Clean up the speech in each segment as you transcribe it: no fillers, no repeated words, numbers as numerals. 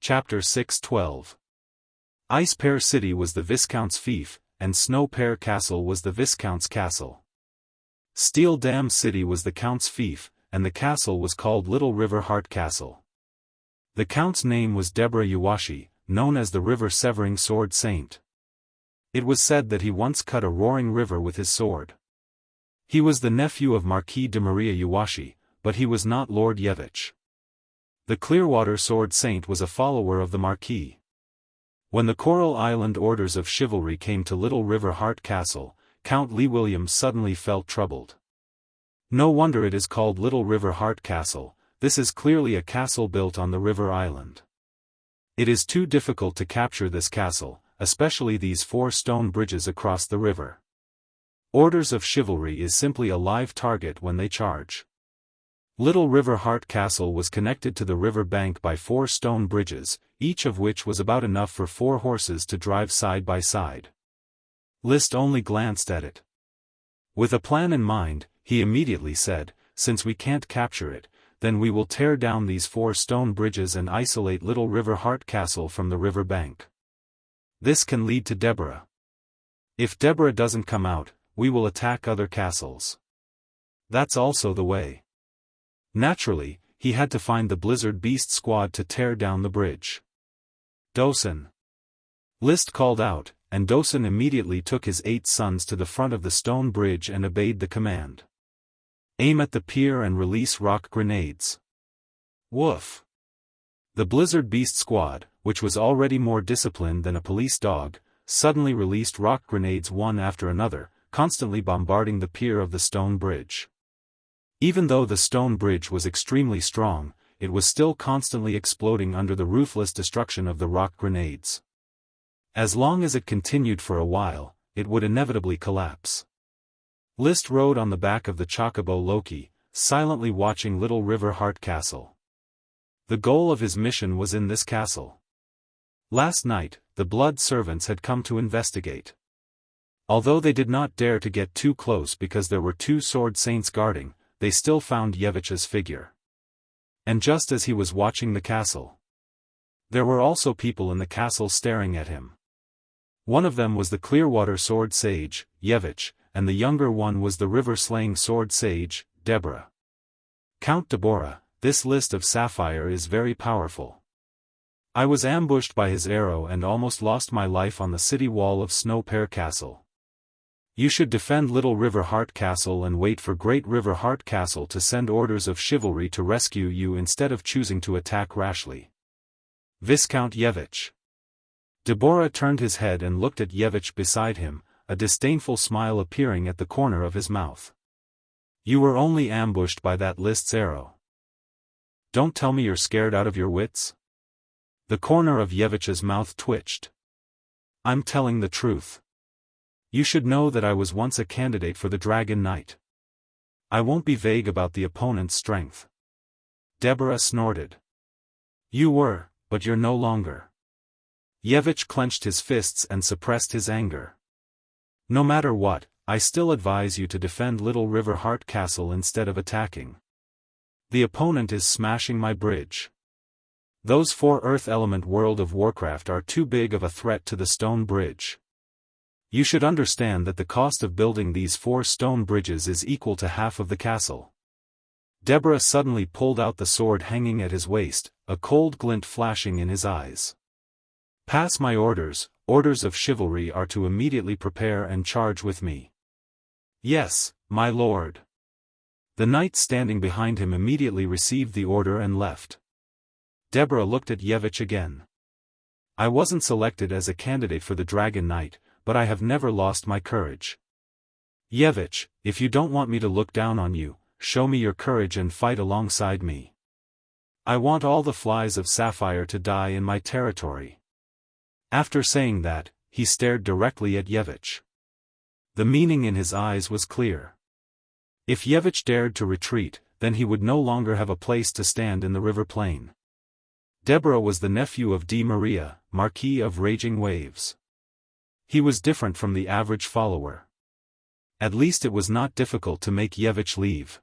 Chapter 6:12. Ice Pear City was the Viscount's fief, and Snow Pear Castle was the Viscount's castle. Steel Dam City was the Count's fief, and the castle was called Little River Heart Castle. The Count's name was Deborah Yuwashi, known as the river-severing sword saint. It was said that he once cut a roaring river with his sword. He was the nephew of Marquis de Maria Yuwashi, but he was not Lord Yevich. The Clearwater Sword Saint was a follower of the Marquis. When the Coral Island Orders of Chivalry came to Little River Heart Castle, Count Lee Williams suddenly felt troubled. No wonder it is called Little River Heart Castle. This is clearly a castle built on the river island. It is too difficult to capture this castle, especially these 4 stone bridges across the river. Orders of Chivalry is simply a live target when they charge. Little River Heart Castle was connected to the river bank by 4 stone bridges, each of which was about enough for 4 horses to drive side by side. Liszt only glanced at it. With a plan in mind, he immediately said, "Since we can't capture it, then we will tear down these 4 stone bridges and isolate Little River Heart Castle from the river bank. This can lead to Deborah. If Deborah doesn't come out, we will attack other castles. That's also the way." Naturally, he had to find the Blizzard Beast squad to tear down the bridge. "Dosen!" Liszt called out, and Dosen immediately took his 8 sons to the front of the stone bridge and obeyed the command. "Aim at the pier and release rock grenades." Woof! The Blizzard Beast squad, which was already more disciplined than a police dog, suddenly released rock grenades one after another, constantly bombarding the pier of the stone bridge. Even though the stone bridge was extremely strong, it was still constantly exploding under the ruthless destruction of the rock grenades. As long as it continued for a while, it would inevitably collapse. Liszt rode on the back of the chocobo Loki, silently watching Little River Heart Castle. The goal of his mission was in this castle. Last night, the blood servants had come to investigate. Although they did not dare to get too close because there were 2 sword saints guarding, they still found Yevich's figure. And just as he was watching the castle, there were also people in the castle staring at him. One of them was the Clearwater sword sage, Yevich, and the younger one was the river-slaying sword sage, Deborah. "Count Deborah, this list of Sapphire is very powerful. I was ambushed by his arrow and almost lost my life on the city wall of Snow Pear Castle. You should defend Little River Heart Castle and wait for Great River Heart Castle to send orders of chivalry to rescue you instead of choosing to attack rashly. Viscount Yevich." Deborah turned his head and looked at Yevich beside him, a disdainful smile appearing at the corner of his mouth. "You were only ambushed by that Liszt's arrow. Don't tell me you're scared out of your wits?" The corner of Yevich's mouth twitched. "I'm telling the truth. You should know that I was once a candidate for the Dragon Knight. I won't be vague about the opponent's strength." Deborah snorted. "You were, but you're no longer." Yevich clenched his fists and suppressed his anger. "No matter what, I still advise you to defend Little River Heart Castle instead of attacking. The opponent is smashing my bridge. Those 4 Earth Element World of Warcraft are too big of a threat to the stone bridge. You should understand that the cost of building these 4 stone bridges is equal to half of the castle." Deborah suddenly pulled out the sword hanging at his waist, a cold glint flashing in his eyes. "Pass my orders. Orders of chivalry are to immediately prepare and charge with me." "Yes, my lord." The knight standing behind him immediately received the order and left. Deborah looked at Yevich again. "I wasn't selected as a candidate for the Dragon Knight, but I have never lost my courage. Yevich, if you don't want me to look down on you, show me your courage and fight alongside me. I want all the flies of Sapphire to die in my territory." After saying that, he stared directly at Yevich. The meaning in his eyes was clear. If Yevich dared to retreat, then he would no longer have a place to stand in the river plain. Deborah was the nephew of D. Maria, Marquis of Raging Waves. He was different from the average follower. At least it was not difficult to make Yevich leave.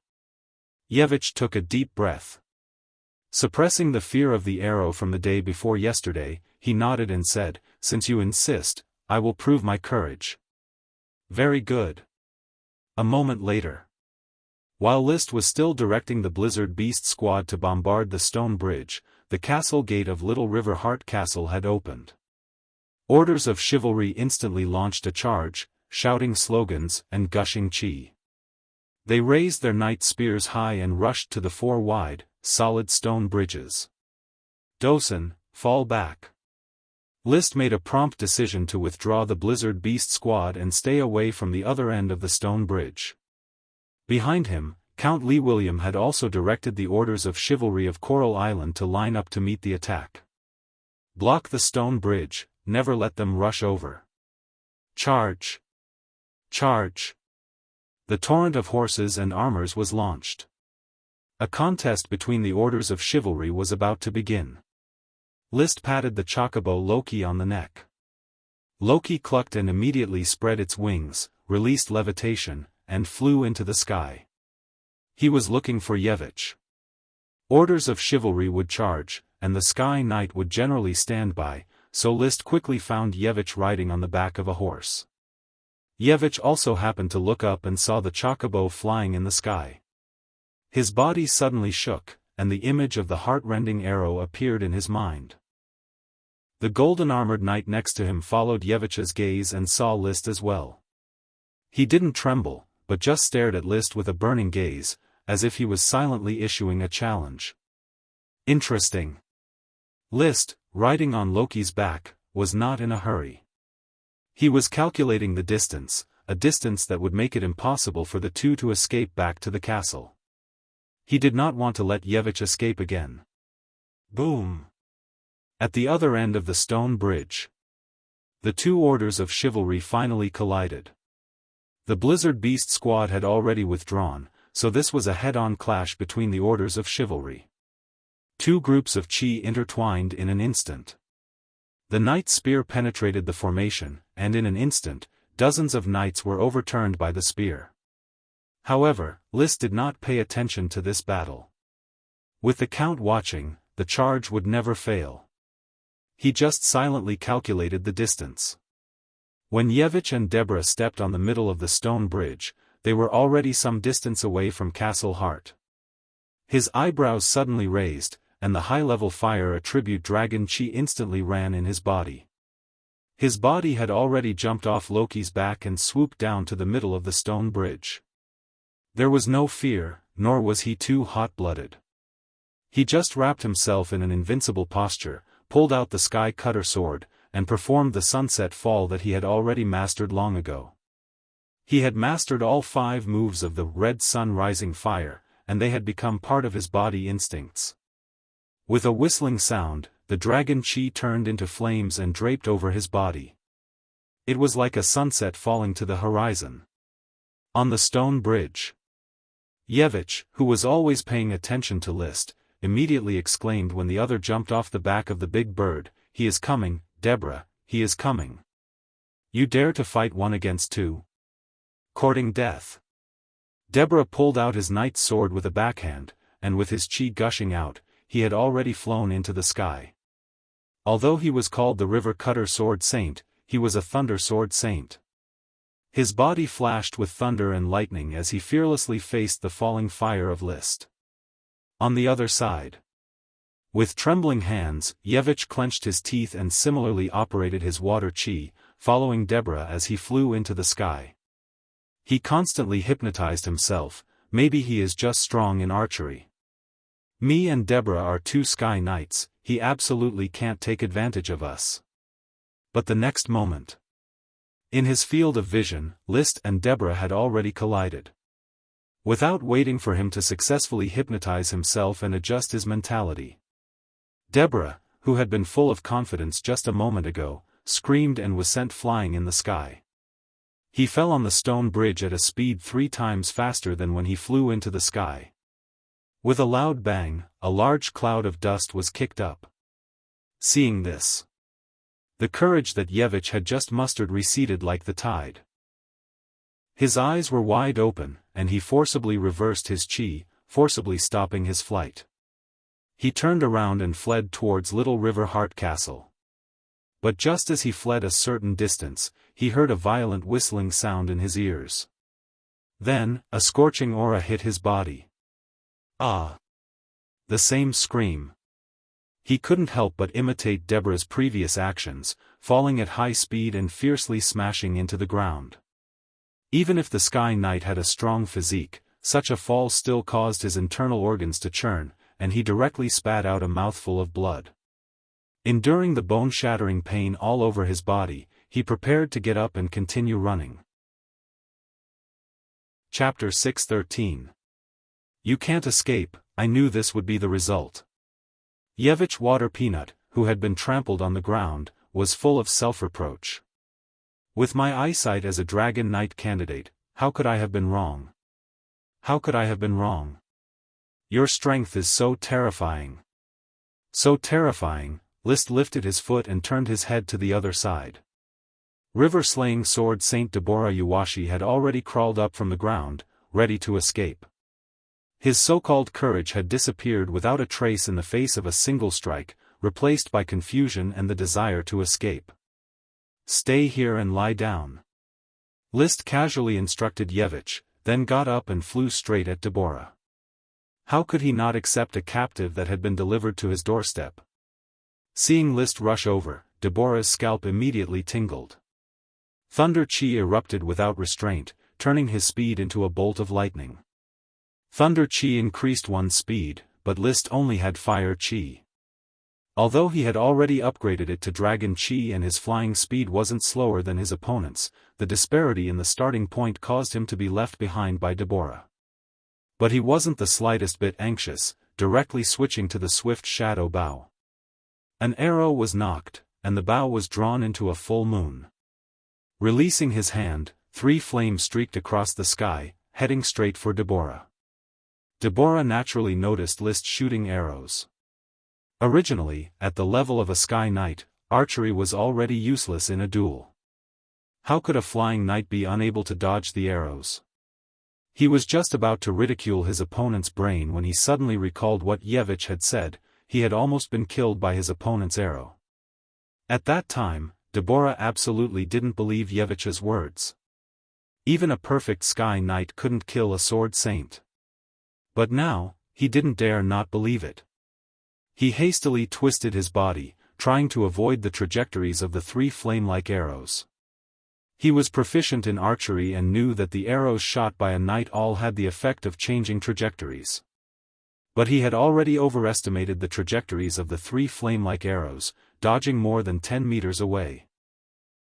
Yevich took a deep breath. Suppressing the fear of the arrow from the day before yesterday, he nodded and said, "Since you insist, I will prove my courage." "Very good." A moment later, while List was still directing the Blizzard Beast squad to bombard the stone bridge, the castle gate of Little River Heart Castle had opened. Orders of Chivalry instantly launched a charge, shouting slogans and gushing chi. They raised their knight spears high and rushed to the four wide, solid stone bridges. "Dosen, fall back." List made a prompt decision to withdraw the Blizzard Beast squad and stay away from the other end of the stone bridge. Behind him, Count Lee William had also directed the orders of Chivalry of Coral Island to line up to meet the attack. "Block the stone bridge, never let them rush over. Charge! Charge!" The torrent of horses and armors was launched. A contest between the orders of Chivalry was about to begin. List patted the chocobo Loki on the neck. Loki clucked and immediately spread its wings, released levitation, and flew into the sky. He was looking for Yevich. Orders of Chivalry would charge, and the Sky Knight would generally stand by, so List quickly found Yevich riding on the back of a horse. Yevich also happened to look up and saw the chocobo flying in the sky. His body suddenly shook, and the image of the heart-rending arrow appeared in his mind. The golden-armored knight next to him followed Yevich's gaze and saw List as well. He didn't tremble, but just stared at List with a burning gaze, as if he was silently issuing a challenge. Interesting. List, riding on Loki's back, was not in a hurry. He was calculating the distance, a distance that would make it impossible for the two to escape back to the castle. He did not want to let Yevich escape again. Boom! At the other end of the stone bridge, the two orders of Chivalry finally collided. The Blizzard Beast squad had already withdrawn, so this was a head-on clash between the orders of Chivalry. Two groups of chi intertwined in an instant. The knight's spear penetrated the formation, and in an instant, dozens of knights were overturned by the spear. However, List did not pay attention to this battle. With the Count watching, the charge would never fail. He just silently calculated the distance. When Yevich and Deborah stepped on the middle of the stone bridge, they were already some distance away from Castle Heart. His eyebrows suddenly raised, and the high-level fire attribute dragon chi instantly ran in his body. His body had already jumped off Loki's back and swooped down to the middle of the stone bridge. There was no fear, nor was he too hot-blooded. He just wrapped himself in an invincible posture, pulled out the Sky Cutter sword, and performed the sunset fall that he had already mastered long ago. He had mastered all 5 moves of the Red Sun Rising Fire, and they had become part of his body instincts. With a whistling sound, the dragon chi turned into flames and draped over his body. It was like a sunset falling to the horizon. On the stone bridge, Yevich, who was always paying attention to List, immediately exclaimed when the other jumped off the back of the big bird, "He is coming, Deborah, he is coming. You dare to fight 1 against 2? Courting death." Deborah pulled out his knight's sword with a backhand, and with his chi gushing out, he had already flown into the sky. Although he was called the River Cutter Sword Saint, he was a Thunder Sword Saint. His body flashed with thunder and lightning as he fearlessly faced the falling fire of List. On the other side, with trembling hands, Yevich clenched his teeth and similarly operated his water chi, following Deborah as he flew into the sky. He constantly hypnotized himself, maybe he is just strong in archery. Me and Deborah are 2 Sky Knights, he absolutely can't take advantage of us. But the next moment, in his field of vision, List and Deborah had already collided. Without waiting for him to successfully hypnotize himself and adjust his mentality, Deborah, who had been full of confidence just a moment ago, screamed and was sent flying in the sky. He fell on the stone bridge at a speed 3 times faster than when he flew into the sky. With a loud bang, a large cloud of dust was kicked up. Seeing this, the courage that Yevich had just mustered receded like the tide. His eyes were wide open, and he forcibly reversed his chi, forcibly stopping his flight. He turned around and fled towards Little River Heart Castle. But just as he fled a certain distance, he heard a violent whistling sound in his ears. Then, a scorching aura hit his body. Ah! The same scream. He couldn't help but imitate Deborah's previous actions, falling at high speed and fiercely smashing into the ground. Even if the Sky Knight had a strong physique, such a fall still caused his internal organs to churn, and he directly spat out a mouthful of blood. Enduring the bone-shattering pain all over his body, he prepared to get up and continue running. Chapter 6:13. You can't escape. I knew this would be the result. Yevich Water Peanut, who had been trampled on the ground, was full of self-reproach. With my eyesight as a Dragon Knight candidate, how could I have been wrong? How could I have been wrong? Your strength is so terrifying. So terrifying. List lifted his foot and turned his head to the other side. River-slaying sword Saint Deborah Yuwashi had already crawled up from the ground, ready to escape. His so-called courage had disappeared without a trace in the face of a single strike, replaced by confusion and the desire to escape. Stay here and lie down. List casually instructed Yevich, then got up and flew straight at Deborah. How could he not accept a captive that had been delivered to his doorstep? Seeing List rush over, Deborah's scalp immediately tingled. Thunder Chi erupted without restraint, turning his speed into a bolt of lightning. Thunder Chi increased one's speed, but List only had Fire Chi. Although he had already upgraded it to Dragon Chi and his flying speed wasn't slower than his opponent's, the disparity in the starting point caused him to be left behind by Deborah. But he wasn't the slightest bit anxious, directly switching to the swift shadow bow. An arrow was knocked, and the bow was drawn into a full moon. Releasing his hand, 3 flames streaked across the sky, heading straight for Deborah. Deborah naturally noticed List shooting arrows. Originally, at the level of a Sky Knight, archery was already useless in a duel. How could a flying knight be unable to dodge the arrows? He was just about to ridicule his opponent's brain when he suddenly recalled what Yevich had said. He had almost been killed by his opponent's arrow. At that time, Deborah absolutely didn't believe Yevich's words. Even a perfect Sky Knight couldn't kill a sword saint. But now, he didn't dare not believe it. He hastily twisted his body, trying to avoid the trajectories of the 3 flame-like arrows. He was proficient in archery and knew that the arrows shot by a knight all had the effect of changing trajectories. But he had already overestimated the trajectories of the 3 flame-like arrows, dodging more than 10 meters away.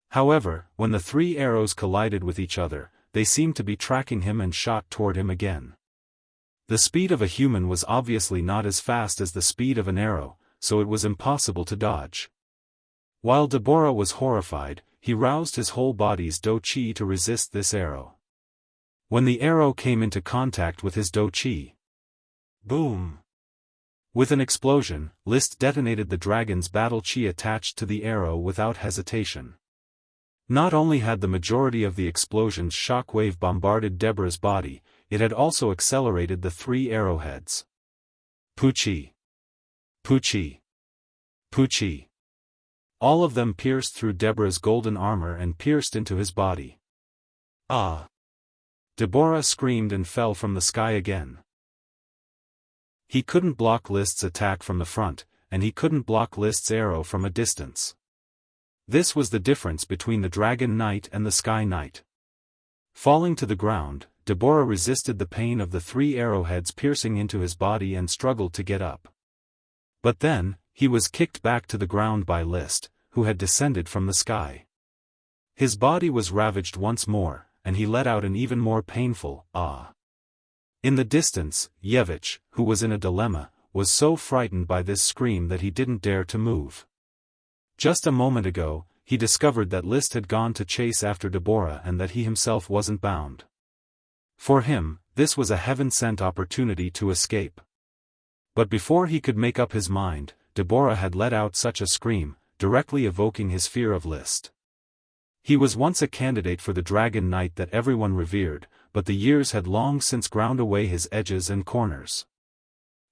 However, when the 3 arrows collided with each other, they seemed to be tracking him and shot toward him again. The speed of a human was obviously not as fast as the speed of an arrow, so it was impossible to dodge. While Deborah was horrified, he roused his whole body's Do Chi to resist this arrow. When the arrow came into contact with his Do Chi, boom! With an explosion, List detonated the dragon's battle chi attached to the arrow without hesitation. Not only had the majority of the explosion's shockwave bombarded Deborah's body, it had also accelerated the 3 arrowheads. Puchi! Puchi! Puchi! All of them pierced through Deborah's golden armor and pierced into his body. Ah! Deborah screamed and fell from the sky again. He couldn't block List's attack from the front, and he couldn't block List's arrow from a distance. This was the difference between the Dragon Knight and the Sky Knight. Falling to the ground, Deborah resisted the pain of the 3 arrowheads piercing into his body and struggled to get up. But then, he was kicked back to the ground by List, who had descended from the sky. His body was ravaged once more, and he let out an even more painful, ah. In the distance, Yevich, who was in a dilemma, was so frightened by this scream that he didn't dare to move. Just a moment ago, he discovered that List had gone to chase after Deborah and that he himself wasn't bound. For him, this was a heaven-sent opportunity to escape. But before he could make up his mind, Deborah had let out such a scream, directly evoking his fear of List. He was once a candidate for the Dragon Knight that everyone revered, but the years had long since ground away his edges and corners.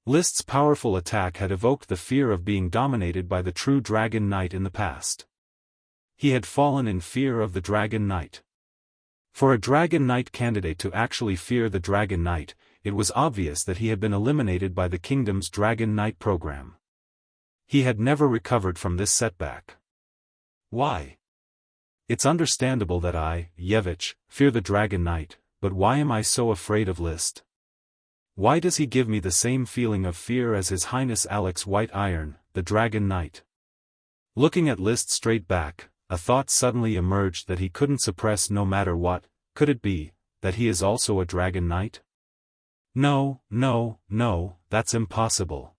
List's powerful attack had evoked the fear of being dominated by the true Dragon Knight in the past. He had fallen in fear of the Dragon Knight. For a Dragon Knight candidate to actually fear the Dragon Knight, it was obvious that he had been eliminated by the kingdom's Dragon Knight program. He had never recovered from this setback. Why? It's understandable that I, Yevich, fear the Dragon Knight, but why am I so afraid of List? Why does he give me the same feeling of fear as His Highness Alex White Iron, the Dragon Knight? Looking at List straight back, a thought suddenly emerged that he couldn't suppress no matter what. Could it be that he is also a Dragon Knight? No, that's impossible.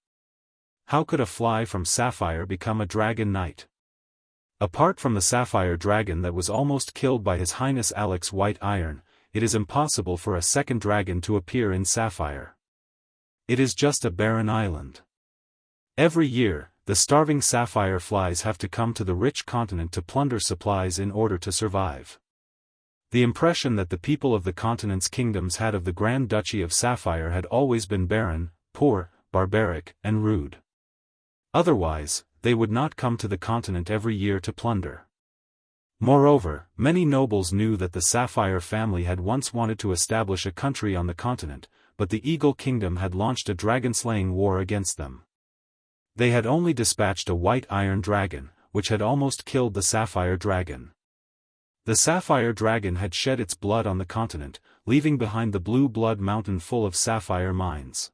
How could a fly from Sapphire become a Dragon Knight? Apart from the Sapphire Dragon that was almost killed by His Highness Alex White Iron, it is impossible for a second dragon to appear in Sapphire. It is just a barren island. Every year, the starving Sapphire flies have to come to the rich continent to plunder supplies in order to survive. The impression that the people of the continent's kingdoms had of the Grand Duchy of Sapphire had always been barren, poor, barbaric, and rude. Otherwise, they would not come to the continent every year to plunder. Moreover, many nobles knew that the Sapphire family had once wanted to establish a country on the continent, but the Eagle Kingdom had launched a dragon-slaying war against them. They had only dispatched a white iron dragon, which had almost killed the Sapphire Dragon. The Sapphire Dragon had shed its blood on the continent, leaving behind the blue blood mountain full of sapphire mines.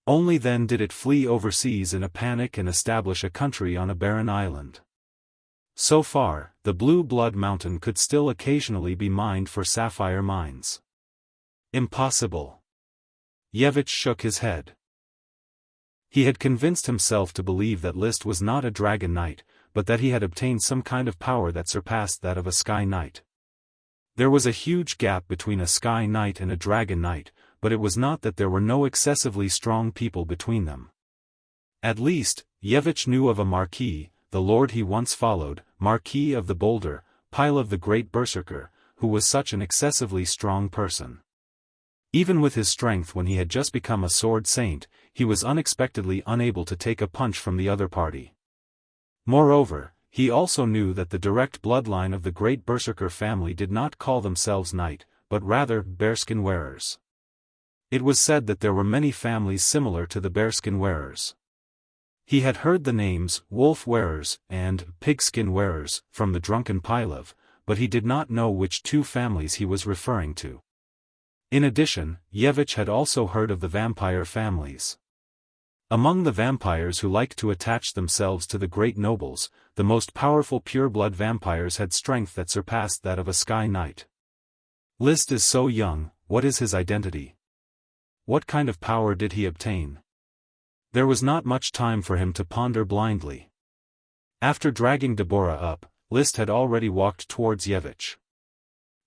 Only then did it flee overseas in a panic and establish a country on a barren island. So far, the Blue Blood Mountain could still occasionally be mined for sapphire mines. Impossible. Yevich shook his head. He had convinced himself to believe that List was not a Dragon Knight, but that he had obtained some kind of power that surpassed that of a Sky Knight. There was a huge gap between a Sky Knight and a Dragon Knight, but it was not that there were no excessively strong people between them. At least, Yevich knew of a Marquis, the lord he once followed, Marquis of the Boulder, Pile of the Great Berserker, who was such an excessively strong person. Even with his strength when he had just become a sword saint, he was unexpectedly unable to take a punch from the other party. Moreover, he also knew that the direct bloodline of the Great Berserker family did not call themselves knight, but rather bearskin wearers. It was said that there were many families similar to the bearskin wearers. He had heard the names wolf wearers and pigskin wearers from the drunken Pilov, but he did not know which two families he was referring to. In addition, Yevich had also heard of the vampire families. Among the vampires who liked to attach themselves to the great nobles, the most powerful pureblood vampires had strength that surpassed that of a Sky Knight. List is so young, what is his identity? What kind of power did he obtain? There was not much time for him to ponder blindly. After dragging Deborah up, List had already walked towards Yevich.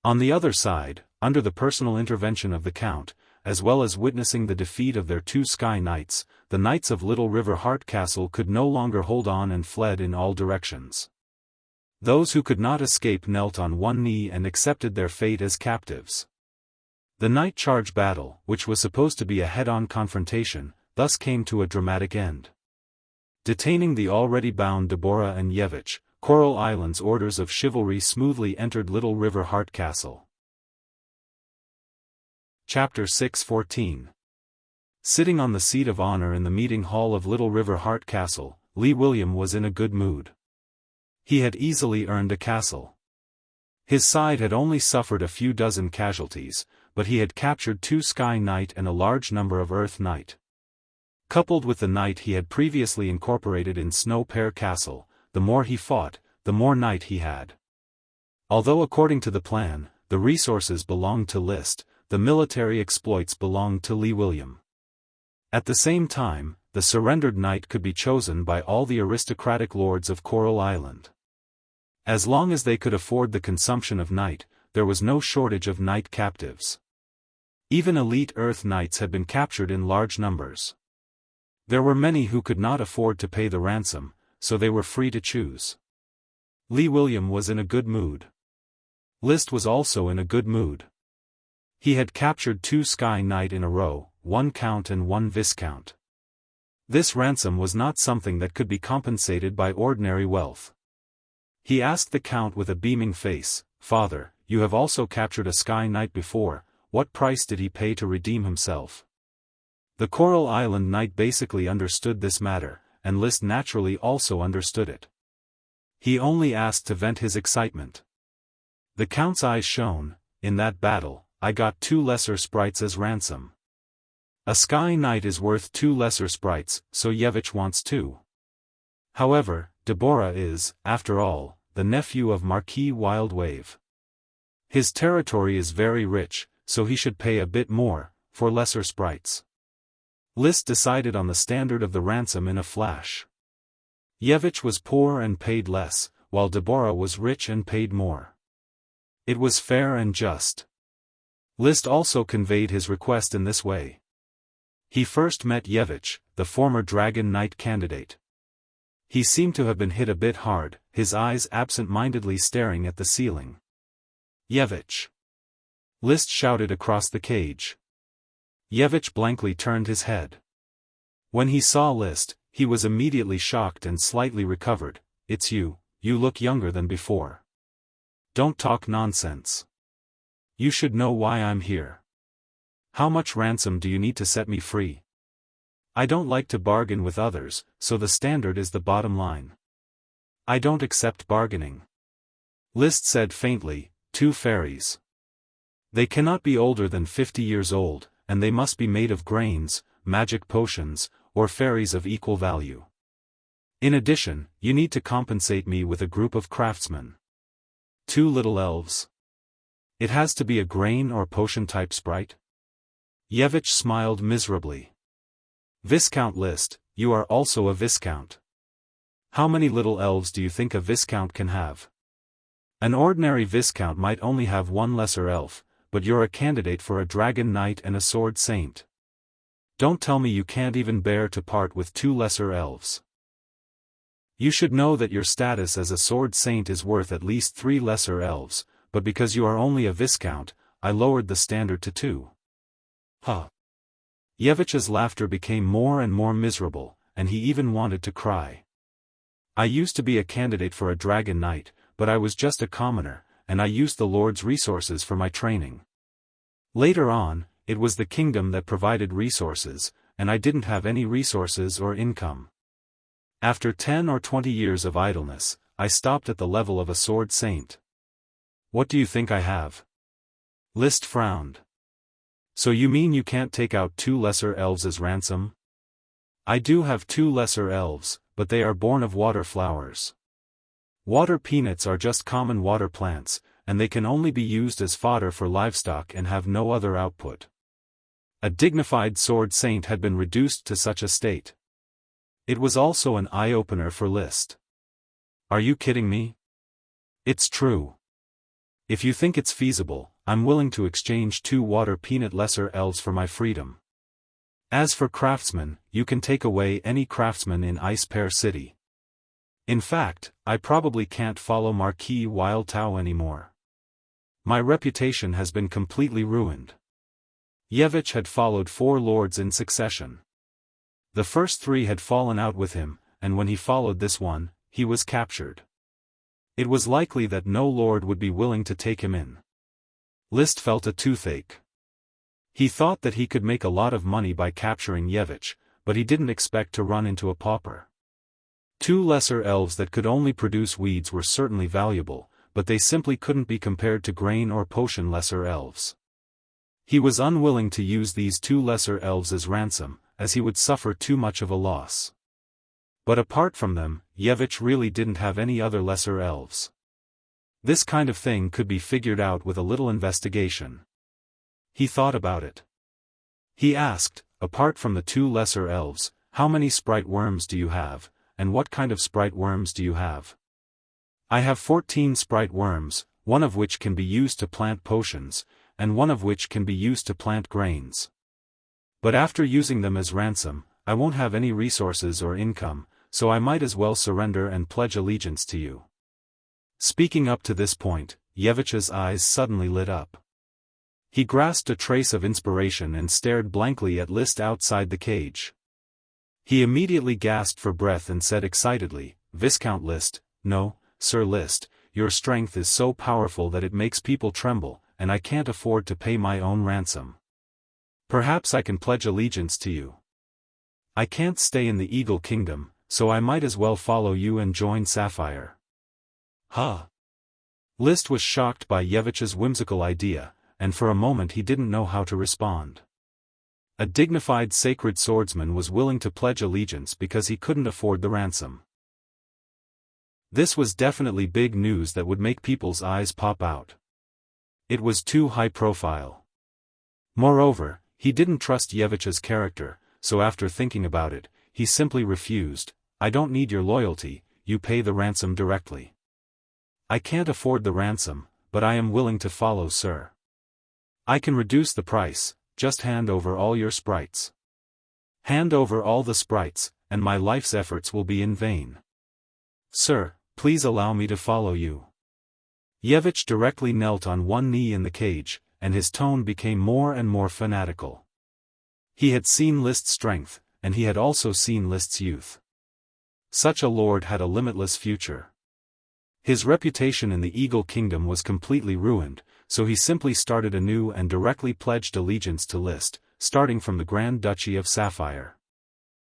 On the other side, under the personal intervention of the Count, as well as witnessing the defeat of their two Sky Knights, the Knights of Little River Heart Castle could no longer hold on and fled in all directions. Those who could not escape knelt on one knee and accepted their fate as captives. The night charge battle, which was supposed to be a head-on confrontation, thus came to a dramatic end. Detaining the already bound Deborah and Yevich, Coral Island's orders of chivalry smoothly entered Little River Heart Castle. Chapter 6:14. Sitting on the seat of honor in the meeting hall of Little River Heart Castle, Lee William was in a good mood. He had easily earned a castle. His side had only suffered a few dozen casualties, but he had captured two Sky Knight and a large number of Earth Knight. Coupled with the knight he had previously incorporated in Snow Pear Castle, the more he fought, the more knight he had. Although according to the plan, the resources belonged to List, the military exploits belonged to Lee William. At the same time, the surrendered knight could be chosen by all the aristocratic lords of Coral Island. As long as they could afford the consumption of knight, there was no shortage of knight captives. Even elite Earth Knights had been captured in large numbers. There were many who could not afford to pay the ransom, so they were free to choose. Lee William was in a good mood. List was also in a good mood. He had captured two Sky Knight in a row, one Count and one Viscount. This ransom was not something that could be compensated by ordinary wealth. He asked the count with a beaming face, "Father, you have also captured a sky knight before, what price did he pay to redeem himself?" The Coral Island knight basically understood this matter, and Liszt naturally also understood it. He only asked to vent his excitement. The count's eyes shone. "In that battle, I got 2 lesser sprites as ransom. A sky knight is worth 2 lesser sprites, so Yevich wants 2. However, Deborah is, after all, the nephew of Marquis Wildwave. His territory is very rich, so he should pay a bit more, for lesser sprites." Liszt decided on the standard of the ransom in a flash. Yevich was poor and paid less, while Deborah was rich and paid more. It was fair and just. Liszt also conveyed his request in this way. He first met Yevich, the former Dragon Knight candidate. He seemed to have been hit a bit hard, his eyes absent-mindedly staring at the ceiling. "Yevich!" Liszt shouted across the cage. Yevich blankly turned his head. When he saw Liszt, he was immediately shocked and slightly recovered. "It's you, you look younger than before. Don't talk nonsense. You should know why I'm here. How much ransom do you need to set me free? I don't like to bargain with others, so the standard is the bottom line. I don't accept bargaining." Liszt said faintly, 2 fairies. They cannot be older than 50 years old, and they must be made of grains, magic potions, or fairies of equal value. In addition, you need to compensate me with a group of craftsmen. 2 little elves. It has to be a grain or potion-type sprite? Yevich smiled miserably. "Viscount Liszt, you are also a viscount. How many little elves do you think a viscount can have? An ordinary viscount might only have 1 lesser elf, but you're a candidate for a dragon knight and a sword saint. Don't tell me you can't even bear to part with 2 lesser elves. You should know that your status as a sword saint is worth at least 3 lesser elves, but because you are only a viscount, I lowered the standard to 2. Huh. Yevich's laughter became more and more miserable, and he even wanted to cry. "I used to be a candidate for a dragon knight, but I was just a commoner, and I used the Lord's resources for my training. Later on, it was the kingdom that provided resources, and I didn't have any resources or income. After 10 or 20 years of idleness, I stopped at the level of a sword saint. What do you think I have?" Liszt frowned. "So you mean you can't take out 2 lesser elves as ransom?" "I do have 2 lesser elves, but they are born of water flowers. Water peanuts are just common water plants, and they can only be used as fodder for livestock and have no other output." A dignified sword saint had been reduced to such a state. It was also an eye-opener for Liszt. "Are you kidding me? It's true. If you think it's feasible, I'm willing to exchange 2 water peanut lesser elves for my freedom. As for craftsmen, you can take away any craftsman in Ice Pear City. In fact, I probably can't follow Marquis Wildtao anymore. My reputation has been completely ruined." Yevich had followed 4 lords in succession. The first 3 had fallen out with him, and when he followed this one, he was captured. It was likely that no lord would be willing to take him in. Liszt felt a toothache. He thought that he could make a lot of money by capturing Yevich, but he didn't expect to run into a pauper. 2 lesser elves that could only produce weeds were certainly valuable, but they simply couldn't be compared to grain or potion lesser elves. He was unwilling to use these 2 lesser elves as ransom, as he would suffer too much of a loss. But apart from them, Yevich really didn't have any other lesser elves. This kind of thing could be figured out with a little investigation. He thought about it. He asked, "Apart from the 2 lesser elves, how many sprite worms do you have, and what kind of sprite worms do you have?" "I have 14 sprite worms, one of which can be used to plant potions, and one of which can be used to plant grains. But after using them as ransom, I won't have any resources or income, so I might as well surrender and pledge allegiance to you." Speaking up to this point, Yevich's eyes suddenly lit up. He grasped a trace of inspiration and stared blankly at Liszt outside the cage. He immediately gasped for breath and said excitedly, "Viscount List, no, Sir List, your strength is so powerful that it makes people tremble, and I can't afford to pay my own ransom. Perhaps I can pledge allegiance to you. I can't stay in the Eagle Kingdom, so I might as well follow you and join Sapphire." Huh? List was shocked by Yevich's whimsical idea, and for a moment he didn't know how to respond. A dignified sacred swordsman was willing to pledge allegiance because he couldn't afford the ransom. This was definitely big news that would make people's eyes pop out. It was too high profile. Moreover, he didn't trust Yevich's character, so after thinking about it, he simply refused. "I don't need your loyalty, you pay the ransom directly." "I can't afford the ransom, but I am willing to follow, sir." "I can reduce the price, just hand over all your sprites." "Hand over all the sprites, and my life's efforts will be in vain." "Sir, please allow me to follow you." Yevich directly knelt on one knee in the cage, and his tone became more and more fanatical. He had seen List's strength, and he had also seen List's youth. Such a lord had a limitless future. His reputation in the Eagle Kingdom was completely ruined, so he simply started anew and directly pledged allegiance to List, starting from the Grand Duchy of Sapphire.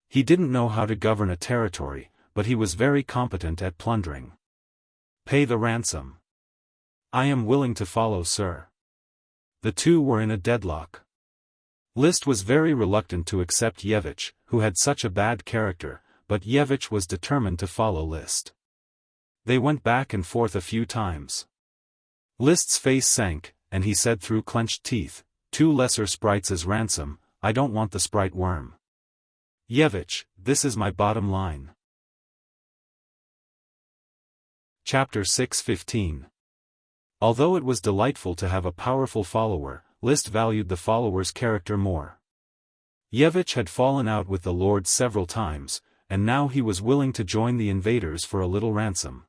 He didn't know how to govern a territory, but he was very competent at plundering. "Pay the ransom." "I am willing to follow, sir." The two were in a deadlock. List was very reluctant to accept Yevich, who had such a bad character, but Yevich was determined to follow List. They went back and forth a few times. List's face sank, and he said through clenched teeth, "2 lesser sprites as ransom, I don't want the sprite worm. Yevich, this is my bottom line." Chapter 6:15. Although it was delightful to have a powerful follower, List valued the follower's character more. Yevich had fallen out with the Lord several times, and now he was willing to join the invaders for a little ransom.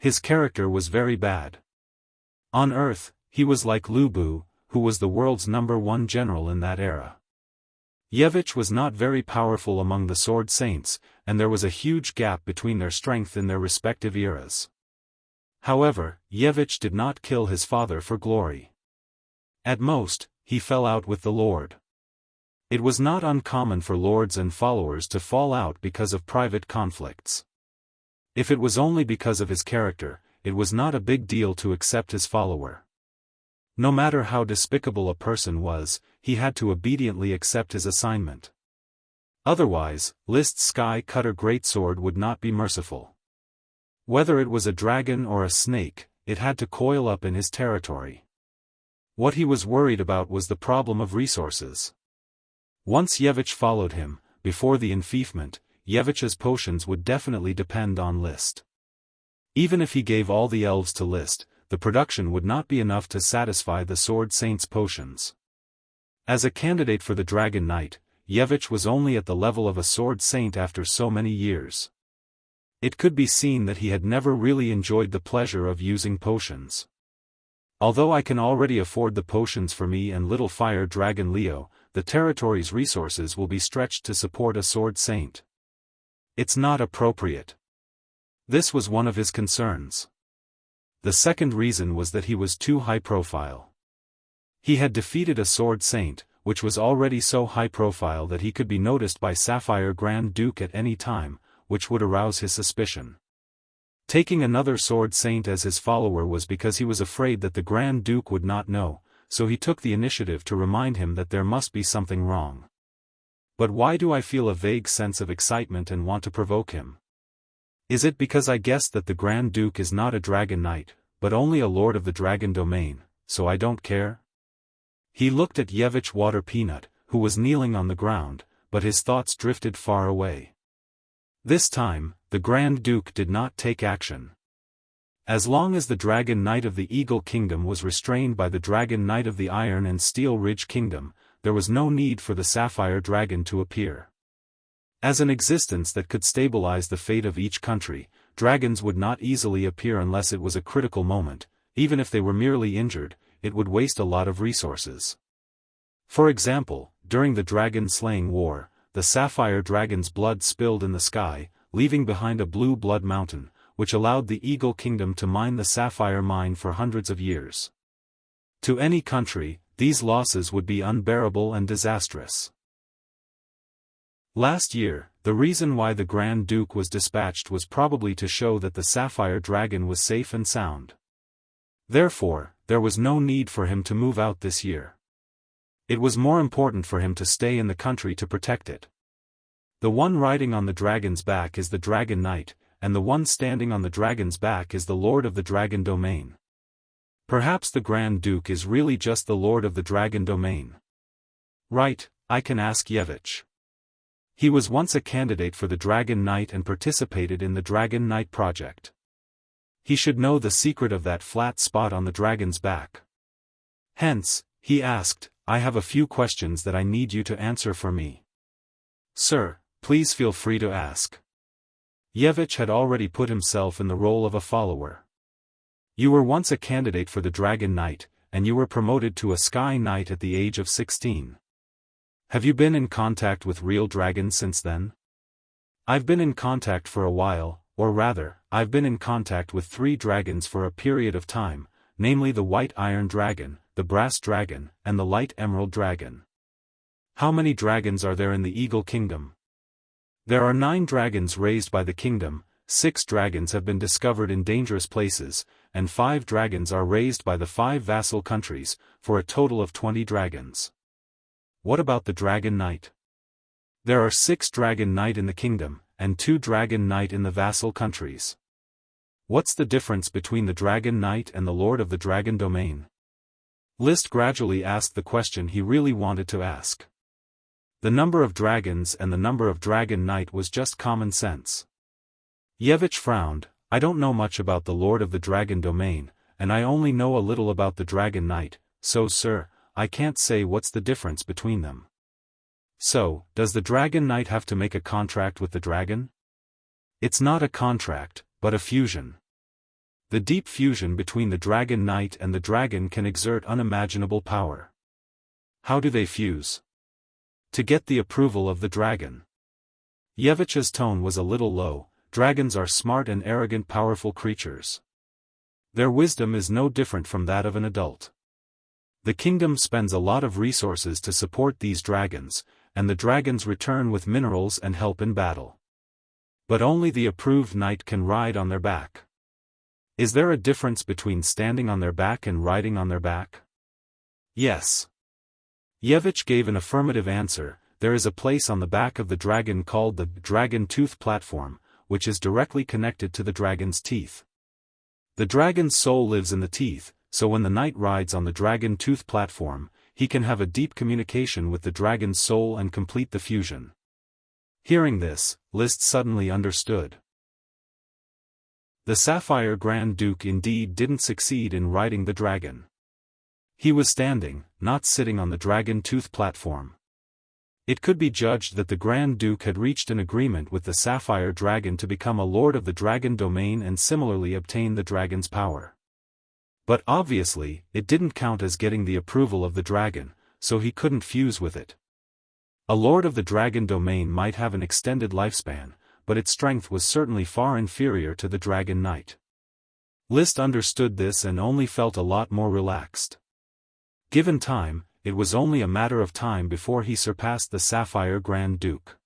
His character was very bad. On Earth, he was like Lu Bu, who was the world's #1 general in that era. Yevich was not very powerful among the Sword Saints, and there was a huge gap between their strength in their respective eras. However, Yevich did not kill his father for glory. At most, he fell out with the Lord. It was not uncommon for lords and followers to fall out because of private conflicts. If it was only because of his character, it was not a big deal to accept his follower. No matter how despicable a person was, he had to obediently accept his assignment. Otherwise, List's Sky Cutter Greatsword would not be merciful. Whether it was a dragon or a snake, it had to coil up in his territory. What he was worried about was the problem of resources. Once Yevich followed him, before the enfeoffment, Yevich's potions would definitely depend on List. Even if he gave all the elves to List, the production would not be enough to satisfy the Sword Saint's potions. As a candidate for the Dragon Knight, Yevich was only at the level of a Sword Saint after so many years. It could be seen that he had never really enjoyed the pleasure of using potions. "Although I can already afford the potions for me and Little Fire Dragon Leo, the territory's resources will be stretched to support a Sword Saint. It's not appropriate." This was one of his concerns. The second reason was that he was too high profile. He had defeated a Sword Saint, which was already so high profile that he could be noticed by Sapphire Grand Duke at any time, which would arouse his suspicion. Taking another Sword Saint as his follower was because he was afraid that the Grand Duke would not know, so he took the initiative to remind him that there must be something wrong. But why do I feel a vague sense of excitement and want to provoke him? Is it because I guessed that the Grand Duke is not a Dragon Knight, but only a Lord of the Dragon Domain, so I don't care? He looked at Yevich Water Peanut, who was kneeling on the ground, but his thoughts drifted far away. This time, the Grand Duke did not take action. As long as the Dragon Knight of the Eagle Kingdom was restrained by the Dragon Knight of the Iron and Steel Ridge Kingdom, there was no need for the Sapphire Dragon to appear. As an existence that could stabilize the fate of each country, dragons would not easily appear unless it was a critical moment. Even if they were merely injured, it would waste a lot of resources. For example, during the dragon-slaying war, the sapphire dragon's blood spilled in the sky, leaving behind a blue blood mountain, which allowed the Eagle Kingdom to mine the sapphire mine for hundreds of years. To any country, these losses would be unbearable and disastrous. Last year, the reason why the Grand Duke was dispatched was probably to show that the sapphire dragon was safe and sound. Therefore, there was no need for him to move out this year. It was more important for him to stay in the country to protect it. The one riding on the dragon's back is the Dragon Knight, and the one standing on the dragon's back is the Lord of the Dragon Domain. Perhaps the Grand Duke is really just the Lord of the Dragon Domain. Right, I can ask Yevich. He was once a candidate for the Dragon Knight and participated in the Dragon Knight project. He should know the secret of that flat spot on the dragon's back. Hence, he asked, I have a few questions that I need you to answer for me. Sir, please feel free to ask. Yevich had already put himself in the role of a follower. You were once a candidate for the Dragon Knight, and you were promoted to a Sky Knight at the age of 16. Have you been in contact with real dragons since then? I've been in contact for a while, or rather, I've been in contact with 3 dragons for a period of time, namely the White Iron Dragon, the Brass Dragon, and the Light Emerald Dragon. How many dragons are there in the Eagle Kingdom? There are 9 dragons raised by the kingdom, 6 dragons have been discovered in dangerous places, and 5 dragons are raised by the 5 vassal countries, for a total of 20 dragons. What about the Dragon Knight? There are 6 Dragon Knight in the kingdom, and 2 Dragon Knight in the vassal countries. What's the difference between the Dragon Knight and the Lord of the Dragon Domain? List gradually asked the question he really wanted to ask. The number of dragons and the number of Dragon Knight was just common sense. Yevich frowned, I don't know much about the Lord of the Dragon Domain, and I only know a little about the Dragon Knight, so sir, I can't say what's the difference between them. So, does the Dragon Knight have to make a contract with the dragon? It's not a contract, but a fusion. The deep fusion between the Dragon Knight and the dragon can exert unimaginable power. How do they fuse? To get the approval of the dragon. Yevich's tone was a little low. Dragons are smart and arrogant powerful creatures. Their wisdom is no different from that of an adult. The kingdom spends a lot of resources to support these dragons, and the dragons return with minerals and help in battle. But only the approved knight can ride on their back. Is there a difference between standing on their back and riding on their back? Yes. Yevich gave an affirmative answer. There is a place on the back of the dragon called the Dragon Tooth Platform, which is directly connected to the dragon's teeth. The dragon's soul lives in the teeth, so when the knight rides on the Dragon Tooth Platform, he can have a deep communication with the dragon's soul and complete the fusion. Hearing this, List suddenly understood. The Sapphire Grand Duke indeed didn't succeed in riding the dragon. He was standing, not sitting on the Dragon Tooth Platform. It could be judged that the Grand Duke had reached an agreement with the Sapphire Dragon to become a Lord of the Dragon Domain and similarly obtain the dragon's power. But obviously, it didn't count as getting the approval of the dragon, so he couldn't fuse with it. A Lord of the Dragon Domain might have an extended lifespan, but its strength was certainly far inferior to the Dragon Knight. List understood this and only felt a lot more relaxed. Given time, it was only a matter of time before he surpassed the Sapphire Grand Duke.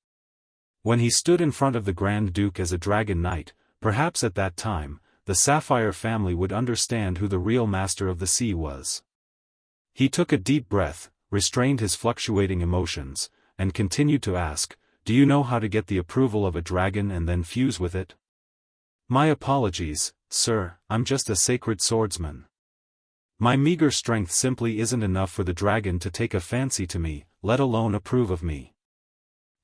When he stood in front of the Grand Duke as a Dragon Knight, perhaps at that time, the Sapphire family would understand who the real master of the sea was. He took a deep breath, restrained his fluctuating emotions, and continued to ask, "Do you know how to get the approval of a dragon and then fuse with it?" "My apologies, sir, I'm just a sacred swordsman. My meager strength simply isn't enough for the dragon to take a fancy to me, let alone approve of me.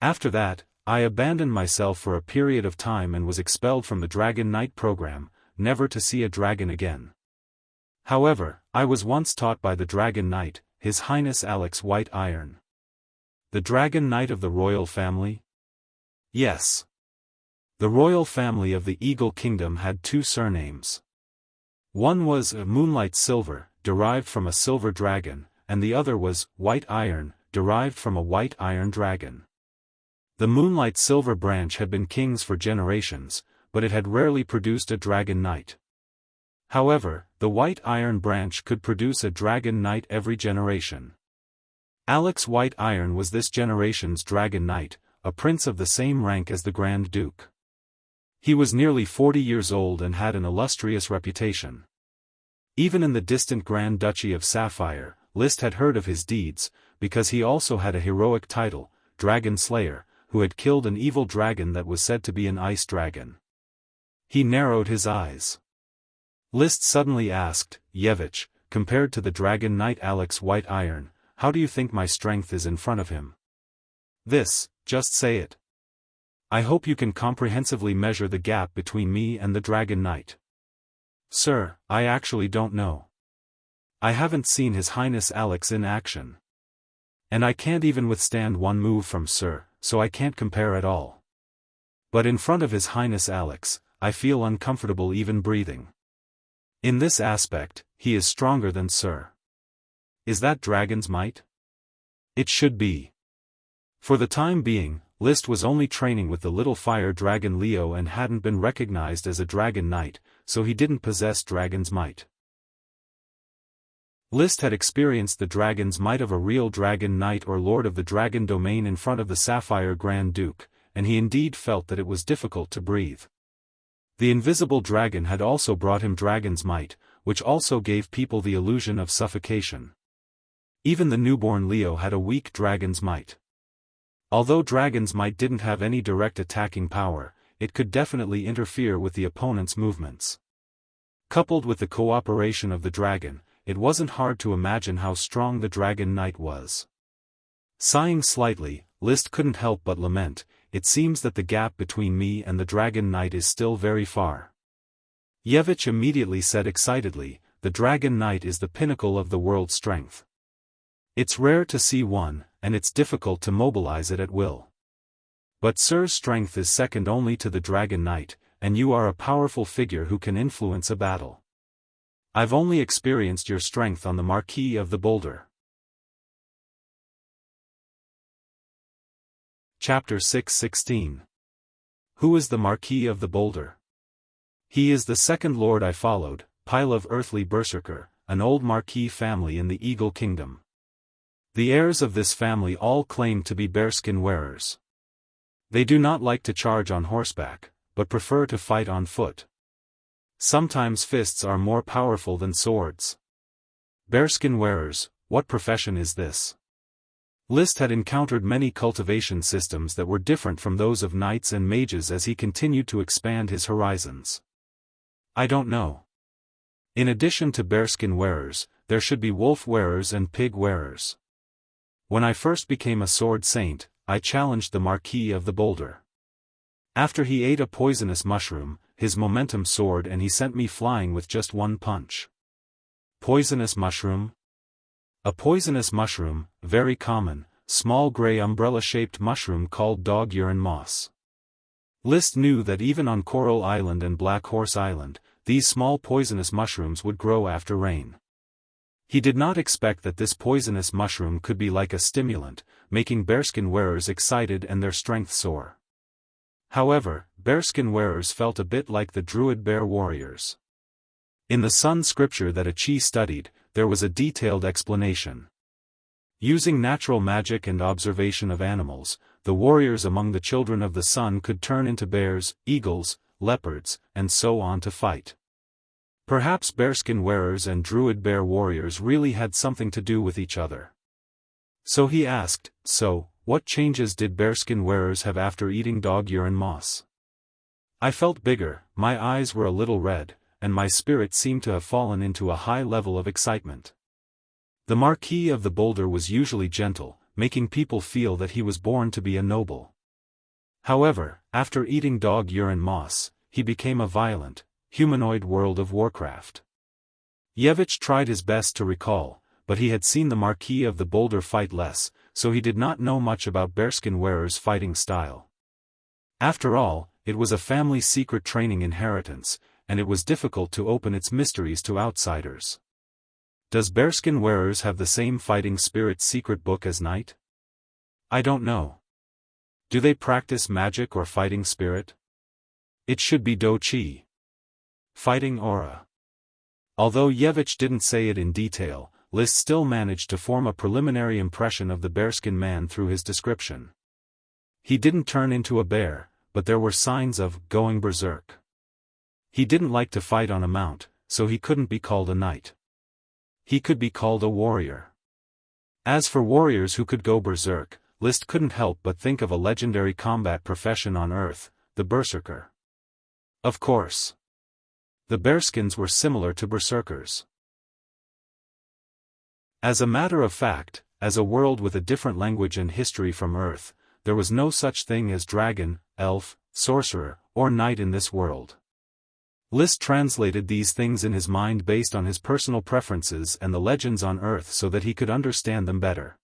After that, I abandoned myself for a period of time and was expelled from the Dragon Knight program, never to see a dragon again. However, I was once taught by the Dragon Knight, His Highness Alex White Iron." "The Dragon Knight of the royal family?" "Yes. The royal family of the Eagle Kingdom had 2 surnames. One was Moonlight Silver, derived from a silver dragon, and the other was White Iron, derived from a white iron dragon. The moonlight silver branch had been kings for generations, but it had rarely produced a dragon knight. However, the white iron branch could produce a dragon knight every generation. Alex White Iron was this generation's dragon knight, a prince of the same rank as the Grand Duke. He was nearly 40 years old and had an illustrious reputation. Even in the distant Grand Duchy of Sapphire, Liszt had heard of his deeds, because he also had a heroic title, Dragon Slayer, who had killed an evil dragon that was said to be an ice dragon. He narrowed his eyes. Liszt suddenly asked, Yevich, compared to the dragon knight Alex White Iron, how do you think my strength is in front of him? This, just say it. I hope you can comprehensively measure the gap between me and the dragon knight. Sir, I actually don't know. I haven't seen His Highness Alex in action. And I can't even withstand one move from Sir, so I can't compare at all. But in front of His Highness Alex, I feel uncomfortable even breathing. In this aspect, he is stronger than Sir. Is that dragon's might? It should be. For the time being, Liszt was only training with the little fire dragon Leo and hadn't been recognized as a dragon knight, so he didn't possess dragon's might. Liszt had experienced the dragon's might of a real dragon knight or lord of the dragon domain in front of the Sapphire Grand Duke, and he indeed felt that it was difficult to breathe. The invisible dragon had also brought him dragon's might, which also gave people the illusion of suffocation. Even the newborn Leo had a weak dragon's might. Although dragon's might didn't have any direct attacking power, it could definitely interfere with the opponent's movements. Coupled with the cooperation of the dragon, it wasn't hard to imagine how strong the dragon knight was. Sighing slightly, Liszt couldn't help but lament, it seems that the gap between me and the dragon knight is still very far. Yevich immediately said excitedly, the dragon knight is the pinnacle of the world's strength. It's rare to see one, and it's difficult to mobilize it at will. But Sir's strength is second only to the dragon knight, and you are a powerful figure who can influence a battle. I've only experienced your strength on the Marquis of the Boulder. Chapter 6:16. Who is the Marquis of the Boulder? He is the second lord I followed, Pile of Earthly Berserker, an old Marquis family in the Eagle Kingdom. The heirs of this family all claim to be bearskin wearers. They do not like to charge on horseback, but prefer to fight on foot. Sometimes fists are more powerful than swords. Bearskin wearers, what profession is this? Liszt had encountered many cultivation systems that were different from those of knights and mages as he continued to expand his horizons. I don't know. In addition to bearskin wearers, there should be wolf wearers and pig wearers. When I first became a sword saint, I challenged the Marquis of the Boulder. After he ate a poisonous mushroom, his momentum soared and he sent me flying with just one punch. Poisonous mushroom? A poisonous mushroom, very common, small gray umbrella-shaped mushroom called dog urine moss. Liszt knew that even on Coral Island and Black Horse Island, these small poisonous mushrooms would grow after rain. He did not expect that this poisonous mushroom could be like a stimulant, making bearskin wearers excited and their strength soar. However, bearskin wearers felt a bit like the druid bear warriors. In the Sun scripture that Achi studied, there was a detailed explanation. Using natural magic and observation of animals, the warriors among the children of the sun could turn into bears, eagles, leopards, and so on to fight. Perhaps bearskin wearers and druid bear warriors really had something to do with each other. So he asked, so, what changes did bearskin wearers have after eating dog urine moss? I felt bigger, my eyes were a little red, and my spirit seemed to have fallen into a high level of excitement. The Marquis of the Boulder was usually gentle, making people feel that he was born to be a noble. However, after eating dog urine moss, he became a violent, humanoid World of Warcraft. Yevich tried his best to recall, but he had seen the Marquis of the Boulder fight less, so he did not know much about bearskin wearers' fighting style. After all, it was a family secret training inheritance, and it was difficult to open its mysteries to outsiders. Does bearskin wearers have the same fighting spirit secret book as Knight? I don't know. Do they practice magic or fighting spirit? It should be Do Qi. Fighting aura. Although Yevich didn't say it in detail, List still managed to form a preliminary impression of the bearskin man through his description. He didn't turn into a bear, but there were signs of going berserk. He didn't like to fight on a mount, so he couldn't be called a knight. He could be called a warrior. As for warriors who could go berserk, List couldn't help but think of a legendary combat profession on Earth, the berserker. Of course. The bearskins were similar to berserkers. As a matter of fact, as a world with a different language and history from Earth, there was no such thing as dragon, elf, sorcerer, or knight in this world. List translated these things in his mind based on his personal preferences and the legends on Earth so that he could understand them better.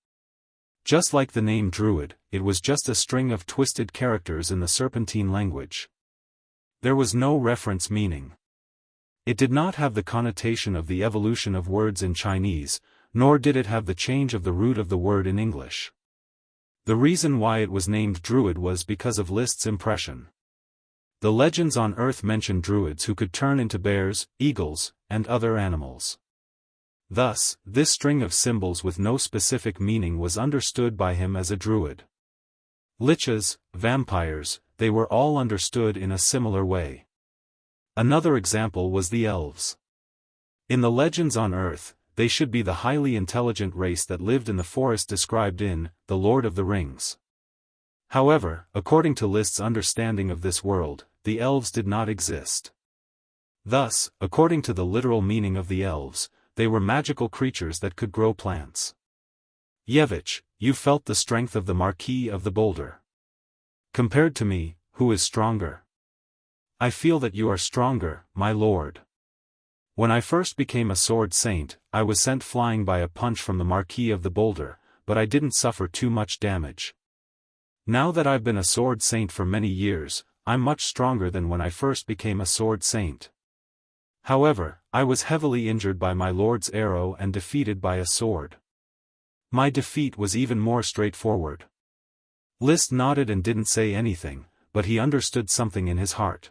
Just like the name Druid, it was just a string of twisted characters in the Serpentine language. There was no reference meaning. It did not have the connotation of the evolution of words in Chinese, nor did it have the change of the root of the word in English. The reason why it was named Druid was because of List's impression. The legends on Earth mention druids who could turn into bears, eagles, and other animals. Thus, this string of symbols with no specific meaning was understood by him as a druid. Liches, vampires, they were all understood in a similar way. Another example was the elves. In the legends on Earth, they should be the highly intelligent race that lived in the forest described in The Lord of the Rings. However, according to List's understanding of this world, the elves did not exist. Thus, according to the literal meaning of the elves, they were magical creatures that could grow plants. Yevich, you felt the strength of the Marquis of the Boulder. Compared to me, who is stronger? I feel that you are stronger, my lord. When I first became a sword saint, I was sent flying by a punch from the Marquis of the Boulder, but I didn't suffer too much damage. Now that I've been a sword saint for many years, I'm much stronger than when I first became a sword saint. However, I was heavily injured by my lord's arrow and defeated by a sword. My defeat was even more straightforward. List nodded and didn't say anything, but he understood something in his heart.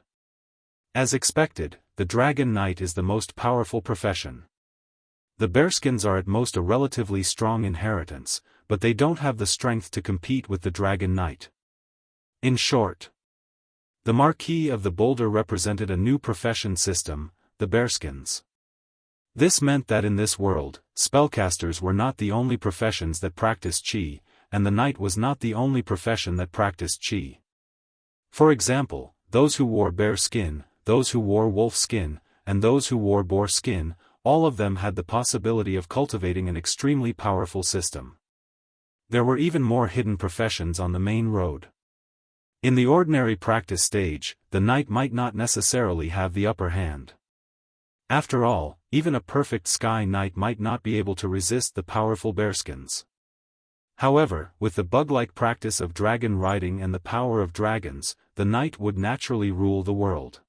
As expected, the Dragon Knight is the most powerful profession. The bearskins are at most a relatively strong inheritance, but they don't have the strength to compete with the Dragon Knight. In short, the Marquis of the Boulder represented a new profession system, the bearskins. This meant that in this world, spellcasters were not the only professions that practiced qi, and the knight was not the only profession that practiced qi. For example, those who wore bear skin, those who wore wolf skin, and those who wore boar skin, all of them had the possibility of cultivating an extremely powerful system. There were even more hidden professions on the main road. In the ordinary practice stage, the knight might not necessarily have the upper hand. After all, even a perfect sky knight might not be able to resist the powerful bearskins. However, with the bug-like practice of dragon riding and the power of dragons, the knight would naturally rule the world.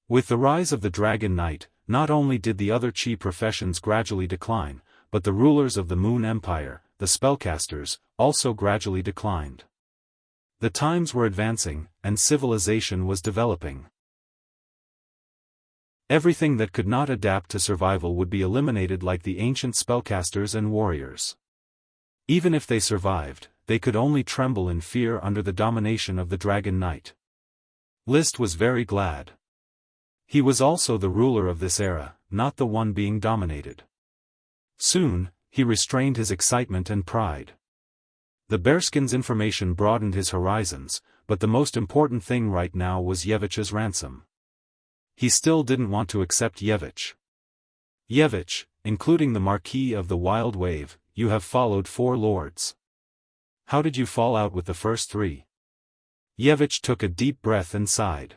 With the rise of the Dragon Knight, not only did the other qi professions gradually decline, but the rulers of the Moon Empire, the spellcasters, also gradually declined. The times were advancing, and civilization was developing. Everything that could not adapt to survival would be eliminated, like the ancient spellcasters and warriors. Even if they survived, they could only tremble in fear under the domination of the Dragon Knight. List was very glad. He was also the ruler of this era, not the one being dominated. Soon, he restrained his excitement and pride. The bearskins' information broadened his horizons, but the most important thing right now was Yevich's ransom. He still didn't want to accept Yevich. Yevich, including the Marquis of the Wild Wave, you have followed 4 lords. How did you fall out with the first 3? Yevich took a deep breath and sighed.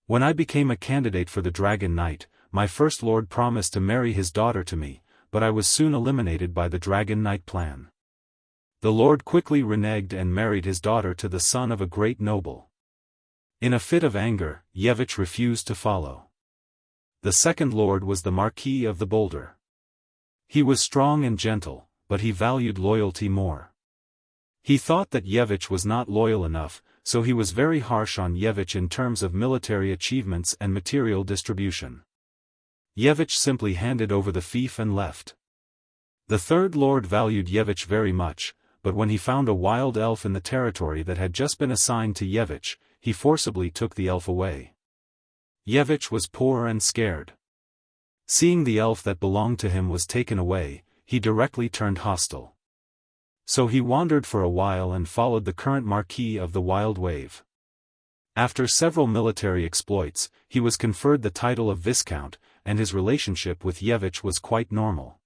When I became a candidate for the Dragon Knight, my first lord promised to marry his daughter to me, but I was soon eliminated by the Dragon Knight plan. The lord quickly reneged and married his daughter to the son of a great noble. In a fit of anger, Yevich refused to follow. The second lord was the Marquis of the Boulder. He was strong and gentle, but he valued loyalty more. He thought that Yevich was not loyal enough, so he was very harsh on Yevich in terms of military achievements and material distribution. Yevich simply handed over the fief and left. The third lord valued Yevich very much, but when he found a wild elf in the territory that had just been assigned to Yevich, he forcibly took the elf away. Yevich was poor and scared. Seeing the elf that belonged to him was taken away, he directly turned hostile. So he wandered for a while and followed the current Marquis of the Wild Wave. After several military exploits, he was conferred the title of Viscount, and his relationship with Yevich was quite normal.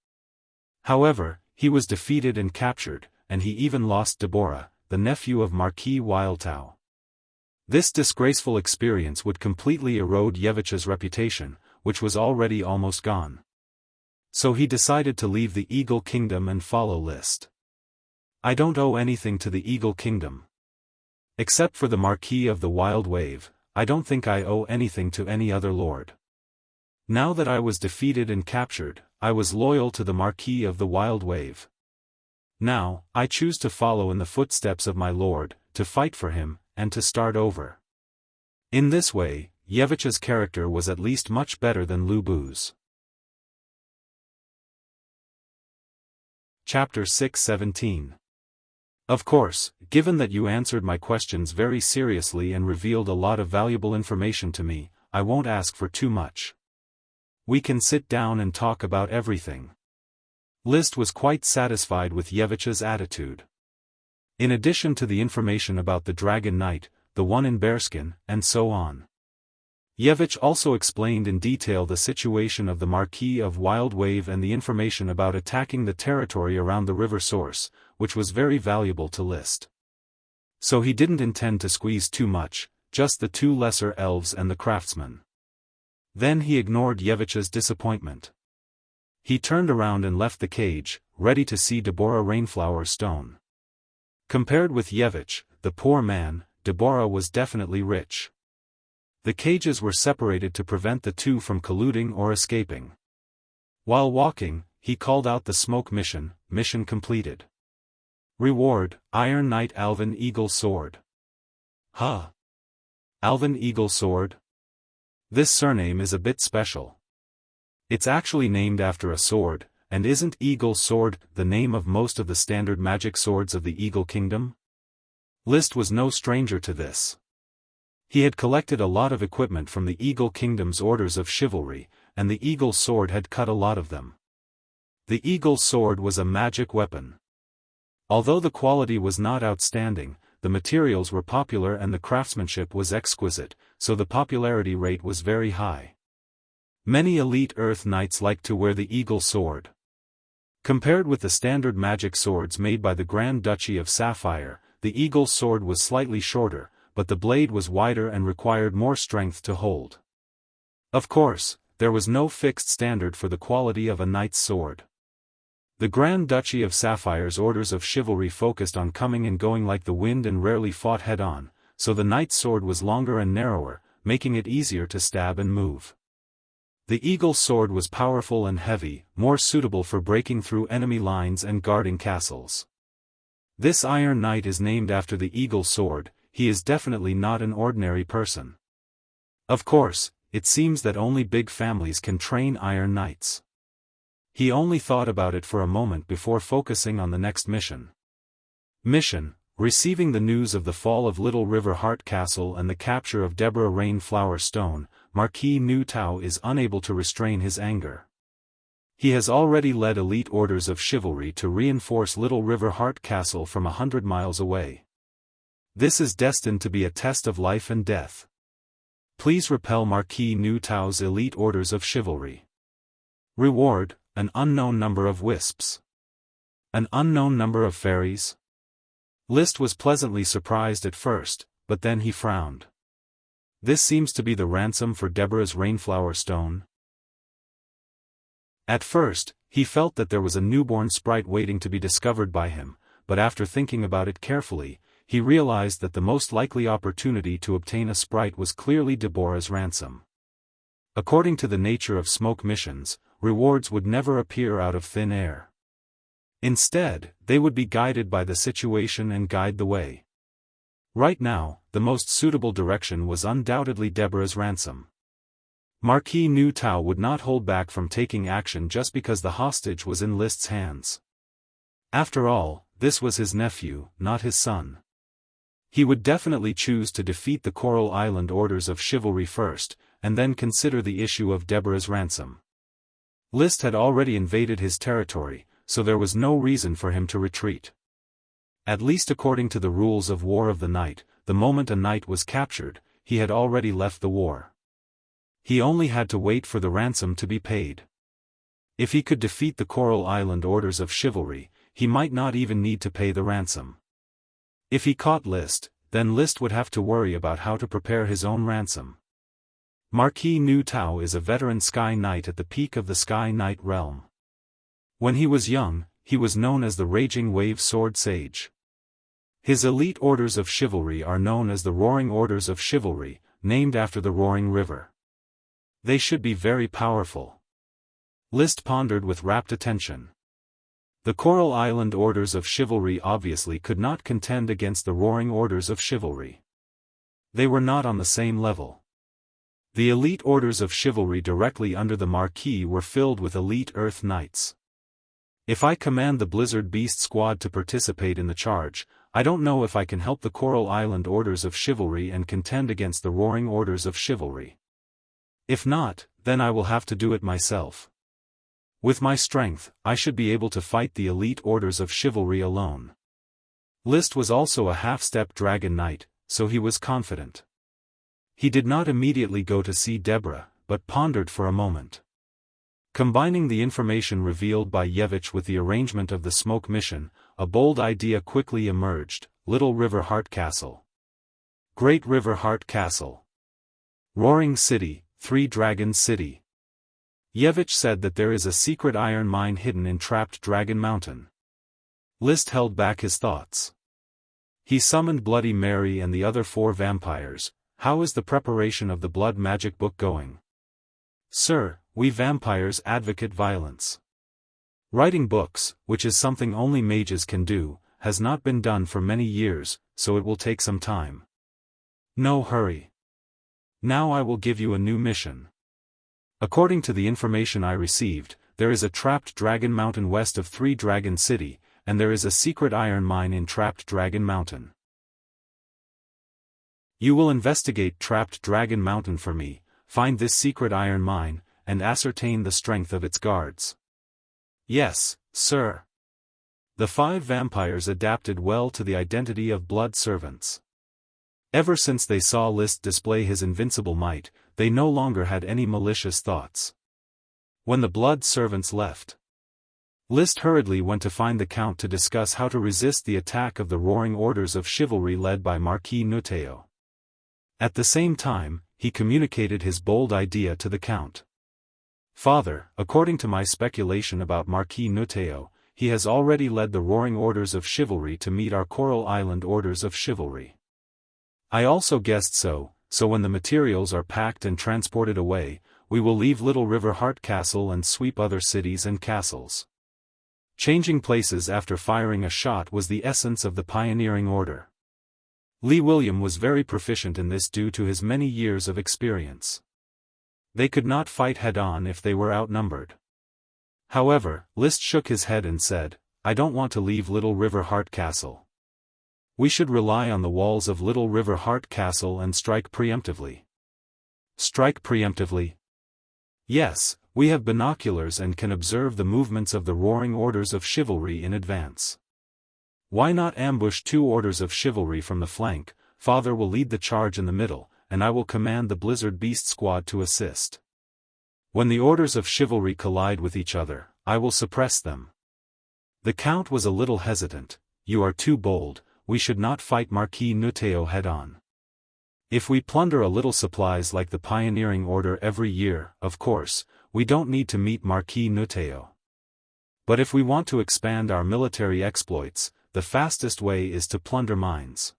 However, he was defeated and captured, and he even lost Deborah, the nephew of Marquis Wildtao. This disgraceful experience would completely erode Yevich's reputation, which was already almost gone. So he decided to leave the Eagle Kingdom and follow List. I don't owe anything to the Eagle Kingdom. Except for the Marquis of the Wild Wave, I don't think I owe anything to any other lord. Now that I was defeated and captured, I was loyal to the Marquis of the Wild Wave. Now, I choose to follow in the footsteps of my lord, to fight for him, and to start over. In this way, Yevich's character was at least much better than Lu Bu's. Chapter 6:17. Of course, given that you answered my questions very seriously and revealed a lot of valuable information to me, I won't ask for too much. We can sit down and talk about everything. List was quite satisfied with Yevich's attitude. In addition to the information about the Dragon Knight, the one in bearskin, and so on. Yevich also explained in detail the situation of the Marquis of Wild Wave and the information about attacking the territory around the river source, which was very valuable to List. So he didn't intend to squeeze too much, just the two lesser elves and the craftsman. Then he ignored Yevich's disappointment. He turned around and left the cage, ready to see Deborah Rainflower Stone. Compared with Yevich, the poor man, Deborah was definitely rich. The cages were separated to prevent the two from colluding or escaping. While walking, he called out the smoke mission completed. Reward, Iron Knight Alvin Eagle Sword. Huh? Alvin Eagle Sword? This surname is a bit special. It's actually named after a sword, and isn't Eagle Sword the name of most of the standard magic swords of the Eagle Kingdom? List was no stranger to this. He had collected a lot of equipment from the Eagle Kingdom's orders of chivalry, and the Eagle Sword had cut a lot of them. The Eagle Sword was a magic weapon. Although the quality was not outstanding, the materials were popular and the craftsmanship was exquisite, so the popularity rate was very high. Many elite Earth Knights liked to wear the Eagle Sword. Compared with the standard magic swords made by the Grand Duchy of Sapphire, the Eagle Sword was slightly shorter, but the blade was wider and required more strength to hold. Of course, there was no fixed standard for the quality of a knight's sword. The Grand Duchy of Sapphire's orders of chivalry focused on coming and going like the wind and rarely fought head-on, so the knight's sword was longer and narrower, making it easier to stab and move. The Eagle Sword was powerful and heavy, more suitable for breaking through enemy lines and guarding castles. This Iron Knight is named after the Eagle Sword. He is definitely not an ordinary person. Of course, it seems that only big families can train Iron Knights. He only thought about it for a moment before focusing on the next mission. Mission: receiving the news of the fall of Little River Heart Castle and the capture of Deborah Rainflower Stone, Marquis Nu Tao is unable to restrain his anger. He has already led elite orders of chivalry to reinforce Little River Heart Castle from 100 miles away. This is destined to be a test of life and death. Please repel Marquis Nu Tao's elite orders of chivalry. Reward: an unknown number of wisps. An unknown number of fairies? List was pleasantly surprised at first, but then he frowned. This seems to be the ransom for Deborah's Rainflower Stone. At first, he felt that there was a newborn sprite waiting to be discovered by him, but after thinking about it carefully, he realized that the most likely opportunity to obtain a sprite was clearly Deborah's ransom. According to the nature of smoke missions, rewards would never appear out of thin air. Instead, they would be guided by the situation and guide the way. Right now, the most suitable direction was undoubtedly Deborah's ransom. Marquis Nu Tao would not hold back from taking action just because the hostage was in List's hands. After all, this was his nephew, not his son. He would definitely choose to defeat the Coral Island Orders of Chivalry first, and then consider the issue of Deborah's ransom. List had already invaded his territory, so there was no reason for him to retreat. At least according to the rules of War of the Night, the moment a knight was captured, he had already left the war. He only had to wait for the ransom to be paid. If he could defeat the Coral Island Orders of Chivalry, he might not even need to pay the ransom. If he caught List, then List would have to worry about how to prepare his own ransom. Marquis Nu Tao is a veteran Sky Knight at the peak of the Sky Knight realm. When he was young, he was known as the Raging Wave Sword Sage. His elite orders of chivalry are known as the Roaring Orders of Chivalry, named after the Roaring River. They should be very powerful. List pondered with rapt attention. The Coral Island Orders of Chivalry obviously could not contend against the Roaring Orders of Chivalry. They were not on the same level. The elite orders of chivalry directly under the Marquis were filled with elite Earth Knights. If I command the Blizzard Beast Squad to participate in the charge, I don't know if I can help the Coral Island Orders of Chivalry and contend against the Roaring Orders of Chivalry. If not, then I will have to do it myself. With my strength, I should be able to fight the elite orders of chivalry alone. List was also a half-step dragon knight, so he was confident. He did not immediately go to see Deborah, but pondered for a moment. Combining the information revealed by Yevich with the arrangement of the smoke mission, a bold idea quickly emerged: Little River Heart Castle. Great River Heart Castle. Roaring City, Three Dragons City. Yevich said that there is a secret iron mine hidden in Trapped Dragon Mountain. List held back his thoughts. He summoned Bloody Mary and the other 4 vampires. How is the preparation of the blood magic book going? Sir, we vampires advocate violence. Writing books, which is something only mages can do, has not been done for many years, so it will take some time. No hurry. Now I will give you a new mission. According to the information I received, there is a trapped dragon mountain west of Three Dragon City, and there is a secret iron mine in Trapped Dragon Mountain. You will investigate Trapped Dragon Mountain for me, find this secret iron mine, and ascertain the strength of its guards. Yes, sir. The 5 vampires adapted well to the identity of blood servants. Ever since they saw List display his invincible might, they no longer had any malicious thoughts. When the blood servants left, List hurriedly went to find the Count to discuss how to resist the attack of the Roaring Orders of Chivalry led by Marquis Nu Tao. At the same time, he communicated his bold idea to the Count. Father, according to my speculation about Marquis Nu Tao, he has already led the Roaring Orders of Chivalry to meet our Coral Island Orders of Chivalry. I also guessed so when the materials are packed and transported away, we will leave Little River Heart Castle and sweep other cities and castles. Changing places after firing a shot was the essence of the pioneering order. Lee William was very proficient in this due to his many years of experience. They could not fight head-on if they were outnumbered. However, List shook his head and said, I don't want to leave Little River Heart Castle. We should rely on the walls of Little River Heart Castle and strike preemptively. Strike preemptively? Yes, we have binoculars and can observe the movements of the Roaring Orders of Chivalry in advance. Why not ambush 2 orders of chivalry from the flank? Father will lead the charge in the middle, and I will command the Blizzard Beast Squad to assist. When the orders of chivalry collide with each other, I will suppress them. The Count was a little hesitant. You are too bold, we should not fight Marquis Nu Tao head-on. If we plunder a little supplies like the Pioneering Order every year, of course, we don't need to meet Marquis Nu Tao. But if we want to expand our military exploits, the fastest way is to plunder mines.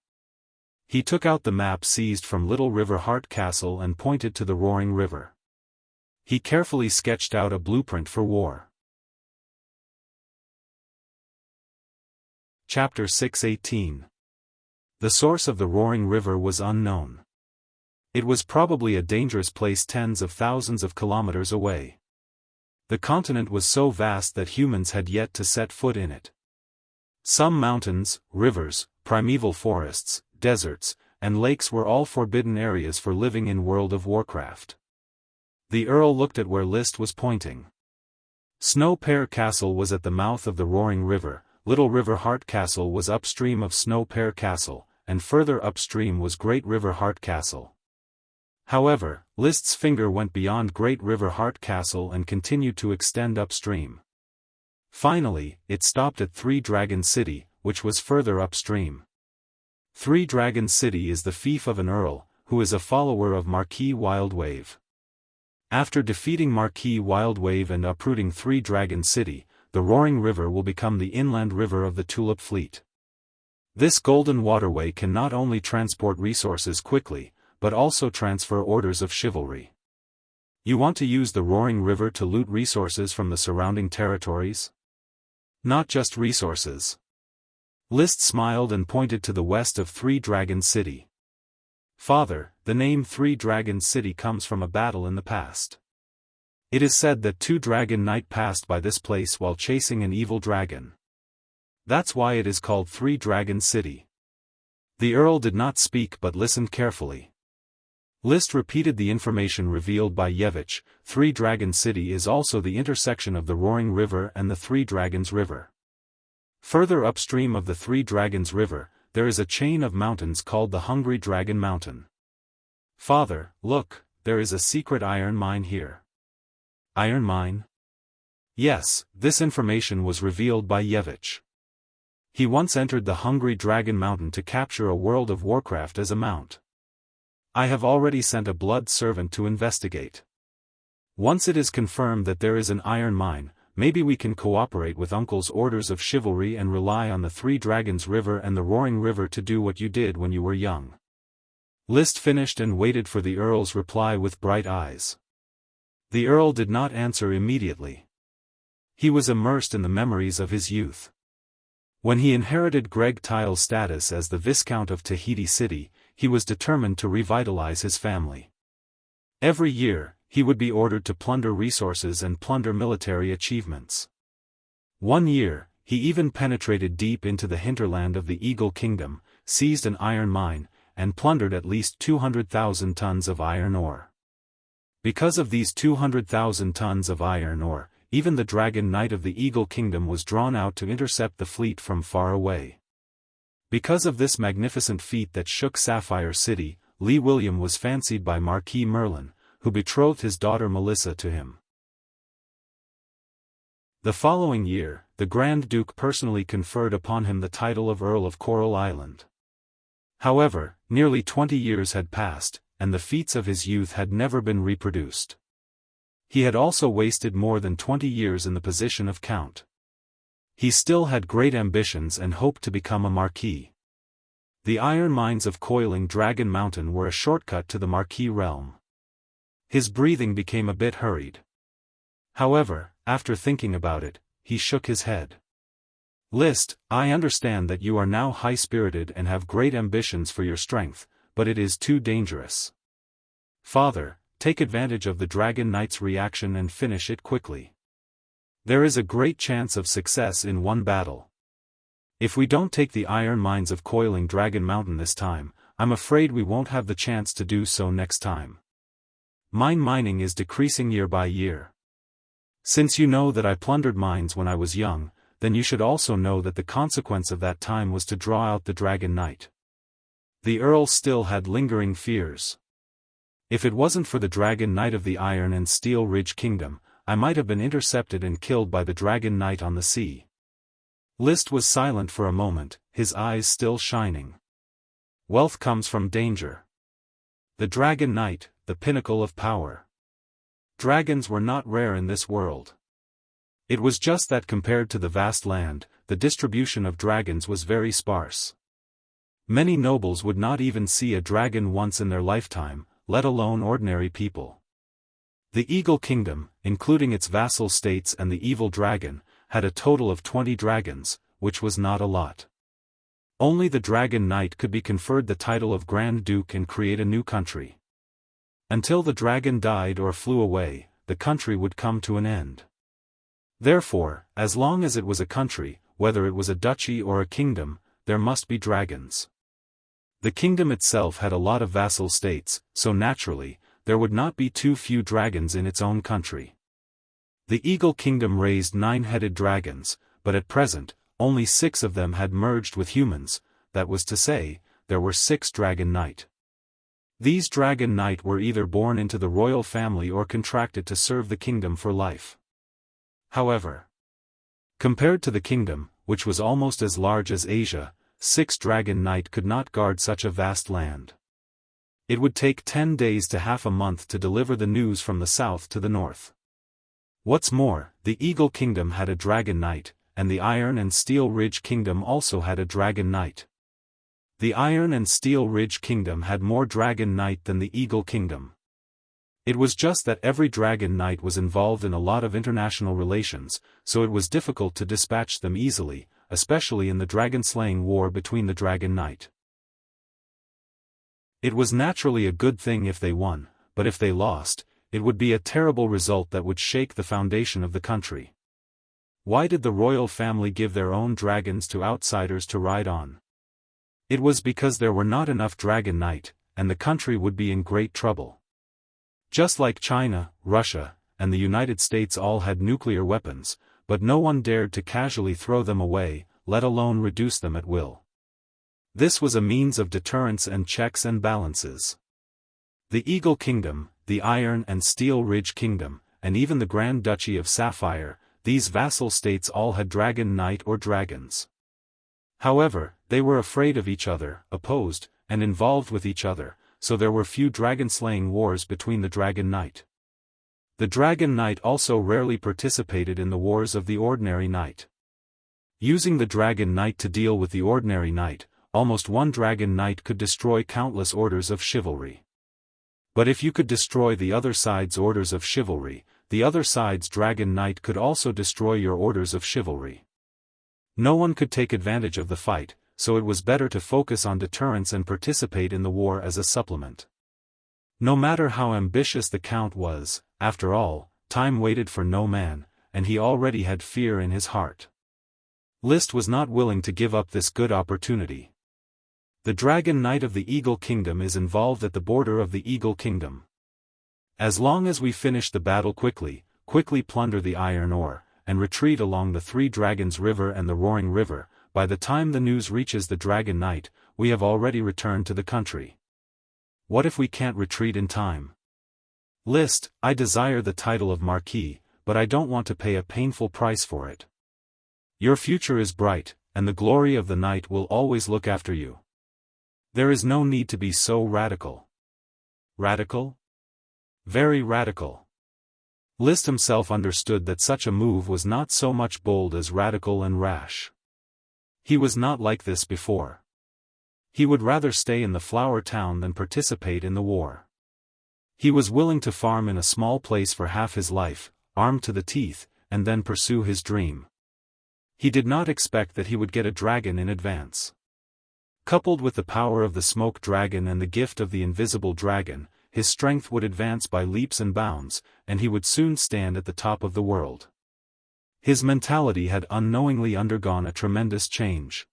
He took out the map seized from Little River Heart Castle and pointed to the Roaring River. He carefully sketched out a blueprint for war. Chapter 6:18. The source of the roaring river was unknown. It was probably a dangerous place tens of thousands of kilometers away. The continent was so vast that humans had yet to set foot in it. Some mountains, rivers, primeval forests, deserts, and lakes were all forbidden areas for living in World of Warcraft. The Earl looked at where List was pointing. Snow Pear Castle was at the mouth of the roaring river, Little River Heart Castle was upstream of Snow Pear Castle, and further upstream was Great River Heart Castle. However, List's finger went beyond Great River Heart Castle and continued to extend upstream. Finally, it stopped at Three Dragon City, which was further upstream. Three Dragon City is the fief of an earl, who is a follower of Marquis Wildwave. After defeating Marquis Wildwave and uprooting Three Dragon City, the Roaring River will become the inland river of the Tulip Fleet. This golden waterway can not only transport resources quickly, but also transfer orders of chivalry. You want to use the Roaring River to loot resources from the surrounding territories? Not just resources. List smiled and pointed to the west of Three Dragon City. Father, the name Three Dragon City comes from a battle in the past. It is said that two dragon knights passed by this place while chasing an evil dragon. That's why it is called Three Dragon City. The Earl did not speak but listened carefully. List repeated the information revealed by Yevich. Three Dragon City is also the intersection of the Roaring River and the Three Dragons River. Further upstream of the Three Dragons River, there is a chain of mountains called the Hungry Dragon Mountain. Father, look, there is a secret iron mine here. Iron mine? Yes, this information was revealed by Yevich. He once entered the Hungry Dragon Mountain to capture a World of Warcraft as a mount. I have already sent a blood servant to investigate. Once it is confirmed that there is an iron mine, maybe we can cooperate with Uncle's orders of chivalry and rely on the Three Dragons River and the Roaring River to do what you did when you were young. List finished and waited for the Earl's reply with bright eyes. The Earl did not answer immediately. He was immersed in the memories of his youth. When he inherited Greg Tile's status as the Viscount of Tahiti City, he was determined to revitalize his family. Every year, he would be ordered to plunder resources and plunder military achievements. One year, he even penetrated deep into the hinterland of the Eagle Kingdom, seized an iron mine, and plundered at least 200,000 tons of iron ore. Because of these 200,000 tons of iron ore, even the Dragon Knight of the Eagle Kingdom was drawn out to intercept the fleet from far away. Because of this magnificent feat that shook Sapphire City, Lee William was fancied by Marquis Merlin, who betrothed his daughter Melissa to him. The following year, the Grand Duke personally conferred upon him the title of Earl of Coral Island. However, nearly 20 years had passed, and the feats of his youth had never been reproduced. He had also wasted more than 20 years in the position of Count. He still had great ambitions and hoped to become a Marquis. The iron mines of Coiling Dragon Mountain were a shortcut to the Marquis realm. His breathing became a bit hurried. However, after thinking about it, he shook his head. List, I understand that you are now high-spirited and have great ambitions for your strength, but it is too dangerous. Father, take advantage of the Dragon Knight's reaction and finish it quickly. There is a great chance of success in one battle. If we don't take the iron mines of Coiling Dragon Mountain this time, I'm afraid we won't have the chance to do so next time. Mine mining is decreasing year by year. Since you know that I plundered mines when I was young, then you should also know that the consequence of that time was to draw out the Dragon Knight. The Earl still had lingering fears. If it wasn't for the Dragon Knight of the Iron and Steel Ridge Kingdom, I might have been intercepted and killed by the Dragon Knight on the sea. List was silent for a moment, his eyes still shining. Wealth comes from danger. The Dragon Knight, the pinnacle of power. Dragons were not rare in this world. It was just that compared to the vast land, the distribution of dragons was very sparse. Many nobles would not even see a dragon once in their lifetime, let alone ordinary people. The Eagle Kingdom, including its vassal states and the evil dragon, had a total of 20 dragons, which was not a lot. Only the Dragon Knight could be conferred the title of Grand Duke and create a new country. Until the dragon died or flew away, the country would come to an end. Therefore, as long as it was a country, whether it was a duchy or a kingdom, there must be dragons. The kingdom itself had a lot of vassal states, so naturally, there would not be too few dragons in its own country. The Eagle Kingdom raised 9-headed dragons, but at present, only 6 of them had merged with humans, that was to say, there were 6 Dragon Knight. These Dragon Knight were either born into the royal family or contracted to serve the kingdom for life. However, compared to the kingdom, which was almost as large as Asia, 6 Dragon Knight could not guard such a vast land. It would take 10 days to half a month to deliver the news from the south to the north. What's more, the Eagle Kingdom had a Dragon Knight, and the Iron and Steel Ridge Kingdom also had a Dragon Knight. The Iron and Steel Ridge Kingdom had more Dragon Knight than the Eagle Kingdom. It was just that every Dragon Knight was involved in a lot of international relations, so it was difficult to dispatch them easily, especially in the dragon-slaying war between the Dragon Knight. It was naturally a good thing if they won, but if they lost, it would be a terrible result that would shake the foundation of the country. Why did the royal family give their own dragons to outsiders to ride on? It was because there were not enough Dragon Knight, and the country would be in great trouble. Just like China, Russia, and the United States all had nuclear weapons, but no one dared to casually throw them away, let alone reduce them at will. This was a means of deterrence and checks and balances. The Eagle Kingdom, the Iron and Steel Ridge Kingdom, and even the Grand Duchy of Sapphire, these vassal states all had Dragon Knight or dragons. However, they were afraid of each other, opposed, and involved with each other, so there were few dragon-slaying wars between the Dragon Knight. The Dragon Knight also rarely participated in the wars of the ordinary knight. Using the Dragon Knight to deal with the ordinary knight, almost one Dragon Knight could destroy countless orders of chivalry. But if you could destroy the other side's orders of chivalry, the other side's Dragon Knight could also destroy your orders of chivalry. No one could take advantage of the fight, so it was better to focus on deterrence and participate in the war as a supplement. No matter how ambitious the Count was, after all, time waited for no man, and he already had fear in his heart. Liszt was not willing to give up this good opportunity. The Dragon Knight of the Eagle Kingdom is involved at the border of the Eagle Kingdom. As long as we finish the battle quickly plunder the iron ore, and retreat along the Three Dragons River and the Roaring River, by the time the news reaches the Dragon Knight, we have already returned to the country. What if we can't retreat in time? Liszt, I desire the title of Marquis, but I don't want to pay a painful price for it. Your future is bright, and the glory of the night will always look after you. There is no need to be so radical. Radical? Very radical. Liszt himself understood that such a move was not so much bold as radical and rash. He was not like this before. He would rather stay in the flower town than participate in the war. He was willing to farm in a small place for half his life, armed to the teeth, and then pursue his dream. He did not expect that he would get a dragon in advance. Coupled with the power of the smoke dragon and the gift of the invisible dragon, his strength would advance by leaps and bounds, and he would soon stand at the top of the world. His mentality had unknowingly undergone a tremendous change.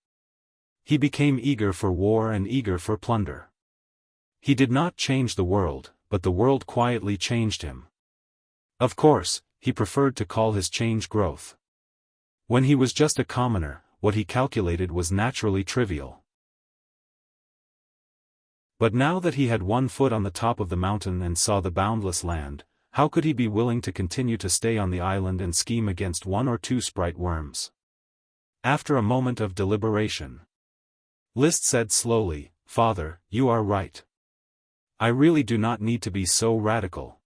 He became eager for war and eager for plunder. He did not change the world, but the world quietly changed him. Of course, he preferred to call his change growth. When he was just a commoner, what he calculated was naturally trivial. But now that he had one foot on the top of the mountain and saw the boundless land, how could he be willing to continue to stay on the island and scheme against one or two sprite worms? After a moment of deliberation, Liszt said slowly, "Father, you are right. I really do not need to be so radical.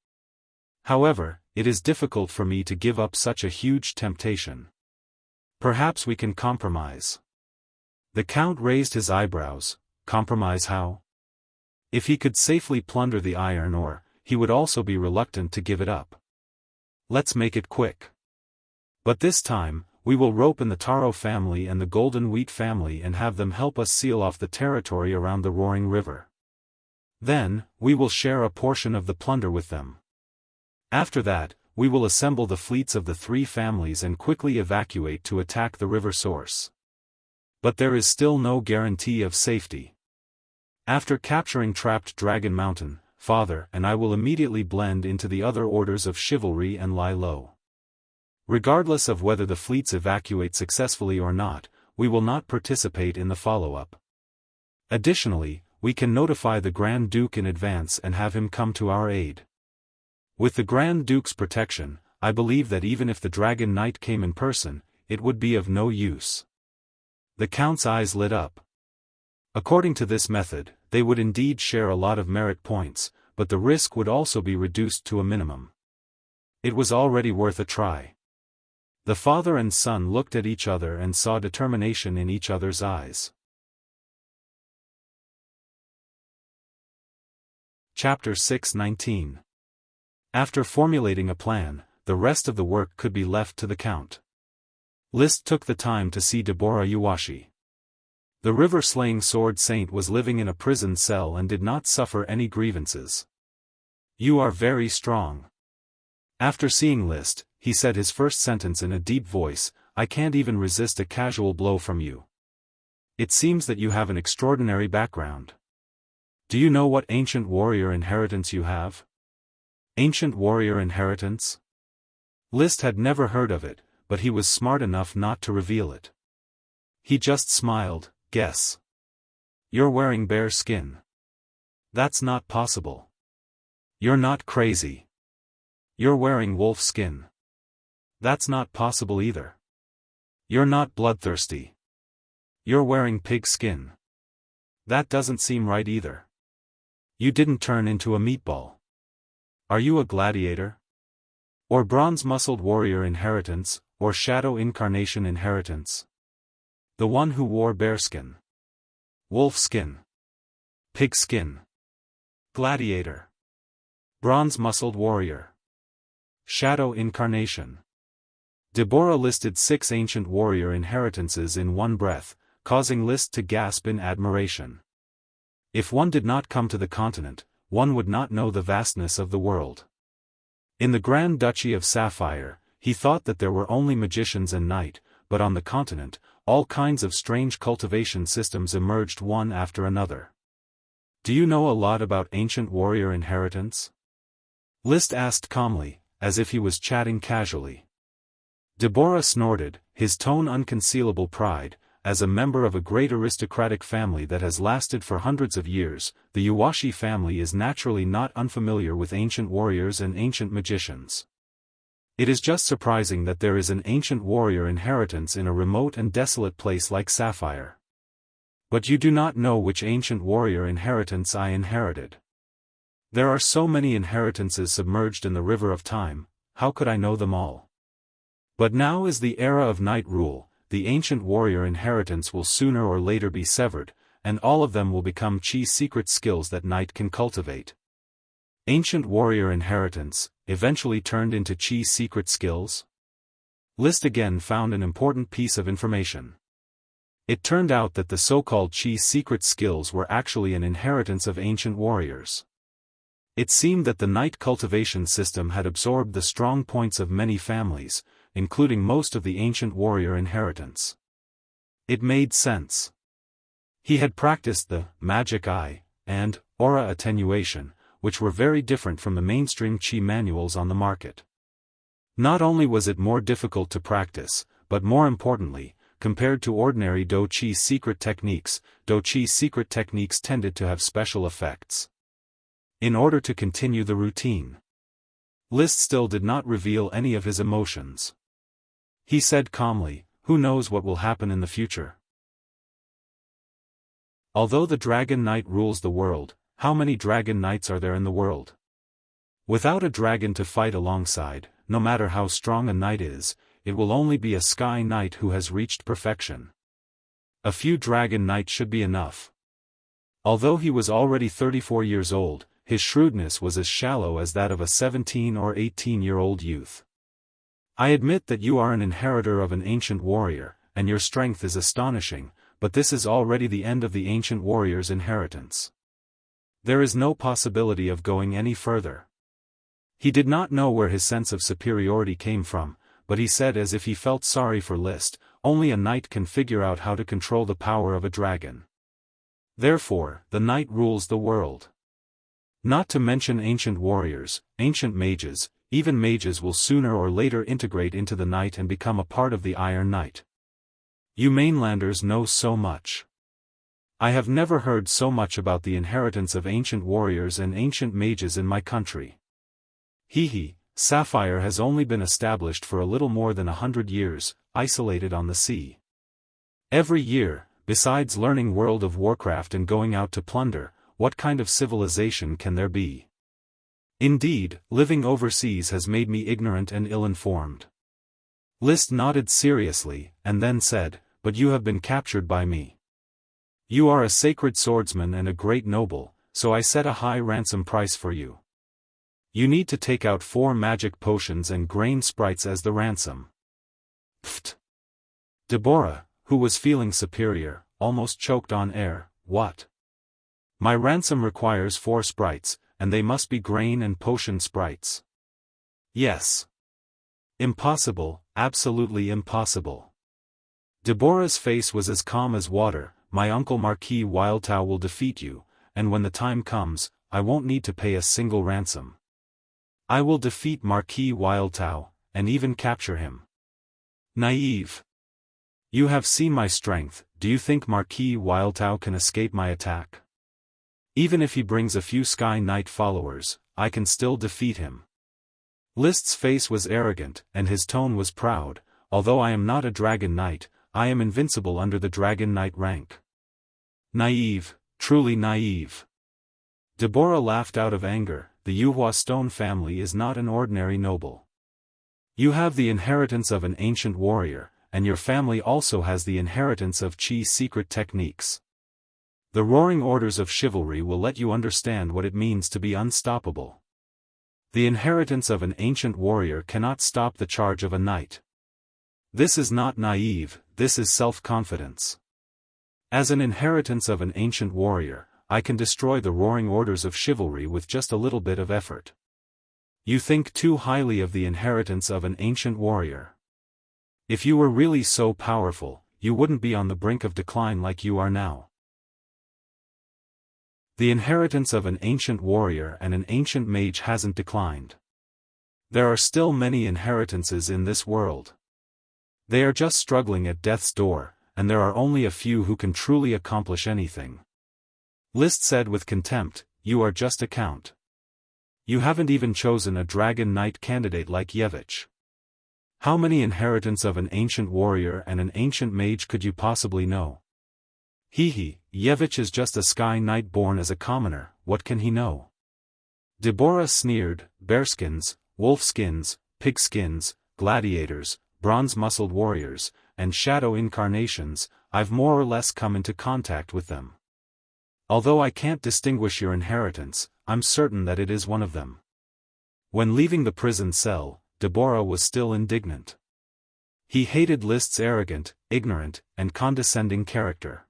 However, it is difficult for me to give up such a huge temptation. Perhaps we can compromise." The Count raised his eyebrows. Compromise how? If he could safely plunder the iron ore, he would also be reluctant to give it up. Let's make it quick. But this time, we will rope in the taro family and the golden wheat family and have them help us seal off the territory around the roaring river. Then, we will share a portion of the plunder with them. After that, we will assemble the fleets of the three families and quickly evacuate to attack the river source. But there is still no guarantee of safety. After capturing trapped Dragon Mountain, Father and I will immediately blend into the other orders of chivalry and lie low. Regardless of whether the fleets evacuate successfully or not, we will not participate in the follow-up. Additionally, we can notify the Grand Duke in advance and have him come to our aid. With the Grand Duke's protection, I believe that even if the Dragon Knight came in person, it would be of no use. The Count's eyes lit up. According to this method, they would indeed share a lot of merit points, but the risk would also be reduced to a minimum. It was already worth a try. The father and son looked at each other and saw determination in each other's eyes. Chapter 6:19. After formulating a plan, the rest of the work could be left to the Count. List took the time to see Deborah Yuwashi. The river-slaying sword saint was living in a prison cell and did not suffer any grievances. "You are very strong." After seeing List, he said his first sentence in a deep voice, "I can't even resist a casual blow from you. It seems that you have an extraordinary background. Do you know what ancient warrior inheritance you have?" Ancient warrior inheritance? List had never heard of it, but he was smart enough not to reveal it. He just smiled. "Guess. You're wearing bear skin." "That's not possible." "You're not crazy. You're wearing wolf skin." "That's not possible either." "You're not bloodthirsty. You're wearing pig skin." "That doesn't seem right either." "You didn't turn into a meatball." "Are you a gladiator? Or bronze-muscled warrior inheritance, or shadow incarnation inheritance? The one who wore bearskin. Wolf skin. Pig skin. Gladiator. Bronze-muscled warrior. Shadow incarnation." Deborah listed 6 ancient warrior inheritances in one breath, causing List to gasp in admiration. If one did not come to the continent, one would not know the vastness of the world. In the Grand Duchy of Sapphire, he thought that there were only magicians and knight, but on the continent, all kinds of strange cultivation systems emerged one after another. "Do you know a lot about ancient warrior inheritance?" List asked calmly, as if he was chatting casually. Deborah snorted, his tone unconcealable pride. "As a member of a great aristocratic family that has lasted for hundreds of years, the Yuwashi family is naturally not unfamiliar with ancient warriors and ancient magicians. It is just surprising that there is an ancient warrior inheritance in a remote and desolate place like Sapphire. But you do not know which ancient warrior inheritance I inherited. There are so many inheritances submerged in the river of time, how could I know them all? But now is the era of knight rule. The ancient warrior inheritance will sooner or later be severed, and all of them will become Chi's secret skills that knight can cultivate." Ancient warrior inheritance, eventually turned into Chi's secret skills? List again found an important piece of information. It turned out that the so-called Chi's secret skills were actually an inheritance of ancient warriors. It seemed that the knight cultivation system had absorbed the strong points of many families, including most of the ancient warrior inheritance. It made sense. He had practiced the magic eye and aura attenuation, which were very different from the mainstream Chi manuals on the market. Not only was it more difficult to practice, but more importantly, compared to ordinary Do Chi's secret techniques, Do Chi's secret techniques tended to have special effects. In order to continue the routine, List still did not reveal any of his emotions. He said calmly, "Who knows what will happen in the future?" Although the Dragon Knight rules the world, how many Dragon Knights are there in the world? Without a dragon to fight alongside, no matter how strong a knight is, it will only be a Sky Knight who has reached perfection. A few Dragon Knights should be enough. Although he was already 34 years old, his shrewdness was as shallow as that of a 17 or 18-year-old youth. I admit that you are an inheritor of an ancient warrior, and your strength is astonishing, but this is already the end of the ancient warrior's inheritance. There is no possibility of going any further. He did not know where his sense of superiority came from, but he said as if he felt sorry for List, only a knight can figure out how to control the power of a dragon. Therefore, the knight rules the world. Not to mention ancient warriors, ancient mages, even mages will sooner or later integrate into the knight and become a part of the Iron Knight. You mainlanders know so much. I have never heard so much about the inheritance of ancient warriors and ancient mages in my country. Sapphire has only been established for a little more than 100 years, isolated on the sea. Every year, besides learning World of Warcraft and going out to plunder, what kind of civilization can there be? Indeed, living overseas has made me ignorant and ill-informed. List nodded seriously, and then said, "But you have been captured by me. You are a sacred swordsman and a great noble, so I set a high ransom price for you. You need to take out 4 magic potions and grain sprites as the ransom." Pfft! Deborah, who was feeling superior, almost choked on air. What? My ransom requires 4 sprites, and they must be grain and potion sprites. Yes. Impossible, absolutely impossible. Deborah's face was as calm as water. My uncle Marquis Wildtow will defeat you, and when the time comes, I won't need to pay a single ransom. I will defeat Marquis Wildtow, and even capture him. Naive. You have seen my strength. Do you think Marquis Wildtow can escape my attack? Even if he brings a few Sky Knight followers, I can still defeat him. List's face was arrogant, and his tone was proud. Although I am not a Dragon Knight, I am invincible under the Dragon Knight rank. Naive, truly naive. Deborah laughed out of anger. The Yuhua Stone family is not an ordinary noble. You have the inheritance of an ancient warrior, and your family also has the inheritance of Qi's secret techniques. The roaring orders of chivalry will let you understand what it means to be unstoppable. The inheritance of an ancient warrior cannot stop the charge of a knight. This is not naive, this is self-confidence. As an inheritance of an ancient warrior, I can destroy the roaring orders of chivalry with just a little bit of effort. You think too highly of the inheritance of an ancient warrior. If you were really so powerful, you wouldn't be on the brink of decline like you are now. The inheritance of an ancient warrior and an ancient mage hasn't declined. There are still many inheritances in this world. They are just struggling at death's door, and there are only a few who can truly accomplish anything. List said with contempt, "You are just a count. You haven't even chosen a Dragon Knight candidate like Yevich. How many inheritance of an ancient warrior and an ancient mage could you possibly know?" Yevich is just a Sky Knight born as a commoner, what can he know? Deborah sneered. Bearskins, wolfskins, pigskins, gladiators, bronze-muscled warriors, and shadow incarnations, I've more or less come into contact with them. Although I can't distinguish your inheritance, I'm certain that it is one of them. When leaving the prison cell, Deborah was still indignant. He hated List's arrogant, ignorant, and condescending character.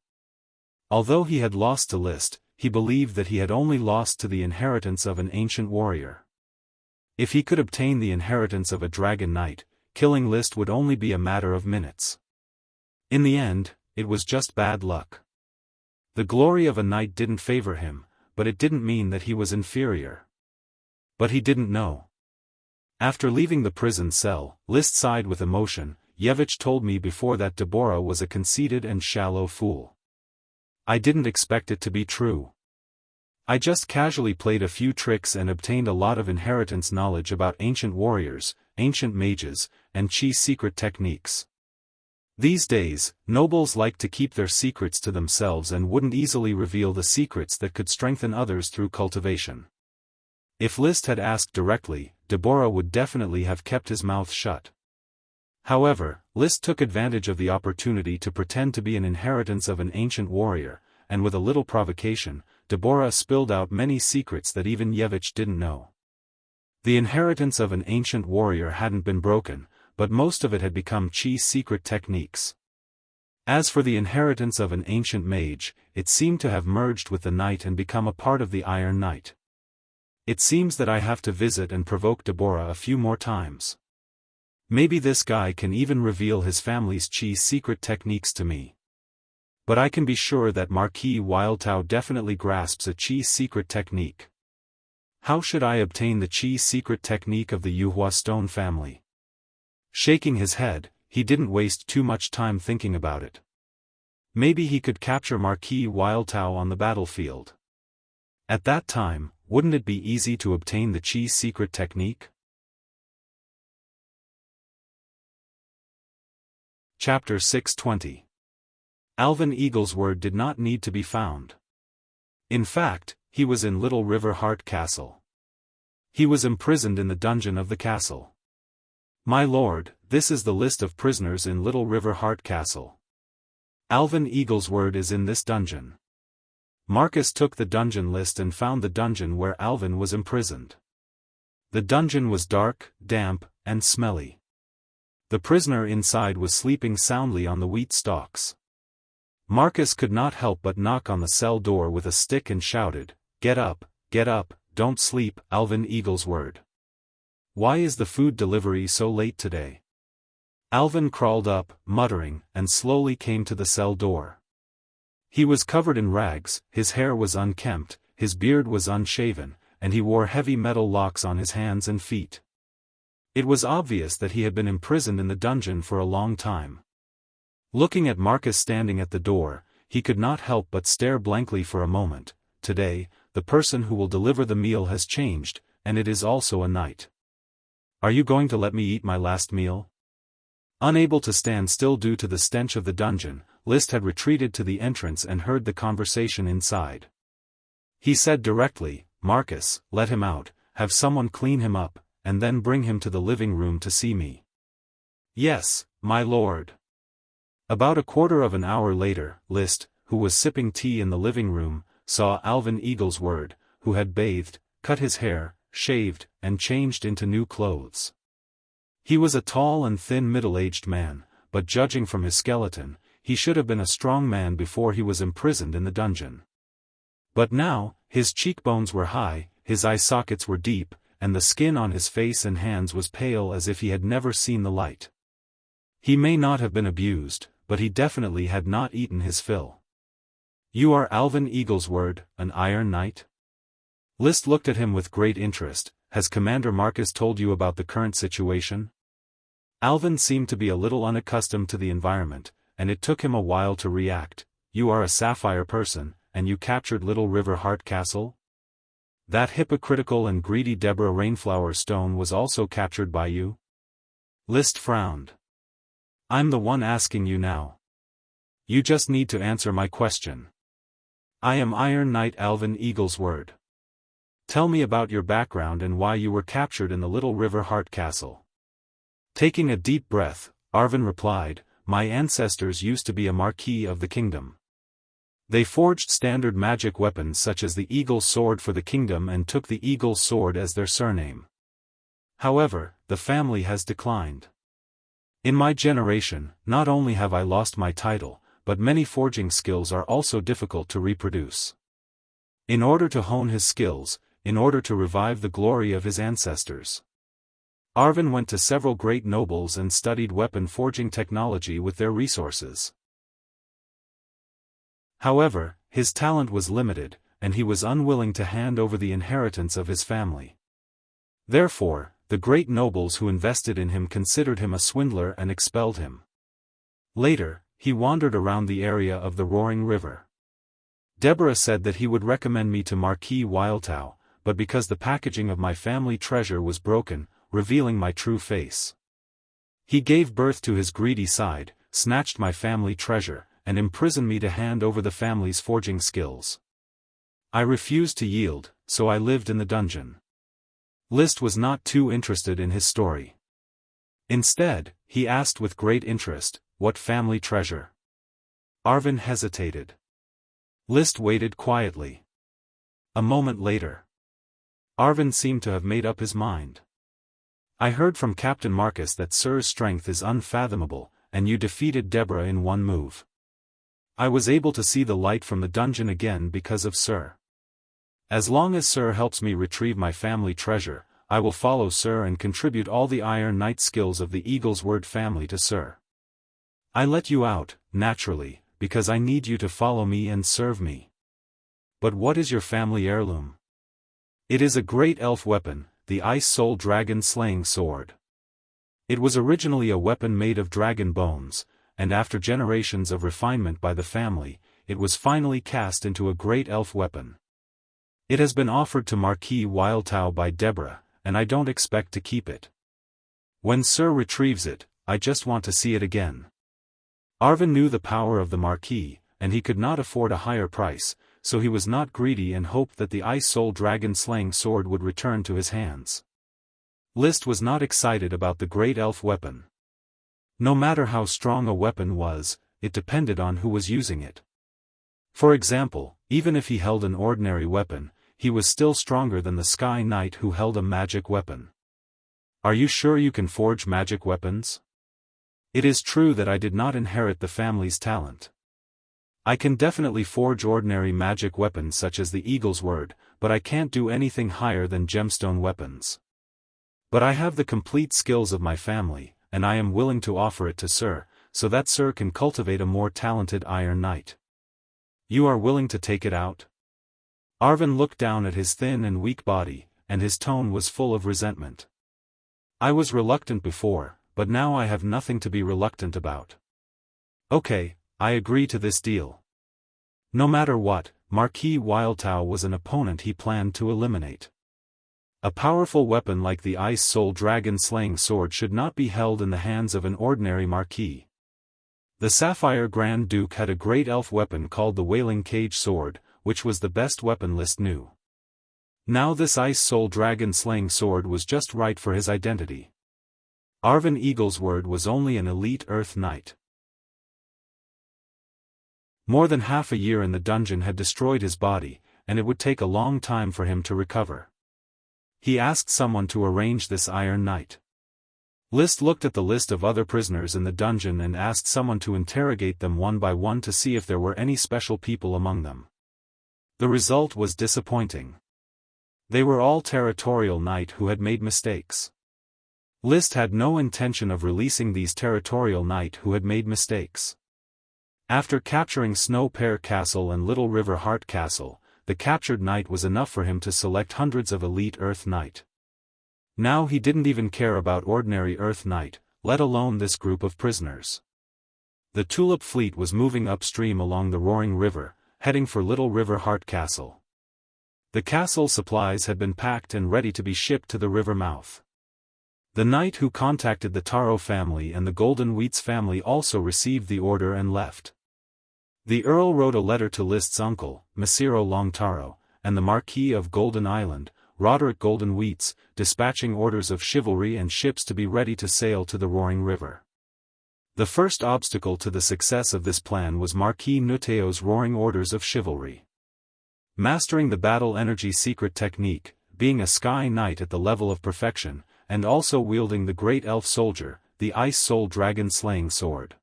Although he had lost to List, he believed that he had only lost to the inheritance of an ancient warrior. If he could obtain the inheritance of a Dragon Knight, killing List would only be a matter of minutes. In the end, it was just bad luck. The glory of a knight didn't favor him, but it didn't mean that he was inferior. But he didn't know. After leaving the prison cell, List sighed with emotion. Yevich told me before that Deborah was a conceited and shallow fool. I didn't expect it to be true. I just casually played a few tricks and obtained a lot of inheritance knowledge about ancient warriors, ancient mages, and Qi's secret techniques. These days, nobles like to keep their secrets to themselves and wouldn't easily reveal the secrets that could strengthen others through cultivation. If List had asked directly, Deborah would definitely have kept his mouth shut. However, List took advantage of the opportunity to pretend to be an inheritance of an ancient warrior, and with a little provocation, Deborah spilled out many secrets that even Yevich didn't know. The inheritance of an ancient warrior hadn't been broken, but most of it had become Qi's secret techniques. As for the inheritance of an ancient mage, it seemed to have merged with the knight and become a part of the Iron Knight. It seems that I have to visit and provoke Deborah a few more times. Maybe this guy can even reveal his family's Qi's secret techniques to me. But I can be sure that Marquis Wildtao definitely grasps a Qi's secret technique. How should I obtain the Qi's secret technique of the Yuhua stone family? Shaking his head, he didn't waste too much time thinking about it. Maybe he could capture Marquis Wildtao on the battlefield. At that time, wouldn't it be easy to obtain the Qi's secret technique? Chapter 620. Alvin Eaglesword did not need to be found. In fact, he was in Little River Heart Castle. He was imprisoned in the dungeon of the castle. My lord, this is the list of prisoners in Little River Heart Castle. Alvin Eaglesword is in this dungeon. Marcus took the dungeon list and found the dungeon where Alvin was imprisoned. The dungeon was dark, damp, and smelly. The prisoner inside was sleeping soundly on the wheat stalks. Marcus could not help but knock on the cell door with a stick and shouted, get up, don't sleep, Alvin Eaglesword. Why is the food delivery so late today? Alvin crawled up, muttering, and slowly came to the cell door. He was covered in rags, his hair was unkempt, his beard was unshaven, and he wore heavy metal locks on his hands and feet. It was obvious that he had been imprisoned in the dungeon for a long time. Looking at Marcus standing at the door, he could not help but stare blankly for a moment. Today, the person who will deliver the meal has changed, and it is also a knight. Are you going to let me eat my last meal? Unable to stand still due to the stench of the dungeon, Liszt had retreated to the entrance and heard the conversation inside. He said directly, Marcus, let him out, have someone clean him up, and then bring him to the living room to see me. Yes, my lord. About a quarter of an hour later, Liszt, who was sipping tea in the living room, saw Alvin Eaglesword, who had bathed, cut his hair, shaved, and changed into new clothes. He was a tall and thin middle-aged man, but judging from his skeleton, he should have been a strong man before he was imprisoned in the dungeon. But now, his cheekbones were high, his eye sockets were deep, and the skin on his face and hands was pale as if he had never seen the light. He may not have been abused, but he definitely had not eaten his fill. You are Alvin Eaglesword, an Iron Knight? Liszt looked at him with great interest. Has Commander Marcus told you about the current situation? Alvin seemed to be a little unaccustomed to the environment, and it took him a while to react. You are a sapphire person, and you captured Little River Heart Castle? That hypocritical and greedy Deborah Rainflower Stone was also captured by you? Liszt frowned. I'm the one asking you now. You just need to answer my question. I am Iron Knight Alvin Eaglesword. Tell me about your background and why you were captured in the Little River Heart Castle. Taking a deep breath, Arvin replied, My ancestors used to be a marquis of the kingdom. They forged standard magic weapons such as the Eagle Sword for the kingdom and took the Eagle Sword as their surname. However, the family has declined. In my generation, not only have I lost my title, but many forging skills are also difficult to reproduce. In order to hone his skills, in order to revive the glory of his ancestors, Arvin went to several great nobles and studied weapon forging technology with their resources. However, his talent was limited, and he was unwilling to hand over the inheritance of his family. Therefore, the great nobles who invested in him considered him a swindler and expelled him. Later, he wandered around the area of the Roaring River. Deborah said that he would recommend me to Marquis Wildtao, but because the packaging of my family treasure was broken, revealing my true face, he gave birth to his greedy side, snatched my family treasure, and imprisoned me to hand over the family's forging skills. I refused to yield, so I lived in the dungeon. Liszt was not too interested in his story. Instead, he asked with great interest, what family treasure? Arvin hesitated. Liszt waited quietly. A moment later, Arvin seemed to have made up his mind. I heard from Captain Marcus that Sir's strength is unfathomable, and you defeated Deborah in one move. I was able to see the light from the dungeon again because of Sir. As long as Sir helps me retrieve my family treasure, I will follow Sir and contribute all the Iron Knight skills of the Eagle's Word family to Sir. I let you out, naturally, because I need you to follow me and serve me. But what is your family heirloom? It is a great elf weapon, the Ice Soul Dragon Slaying Sword. It was originally a weapon made of dragon bones, and after generations of refinement by the family, it was finally cast into a great elf weapon. It has been offered to Marquis Wildtao by Deborah, and I don't expect to keep it. When Sir retrieves it, I just want to see it again. Arvin knew the power of the Marquis, and he could not afford a higher price, so he was not greedy and hoped that the Ice Soul Dragon Slaying Sword would return to his hands. List was not excited about the great elf weapon. No matter how strong a weapon was, it depended on who was using it. For example, even if he held an ordinary weapon, he was still stronger than the Sky Knight who held a magic weapon. Are you sure you can forge magic weapons? It is true that I did not inherit the family's talent. I can definitely forge ordinary magic weapons such as the Eagle's Word, but I can't do anything higher than gemstone weapons. But I have the complete skills of my family, and I am willing to offer it to Sir, so that Sir can cultivate a more talented Iron Knight. You are willing to take it out? Arvin looked down at his thin and weak body, and his tone was full of resentment. I was reluctant before, but now I have nothing to be reluctant about. Okay, I agree to this deal. No matter what, Marquis Wildtao was an opponent he planned to eliminate. A powerful weapon like the Ice Soul Dragon Slaying Sword should not be held in the hands of an ordinary Marquis. The Sapphire Grand Duke had a great elf weapon called the Wailing Cage Sword, which was the best weapon List knew. Now this Ice Soul Dragon Slaying Sword was just right for his identity. Arvin Eagle's Word was only an elite Earth Knight. More than half a year in the dungeon had destroyed his body, and it would take a long time for him to recover. He asked someone to arrange this Iron Knight. List looked at the list of other prisoners in the dungeon and asked someone to interrogate them one by one to see if there were any special people among them. The result was disappointing. They were all territorial knight who had made mistakes. List had no intention of releasing these territorial knight who had made mistakes. After capturing Snow Pear Castle and Little River Heart Castle, the captured knight was enough for him to select hundreds of elite Earth Knight. Now he didn't even care about ordinary Earth Knight, let alone this group of prisoners. The Tulip fleet was moving upstream along the Roaring River, heading for Little River Heart Castle. The castle supplies had been packed and ready to be shipped to the river mouth. The knight who contacted the Taro family and the Golden Wheats family also received the order and left. The Earl wrote a letter to List's uncle, Masiro Longtaro, and the Marquis of Golden Island, Roderick Golden Wheats, dispatching orders of chivalry and ships to be ready to sail to the Roaring River. The first obstacle to the success of this plan was Marquis Nuteo's roaring orders of chivalry. Mastering the battle energy secret technique, being a Sky Knight at the level of perfection, and also wielding the great elf soldier, the Ice Soul Dragon Slaying Sword.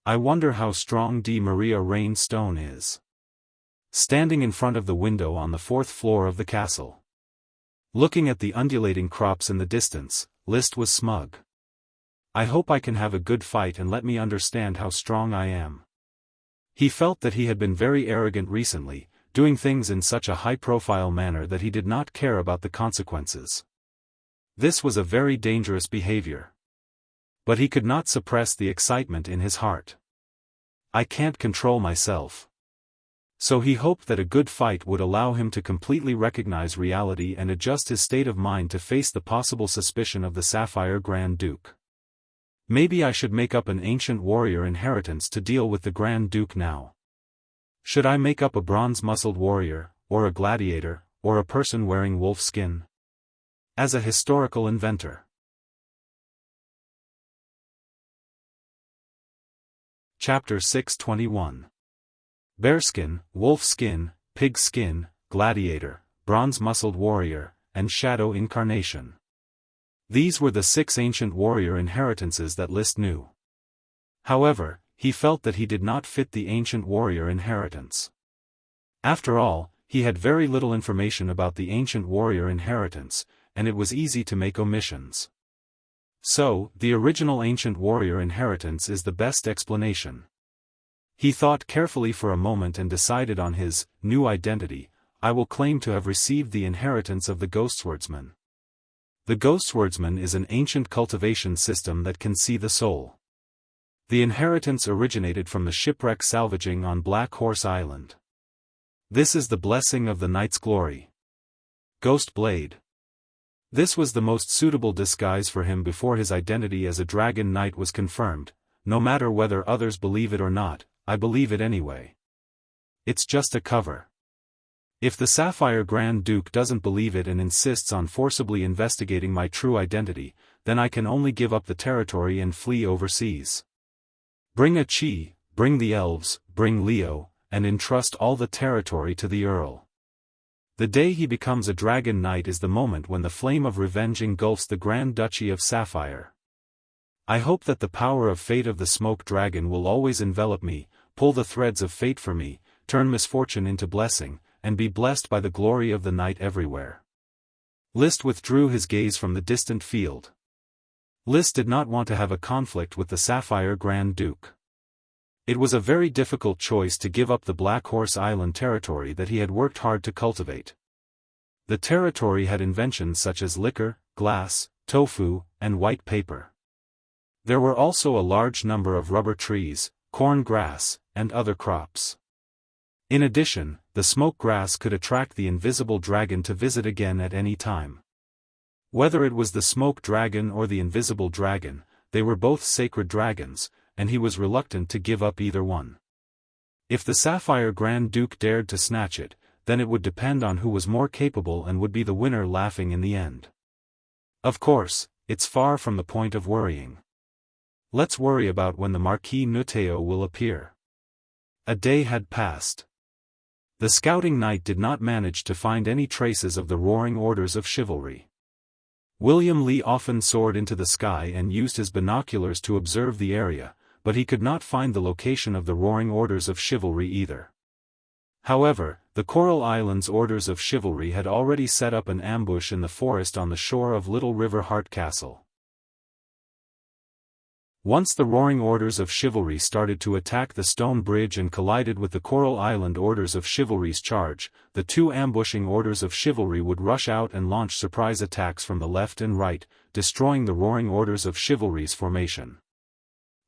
I wonder how strong D. Maria Rainstone is. Standing in front of the window on the 4th floor of the castle. Looking at the undulating crops in the distance, List was smug. I hope I can have a good fight and let me understand how strong I am. He felt that he had been very arrogant recently, doing things in such a high-profile manner that he did not care about the consequences. This was a very dangerous behavior. But he could not suppress the excitement in his heart. I can't control myself. So he hoped that a good fight would allow him to completely recognize reality and adjust his state of mind to face the possible suspicion of the Sapphire Grand Duke. Maybe I should make up an ancient warrior inheritance to deal with the Grand Duke now. Should I make up a bronze-muscled warrior, or a gladiator, or a person wearing wolf skin? As a historical inventor. Chapter 621. Bearskin, wolf skin, pig skin, gladiator, bronze-muscled warrior, and shadow incarnation. These were the 6 ancient warrior inheritances that List knew. However, he felt that he did not fit the ancient warrior inheritance. After all, he had very little information about the ancient warrior inheritance, and it was easy to make omissions. So, the original ancient warrior inheritance is the best explanation. He thought carefully for a moment and decided on his new identity. I will claim to have received the inheritance of the Ghostswordsman. The Ghostswordsman is an ancient cultivation system that can see the soul. The inheritance originated from the shipwreck salvaging on Black Horse Island. This is the blessing of the knight's glory. Ghost Blade. This was the most suitable disguise for him before his identity as a dragon knight was confirmed. No matter whether others believe it or not, I believe it anyway. It's just a cover. If the Sapphire Grand Duke doesn't believe it and insists on forcibly investigating my true identity, then I can only give up the territory and flee overseas. Bring a Chi, bring the elves, bring Leo, and entrust all the territory to the Earl. The day he becomes a dragon knight is the moment when the flame of revenge engulfs the Grand Duchy of Sapphire. I hope that the power of fate of the smoke dragon will always envelop me, pull the threads of fate for me, turn misfortune into blessing, and be blessed by the glory of the night everywhere. List withdrew his gaze from the distant field. List did not want to have a conflict with the Sapphire Grand Duke. It was a very difficult choice to give up the Black Horse Island territory that he had worked hard to cultivate. The territory had inventions such as liquor, glass, tofu, and white paper. There were also a large number of rubber trees, corn grass, and other crops. In addition, the smoke grass could attract the invisible dragon to visit again at any time. Whether it was the smoke dragon or the invisible dragon, they were both sacred dragons, and he was reluctant to give up either one. If the Sapphire Grand Duke dared to snatch it, then it would depend on who was more capable and would be the winner laughing in the end. Of course, it's far from the point of worrying. Let's worry about when the Marquis Nuteo will appear. A day had passed. The scouting knight did not manage to find any traces of the roaring orders of chivalry. William Lee often soared into the sky and used his binoculars to observe the area, but he could not find the location of the roaring orders of chivalry either. However, the Coral Islands orders of chivalry had already set up an ambush in the forest on the shore of Little River Heart Castle. Once the roaring orders of chivalry started to attack the stone bridge and collided with the Coral Island orders of chivalry's charge, the 2 ambushing orders of chivalry would rush out and launch surprise attacks from the left and right, destroying the roaring orders of chivalry's formation.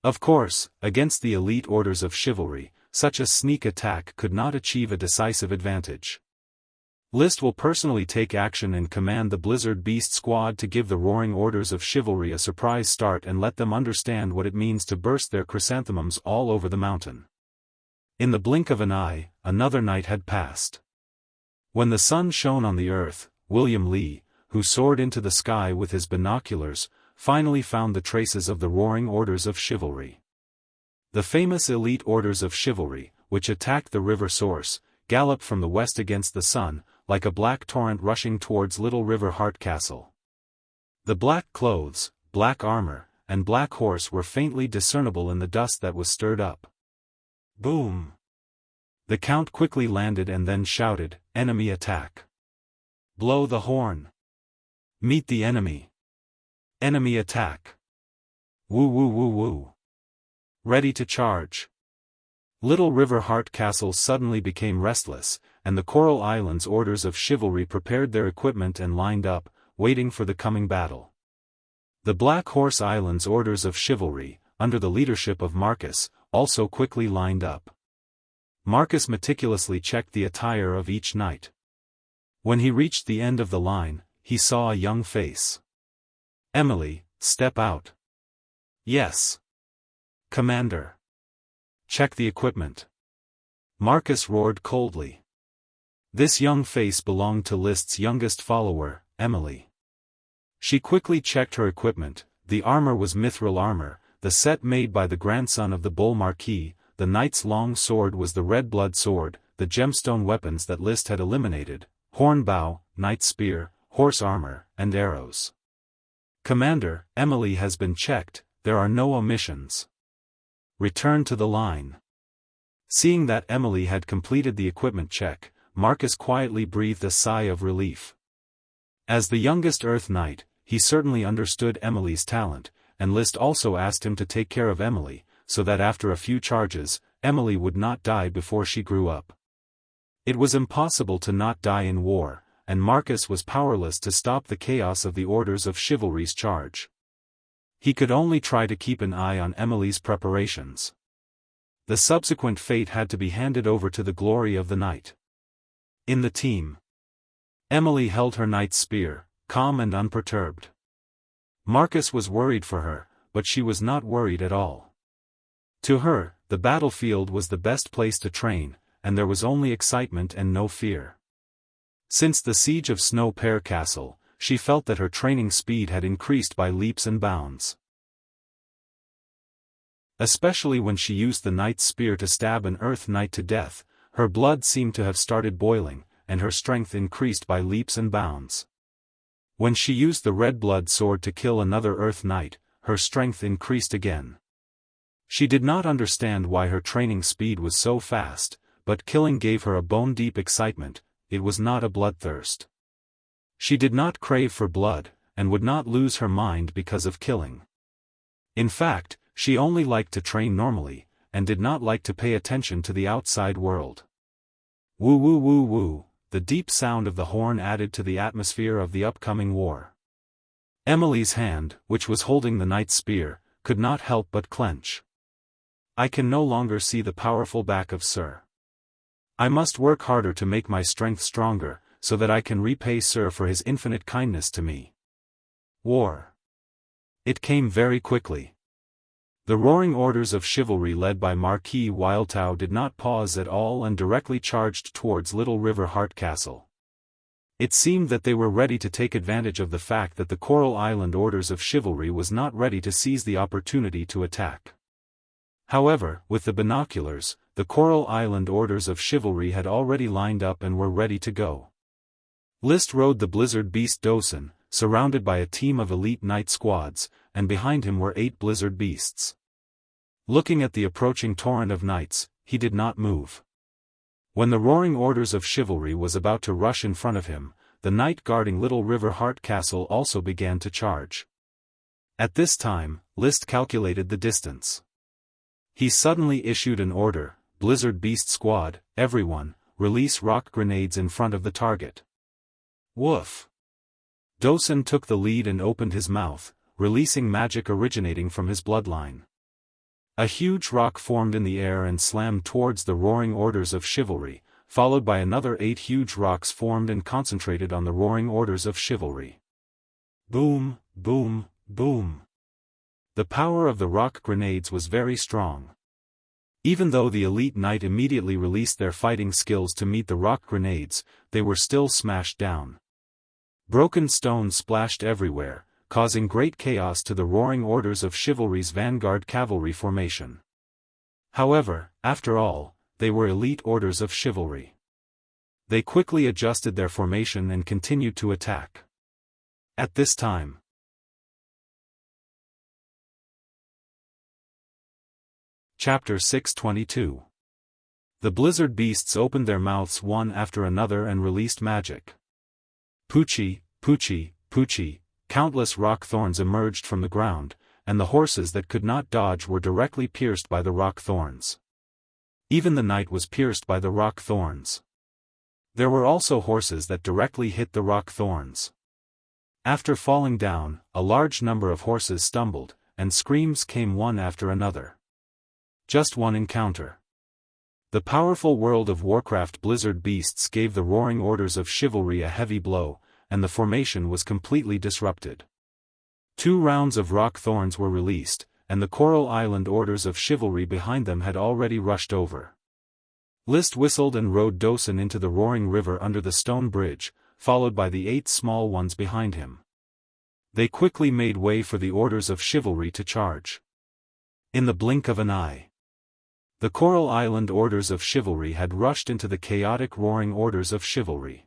Of course, against the elite orders of chivalry, such a sneak attack could not achieve a decisive advantage. List will personally take action and command the Blizzard Beast Squad to give the roaring orders of chivalry a surprise start and let them understand what it means to burst their chrysanthemums all over the mountain. In the blink of an eye, another night had passed. When the sun shone on the earth, William Lee, who soared into the sky with his binoculars, finally found the traces of the roaring orders of chivalry. The famous elite orders of chivalry, which attacked the river source, galloped from the west against the sun, like a black torrent rushing towards Little River Heart Castle. The black clothes, black armor, and black horse were faintly discernible in the dust that was stirred up. Boom! The Count quickly landed and then shouted, "Enemy attack! Blow the horn! Meet the enemy! Enemy attack! Woo woo woo woo! Ready to charge!" Little River Heart Castle suddenly became restless, and the Coral Islands orders of chivalry prepared their equipment and lined up, waiting for the coming battle. The Black Horse Islands orders of chivalry, under the leadership of Marcus, also quickly lined up. Marcus meticulously checked the attire of each knight. When he reached the end of the line, he saw a young face. "Emily, step out." "Yes, Commander." "Check the equipment." Marcus roared coldly. This young face belonged to List's youngest follower, Emily. She quickly checked her equipment. The armor was mithril armor, the set made by the grandson of the Bull Marquis. The knight's long sword was the red blood sword, the gemstone weapons that List had eliminated, horn bow, knight spear, horse armor, and arrows. Commander, Emily has been checked, there are no omissions. Return to the line. Seeing that Emily had completed the equipment check, Marcus quietly breathed a sigh of relief. As the youngest Earth Knight, he certainly understood Emily's talent, and List also asked him to take care of Emily, so that after a few charges, Emily would not die before she grew up. It was impossible to not die in war, and Marcus was powerless to stop the chaos of the Orders of Chivalry's charge. He could only try to keep an eye on Emily's preparations. The subsequent fate had to be handed over to the glory of the night. In the team, Emily held her knight's spear, calm and unperturbed. Marcus was worried for her, but she was not worried at all. To her, the battlefield was the best place to train, and there was only excitement and no fear. Since the siege of Snow Pear Castle, she felt that her training speed had increased by leaps and bounds. Especially when she used the knight's spear to stab an Earth Knight to death, her blood seemed to have started boiling, and her strength increased by leaps and bounds. When she used the red blood sword to kill another Earth Knight, her strength increased again. She did not understand why her training speed was so fast, but killing gave her a bone-deep excitement. It was not a bloodthirst. She did not crave for blood, and would not lose her mind because of killing. In fact, she only liked to train normally, and did not like to pay attention to the outside world. Woo woo woo woo, the deep sound of the horn added to the atmosphere of the upcoming war. Emily's hand, which was holding the knight's spear, could not help but clench. I can no longer see the powerful back of Sir. I must work harder to make my strength stronger, so that I can repay Sir for his infinite kindness to me. War. It came very quickly. The roaring orders of chivalry led by Marquis Wildtao did not pause at all and directly charged towards Little River Heart Castle. It seemed that they were ready to take advantage of the fact that the Coral Island Orders of Chivalry was not ready to seize the opportunity to attack. However, with the binoculars, the Coral Island Orders of Chivalry had already lined up and were ready to go. List rode the Blizzard Beast Dosen, surrounded by a team of elite knight squads, and behind him were 8 Blizzard Beasts. Looking at the approaching torrent of knights, he did not move. When the roaring orders of chivalry was about to rush in front of him, the knight guarding Little River Heart Castle also began to charge. At this time, List calculated the distance. He suddenly issued an order, Blizzard Beast Squad, everyone, release rock grenades in front of the target. Woof! Dosen took the lead and opened his mouth, releasing magic originating from his bloodline. A huge rock formed in the air and slammed towards the roaring orders of chivalry, followed by another 8 huge rocks formed and concentrated on the roaring orders of chivalry. Boom, boom, boom. The power of the rock grenades was very strong. Even though the elite knight immediately released their fighting skills to meet the rock grenades, they were still smashed down. Broken stones splashed everywhere, causing great chaos to the roaring orders of chivalry's vanguard cavalry formation. However, after all, they were elite orders of chivalry. They quickly adjusted their formation and continued to attack. At this time, Chapter 622. The Blizzard Beasts opened their mouths one after another and released magic. Poochie, Poochie, Poochie, countless rock thorns emerged from the ground, and the horses that could not dodge were directly pierced by the rock thorns. Even the knight was pierced by the rock thorns. There were also horses that directly hit the rock thorns. After falling down, a large number of horses stumbled, and screams came one after another. Just one encounter. The powerful World of Warcraft Blizzard Beasts gave the roaring orders of chivalry a heavy blow, and the formation was completely disrupted. 2 rounds of rock thorns were released, and the Coral Island Orders of Chivalry behind them had already rushed over. List whistled and rode Dosen into the roaring river under the stone bridge, followed by the 8 small ones behind him. They quickly made way for the Orders of Chivalry to charge. In the blink of an eye, the Coral Island Orders of Chivalry had rushed into the chaotic roaring Orders of Chivalry.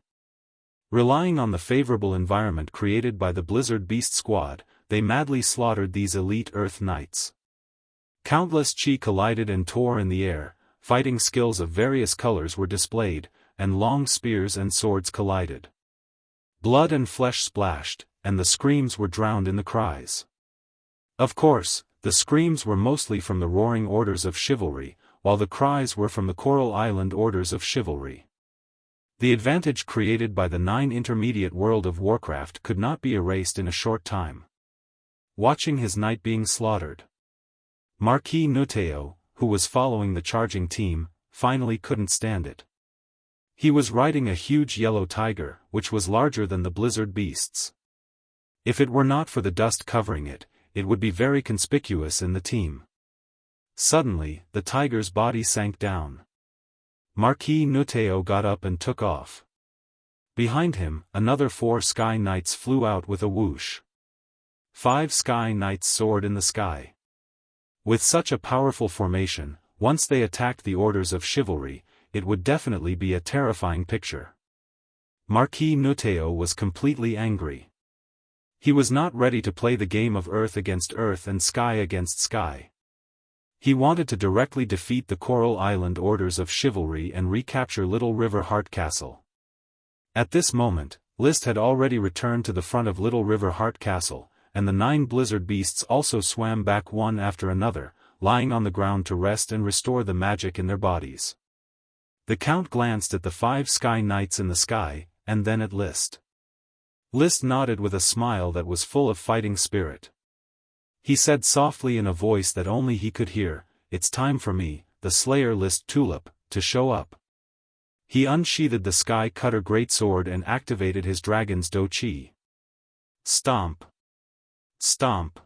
Relying on the favorable environment created by the Blizzard Beast Squad, they madly slaughtered these elite Earth Knights. Countless chi collided and tore in the air, fighting skills of various colors were displayed, and long spears and swords collided. Blood and flesh splashed, and the screams were drowned in the cries. Of course, the screams were mostly from the roaring orders of chivalry, while the cries were from the Coral Island orders of chivalry. The advantage created by the 9 intermediate world of Warcraft could not be erased in a short time. Watching his knight being slaughtered, Marquis Nuteo, who was following the charging team, finally couldn't stand it. He was riding a huge yellow tiger, which was larger than the blizzard beasts. If it were not for the dust covering it, it would be very conspicuous in the team. Suddenly, the tiger's body sank down. Marquis Nuteo got up and took off. Behind him, another 4 Sky Knights flew out with a whoosh. 5 Sky Knights soared in the sky. With such a powerful formation, once they attacked the orders of chivalry, it would definitely be a terrifying picture. Marquis Nuteo was completely angry. He was not ready to play the game of earth against earth and sky against sky. He wanted to directly defeat the Coral Island orders of chivalry and recapture Little River Heart Castle. At this moment, List had already returned to the front of Little River Heart Castle, and the 9 blizzard beasts also swam back one after another, lying on the ground to rest and restore the magic in their bodies. The Count glanced at the 5 Sky Knights in the sky, and then at List. List nodded with a smile that was full of fighting spirit. He said softly in a voice that only he could hear, "It's time for me, the Slayer List Tulip, to show up." He unsheathed the Sky Cutter greatsword and activated his dragon's Do Chi. Stomp! Stomp!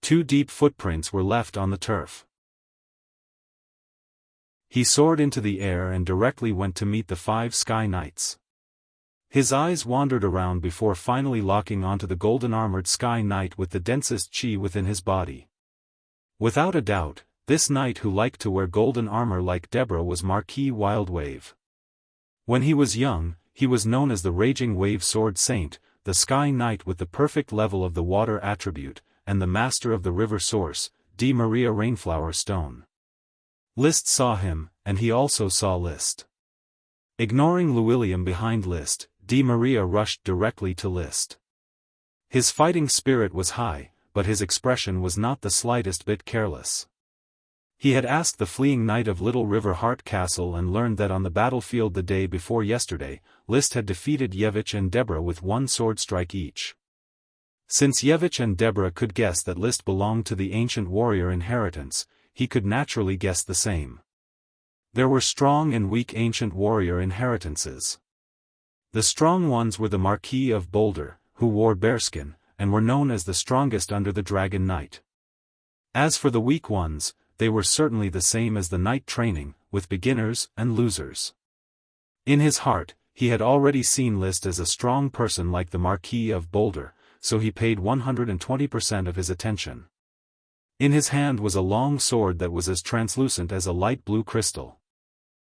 2 deep footprints were left on the turf. He soared into the air and directly went to meet the 5 Sky Knights. His eyes wandered around before finally locking onto the golden-armored Sky Knight with the densest chi within his body. Without a doubt, this knight who liked to wear golden armor like Deborah was Marquis Wildwave. When he was young, he was known as the Raging Wave Sword Saint, the Sky Knight with the perfect level of the water attribute, and the master of the river source, Di Maria Rainflower Stone. List saw him, and he also saw List. Ignoring Llewellyn behind List, Di Maria rushed directly to List. His fighting spirit was high, but his expression was not the slightest bit careless. He had asked the fleeing knight of Little River Heart Castle and learned that on the battlefield the day before yesterday, List had defeated Yevich and Deborah with 1 sword strike each. Since Yevich and Deborah could guess that List belonged to the ancient warrior inheritance, he could naturally guess the same. There were strong and weak ancient warrior inheritances. The strong ones were the Marquis of Boulder, who wore bearskin, and were known as the strongest under the Dragon Knight. As for the weak ones, they were certainly the same as the knight training, with beginners and losers. In his heart, he had already seen List as a strong person like the Marquis of Boulder, so he paid 120% of his attention. In his hand was a long sword that was as translucent as a light blue crystal.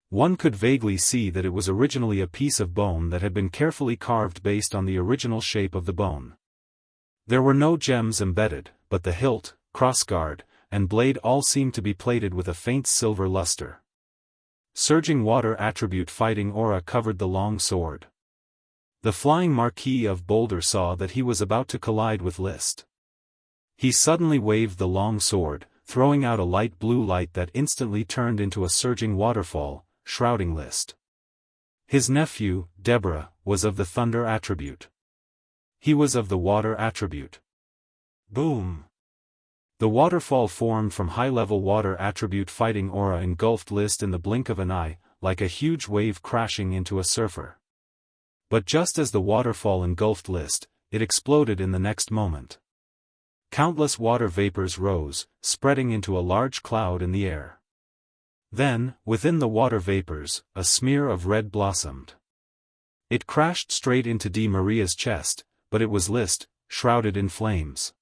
One could vaguely see that it was originally a piece of bone that had been carefully carved based on the original shape of the bone. There were no gems embedded, but the hilt, crossguard, and blade all seemed to be plated with a faint silver luster. Surging water attribute fighting aura covered the long sword. The flying Marquis of Boulder saw that he was about to collide with List. He suddenly waved the long sword, throwing out a light blue light that instantly turned into a surging waterfall, shrouding List. His nephew, Deborah, was of the thunder attribute. He was of the water attribute. Boom! The waterfall formed from high-level water attribute fighting aura engulfed List in the blink of an eye, like a huge wave crashing into a surfer. But just as the waterfall engulfed List, it exploded in the next moment. Countless water vapors rose, spreading into a large cloud in the air. Then, within the water vapors, a smear of red blossomed. It crashed straight into Di Maria's chest, but it was List, shrouded in flames.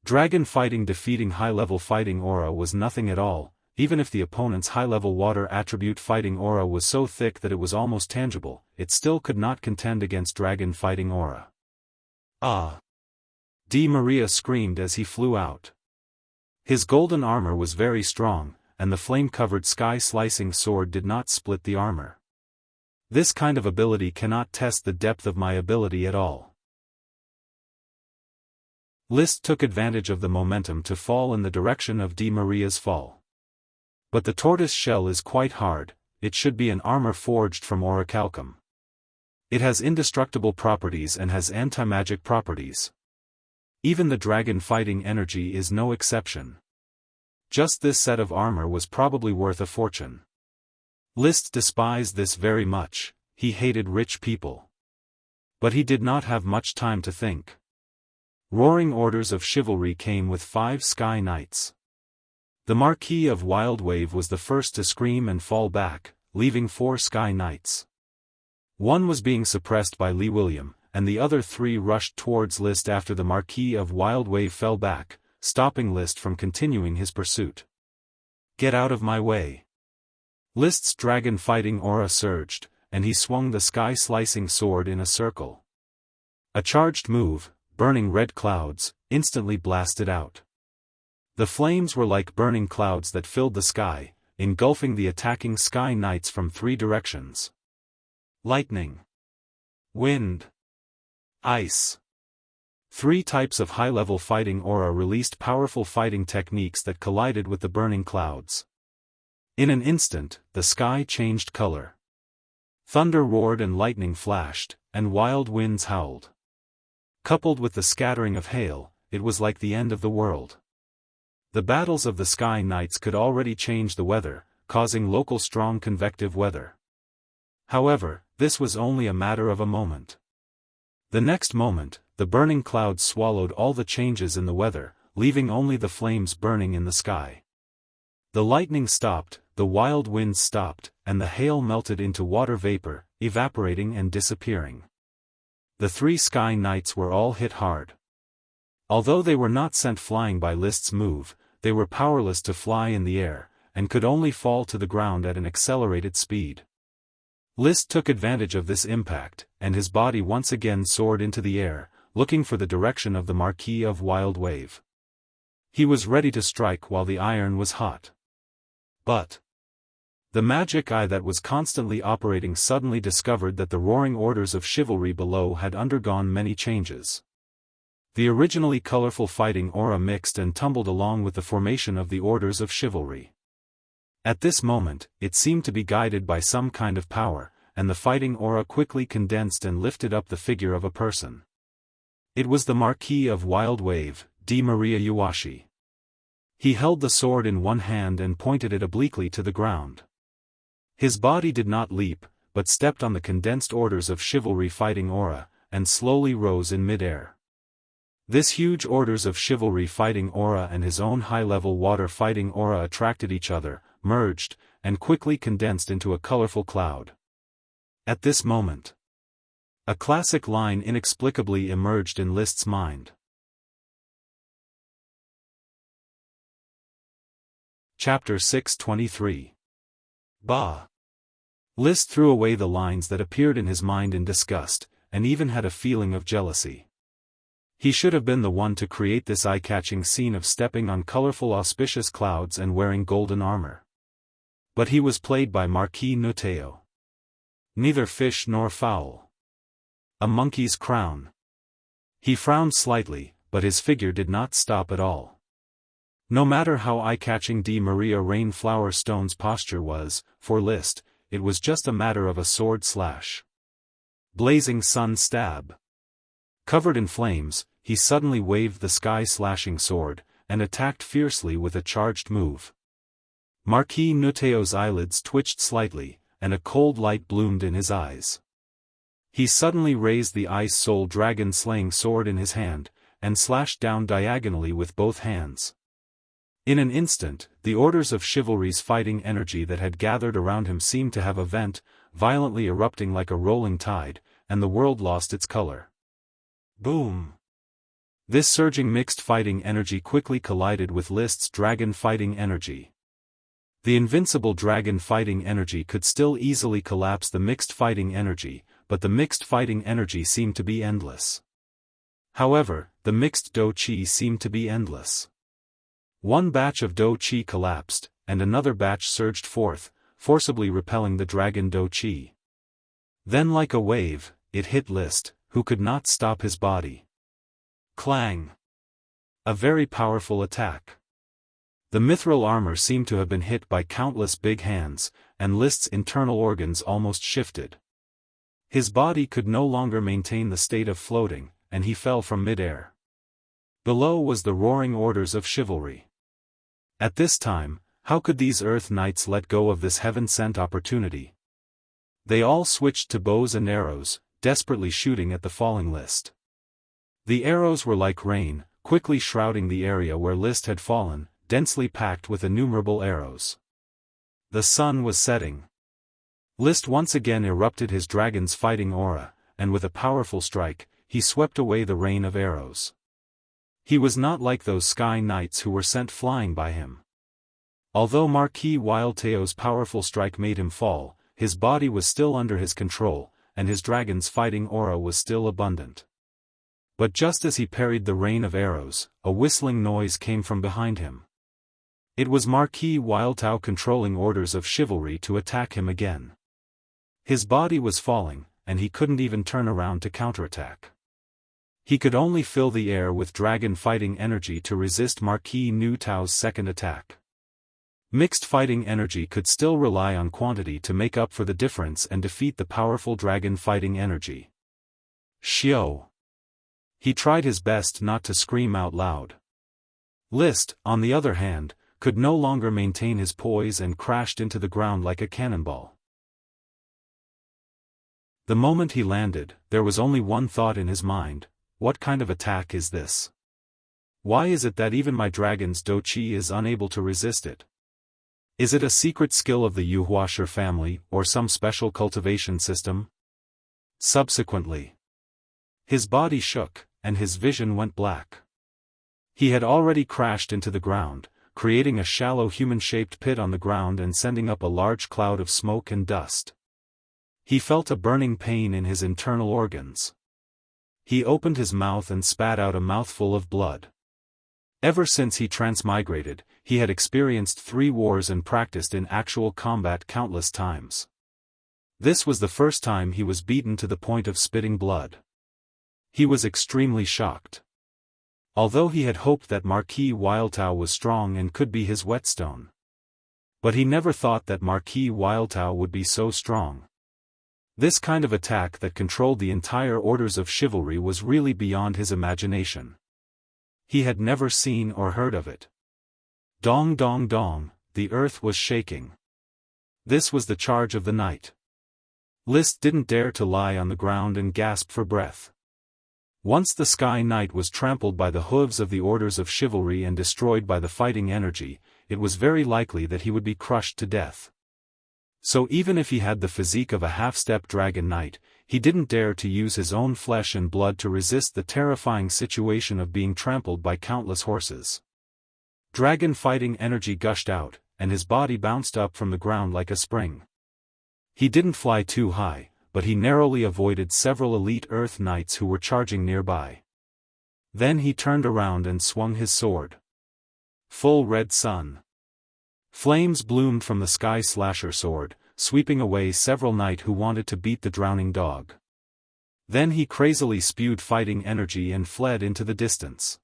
Dragon fighting defeating high-level fighting aura was nothing at all, even if the opponent's high-level water attribute fighting aura was so thick that it was almost tangible, it still could not contend against dragon fighting aura. Ah! Di Maria screamed as he flew out. His golden armor was very strong, and the flame-covered sky-slicing sword did not split the armor. This kind of ability cannot test the depth of my ability at all. Liszt took advantage of the momentum to fall in the direction of Di Maria's fall. But the tortoise shell is quite hard, it should be an armor forged from orichalcum. It has indestructible properties and has anti-magic properties. Even the dragon fighting energy is no exception. Just this set of armor was probably worth a fortune. Liszt despised this very much, he hated rich people. But he did not have much time to think. Roaring orders of chivalry came with 5 sky knights. The Marquis of Wildwave was the first to scream and fall back, leaving 4 sky knights. One was being suppressed by Lee William, and the other 3 rushed towards Liszt after the Marquis of Wildwave fell back, stopping Liszt from continuing his pursuit. "Get out of my way!" Liszt's dragon-fighting aura surged, and he swung the sky-slicing sword in a circle. A charged move, burning red clouds, instantly blasted out. The flames were like burning clouds that filled the sky, engulfing the attacking sky knights from 3 directions. Lightning, wind, ice. 3 types of high-level fighting aura released powerful fighting techniques that collided with the burning clouds. In an instant, the sky changed color. Thunder roared and lightning flashed, and wild winds howled. Coupled with the scattering of hail, it was like the end of the world. The battles of the Sky Knights could already change the weather, causing local strong convective weather. However, this was only a matter of a moment. The next moment, the burning clouds swallowed all the changes in the weather, leaving only the flames burning in the sky. The lightning stopped, the wild winds stopped, and the hail melted into water vapor, evaporating and disappearing. The 3 Sky Knights were all hit hard. Although they were not sent flying by Liszt's move, they were powerless to fly in the air, and could only fall to the ground at an accelerated speed. Liszt took advantage of this impact, and his body once again soared into the air, looking for the direction of the Marquis of Wildwave. He was ready to strike while the iron was hot. But the magic eye that was constantly operating suddenly discovered that the roaring orders of chivalry below had undergone many changes. The originally colorful fighting aura mixed and tumbled along with the formation of the orders of chivalry. At this moment, it seemed to be guided by some kind of power, and the fighting aura quickly condensed and lifted up the figure of a person. It was the Marquis of Wildwave, Di Maria Yuashi. He held the sword in one hand and pointed it obliquely to the ground. His body did not leap, but stepped on the condensed orders of chivalry fighting aura, and slowly rose in mid-air. This huge orders of chivalry fighting aura and his own high-level water fighting aura attracted each other, merged, and quickly condensed into a colorful cloud. At this moment, a classic line inexplicably emerged in Liszt's mind. Chapter 623. Bah! Liszt threw away the lines that appeared in his mind in disgust, and even had a feeling of jealousy. He should have been the one to create this eye-catching scene of stepping on colorful auspicious clouds and wearing golden armor. But he was played by Marquis Nuteo. Neither fish nor fowl. A monkey's crown. He frowned slightly, but his figure did not stop at all. No matter how eye-catching Di Maria Rainflower Stone's posture was, for Liszt, it was just a matter of a sword slash. Blazing sun stab. Covered in flames, he suddenly waved the sky-slashing sword, and attacked fiercely with a charged move. Marquis Nuteo's eyelids twitched slightly, and a cold light bloomed in his eyes. He suddenly raised the Ice Soul dragon-slaying sword in his hand, and slashed down diagonally with both hands. In an instant, the orders of chivalry's fighting energy that had gathered around him seemed to have a vent, violently erupting like a rolling tide, and the world lost its color. Boom! This surging mixed fighting energy quickly collided with Liszt's dragon fighting energy. The invincible dragon fighting energy could still easily collapse the mixed fighting energy, but the mixed fighting energy seemed to be endless. However, the mixed Do Chi seemed to be endless. One batch of Do Chi collapsed, and another batch surged forth, forcibly repelling the dragon Do Chi. Then like a wave, it hit List, who could not stop his body. Clang! A very powerful attack. The mithril armor seemed to have been hit by countless big hands, and List's internal organs almost shifted. His body could no longer maintain the state of floating, and he fell from mid-air. Below was the roaring orders of chivalry. At this time, how could these Earth Knights let go of this heaven-sent opportunity? They all switched to bows and arrows, desperately shooting at the falling List. The arrows were like rain, quickly shrouding the area where List had fallen, densely packed with innumerable arrows. The sun was setting. List once again erupted his dragon's fighting aura, and with a powerful strike, he swept away the rain of arrows. He was not like those sky knights who were sent flying by him. Although Marquis Wildtail's powerful strike made him fall, his body was still under his control, and his dragon's fighting aura was still abundant. But just as he parried the rain of arrows, a whistling noise came from behind him. It was Marquis Wildtao controlling orders of chivalry to attack him again. His body was falling, and he couldn't even turn around to counterattack. He could only fill the air with dragon fighting energy to resist Marquis Nu Tao's second attack. Mixed fighting energy could still rely on quantity to make up for the difference and defeat the powerful dragon fighting energy. Xiao! He tried his best not to scream out loud. List, on the other hand, could no longer maintain his poise and crashed into the ground like a cannonball. The moment he landed, there was only one thought in his mind: what kind of attack is this? Why is it that even my dragon's Do Chi is unable to resist it? Is it a secret skill of the Yuhuasher family, or some special cultivation system? Subsequently, his body shook, and his vision went black. He had already crashed into the ground, creating a shallow human-shaped pit on the ground and sending up a large cloud of smoke and dust. He felt a burning pain in his internal organs. He opened his mouth and spat out a mouthful of blood. Ever since he transmigrated, he had experienced 3 wars and practiced in actual combat countless times. This was the first time he was beaten to the point of spitting blood. He was extremely shocked. Although he had hoped that Marquis Wildtao was strong and could be his whetstone. But he never thought that Marquis Wildtao would be so strong. This kind of attack that controlled the entire orders of chivalry was really beyond his imagination. He had never seen or heard of it. Dong dong dong, the earth was shaking. This was the charge of the night. List didn't dare to lie on the ground and gasp for breath. Once the Sky Knight was trampled by the hooves of the orders of chivalry and destroyed by the fighting energy, it was very likely that he would be crushed to death. So even if he had the physique of a half-step dragon knight, he didn't dare to use his own flesh and blood to resist the terrifying situation of being trampled by countless horses. Dragon fighting energy gushed out, and his body bounced up from the ground like a spring. He didn't fly too high, but he narrowly avoided several elite Earth Knights who were charging nearby. Then he turned around and swung his sword. Full red sun. Flames bloomed from the Sky Slasher sword, sweeping away several knights who wanted to beat the drowning dog. Then he crazily spewed fighting energy and fled into the distance.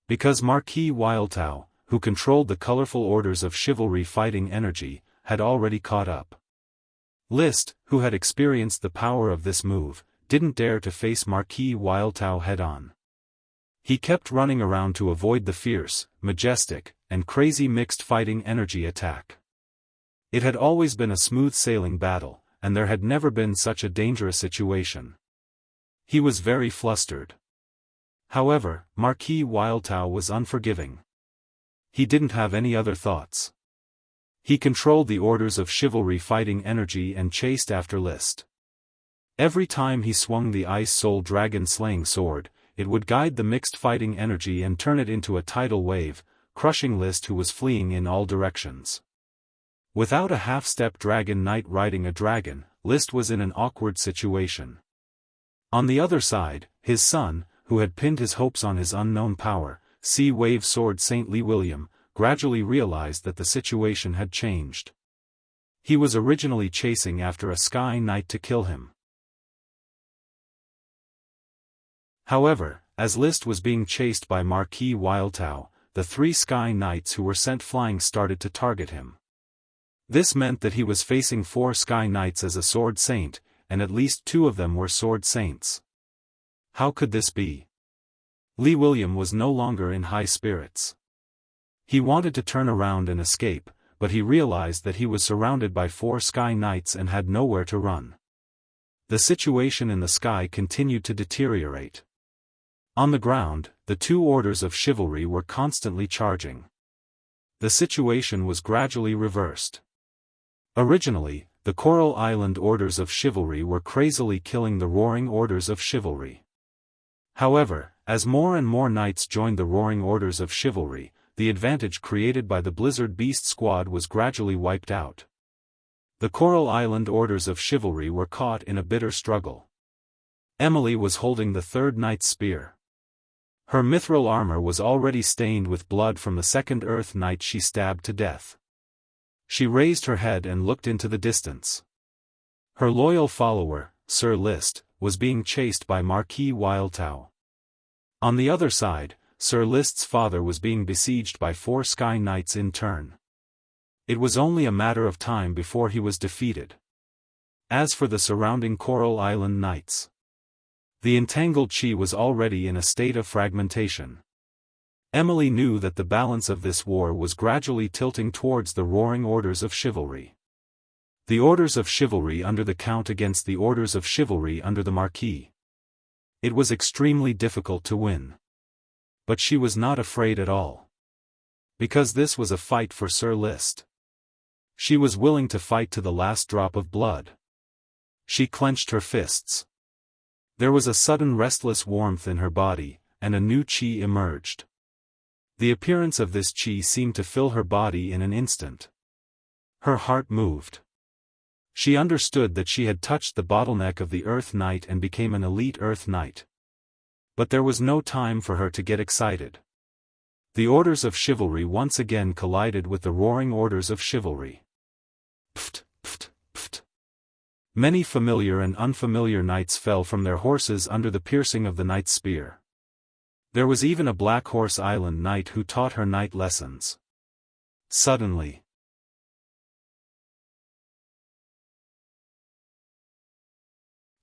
Because Marquis Wildtao, who controlled the colorful orders of chivalry fighting energy, had already caught up. List, who had experienced the power of this move, didn't dare to face Marquis Wildtao head-on. He kept running around to avoid the fierce, majestic, and crazy mixed fighting energy attack. It had always been a smooth-sailing battle, and there had never been such a dangerous situation. He was very flustered. However, Marquis Wildtao was unforgiving. He didn't have any other thoughts. He controlled the orders of chivalry fighting energy and chased after List. Every time he swung the Ice Soul Dragon slaying sword, it would guide the mixed fighting energy and turn it into a tidal wave, crushing List who was fleeing in all directions. Without a half-step dragon knight riding a dragon, List was in an awkward situation. On the other side, his son, who had pinned his hopes on his unknown power, Sea Wave Sword Saint Li William, gradually realized that the situation had changed. He was originally chasing after a Sky Knight to kill him. However, as List was being chased by Marquis Wildtao, the 3 Sky Knights who were sent flying started to target him. This meant that he was facing 4 Sky Knights as a Sword Saint, and at least 2 of them were Sword Saints. How could this be? Li William was no longer in high spirits. He wanted to turn around and escape, but he realized that he was surrounded by 4 Sky Knights and had nowhere to run. The situation in the sky continued to deteriorate. On the ground, the 2 orders of chivalry were constantly charging. The situation was gradually reversed. Originally, the Coral Island orders of chivalry were crazily killing the Roaring Orders of Chivalry. However, as more and more knights joined the Roaring Orders of Chivalry, the advantage created by the Blizzard Beast Squad was gradually wiped out. The Coral Island orders of chivalry were caught in a bitter struggle. Emily was holding the 3rd Knight's spear. Her mithril armor was already stained with blood from the 2nd Earth Knight she stabbed to death. She raised her head and looked into the distance. Her loyal follower, Sir List, was being chased by Marquis Wildtao. On the other side, Sir List's father was being besieged by 4 Sky Knights in turn. It was only a matter of time before he was defeated. As for the surrounding Coral Island Knights, the entangled chi was already in a state of fragmentation. Emily knew that the balance of this war was gradually tilting towards the Roaring Orders of Chivalry. The Orders of Chivalry under the Count against the Orders of Chivalry under the Marquis. It was extremely difficult to win. But she was not afraid at all. Because this was a fight for Sir List. She was willing to fight to the last drop of blood. She clenched her fists. There was a sudden restless warmth in her body, and a new chi emerged. The appearance of this chi seemed to fill her body in an instant. Her heart moved. She understood that she had touched the bottleneck of the Earth Knight and became an elite Earth Knight. But there was no time for her to get excited. The Orders of Chivalry once again collided with the Roaring Orders of Chivalry. Pft, pft, pft. Many familiar and unfamiliar knights fell from their horses under the piercing of the knight's spear. There was even a Black Horse Island knight who taught her knight lessons. Suddenly.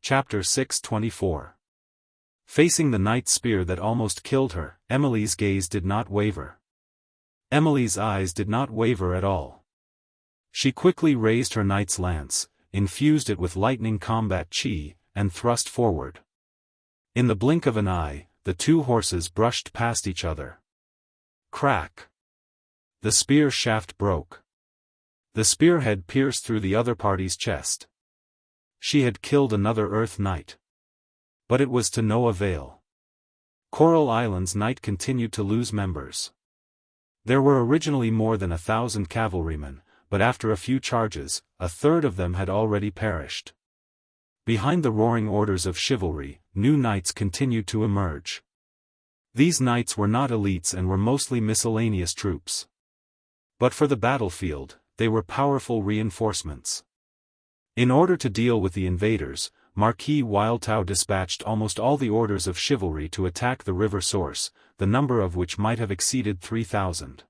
Chapter 624. Facing the knight's spear that almost killed her, Emily's gaze did not waver. Emily's eyes did not waver at all. She quickly raised her knight's lance, infused it with lightning combat chi, and thrust forward. In the blink of an eye, the 2 horses brushed past each other. Crack! The spear shaft broke. The spearhead pierced through the other party's chest. She had killed another Earth Knight. But it was to no avail. Coral Island's knight continued to lose members. There were originally more than 1,000 cavalrymen, but after a few charges, a third of them had already perished. Behind the Roaring Orders of Chivalry, new knights continued to emerge. These knights were not elites and were mostly miscellaneous troops. But for the battlefield, they were powerful reinforcements. In order to deal with the invaders, Marquis Wildtao dispatched almost all the Orders of Chivalry to attack the river source, the number of which might have exceeded 3,000.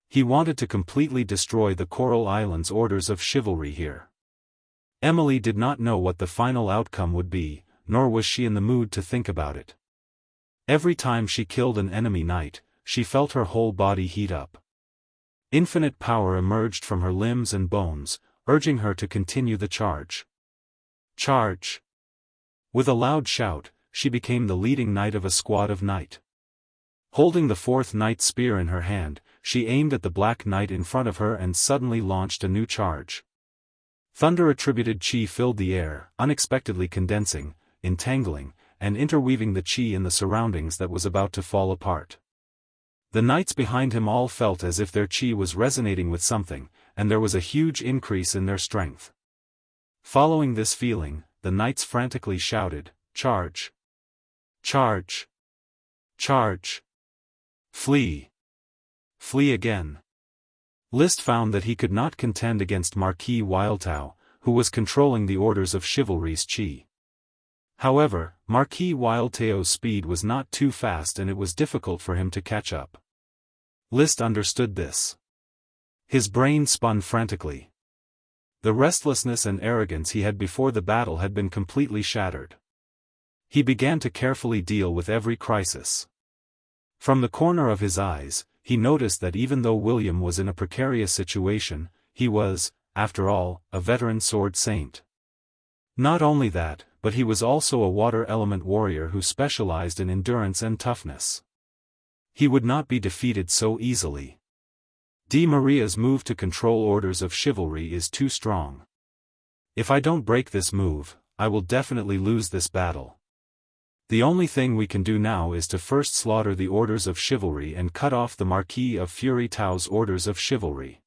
He wanted to completely destroy the Coral Islands Orders of Chivalry here. Emily did not know what the final outcome would be, nor was she in the mood to think about it. Every time she killed an enemy knight, she felt her whole body heat up. Infinite power emerged from her limbs and bones, urging her to continue the charge. Charge! With a loud shout, she became the leading knight of a squad of knight. Holding the 4th knight's spear in her hand, she aimed at the Black Knight in front of her and suddenly launched a new charge. Thunder-attributed chi filled the air, unexpectedly condensing, entangling, and interweaving the chi in the surroundings that was about to fall apart. The knights behind him all felt as if their chi was resonating with something, and there was a huge increase in their strength. Following this feeling, the knights frantically shouted, "Charge! Charge! Charge! Flee! Flee again! List found that he could not contend against Marquis Wildtao, who was controlling the orders of chivalry's chi. However, Marquis Wildtao's speed was not too fast and it was difficult for him to catch up. List understood this. His brain spun frantically. The restlessness and arrogance he had before the battle had been completely shattered. He began to carefully deal with every crisis. From the corner of his eyes, he noticed that even though William was in a precarious situation, he was, after all, a veteran sword saint. Not only that, but he was also a water element warrior who specialized in endurance and toughness. He would not be defeated so easily. Di Maria's move to control orders of chivalry is too strong. If I don't break this move, I will definitely lose this battle. The only thing we can do now is to first slaughter the orders of chivalry and cut off the Marquis of Fury Tao's orders of chivalry.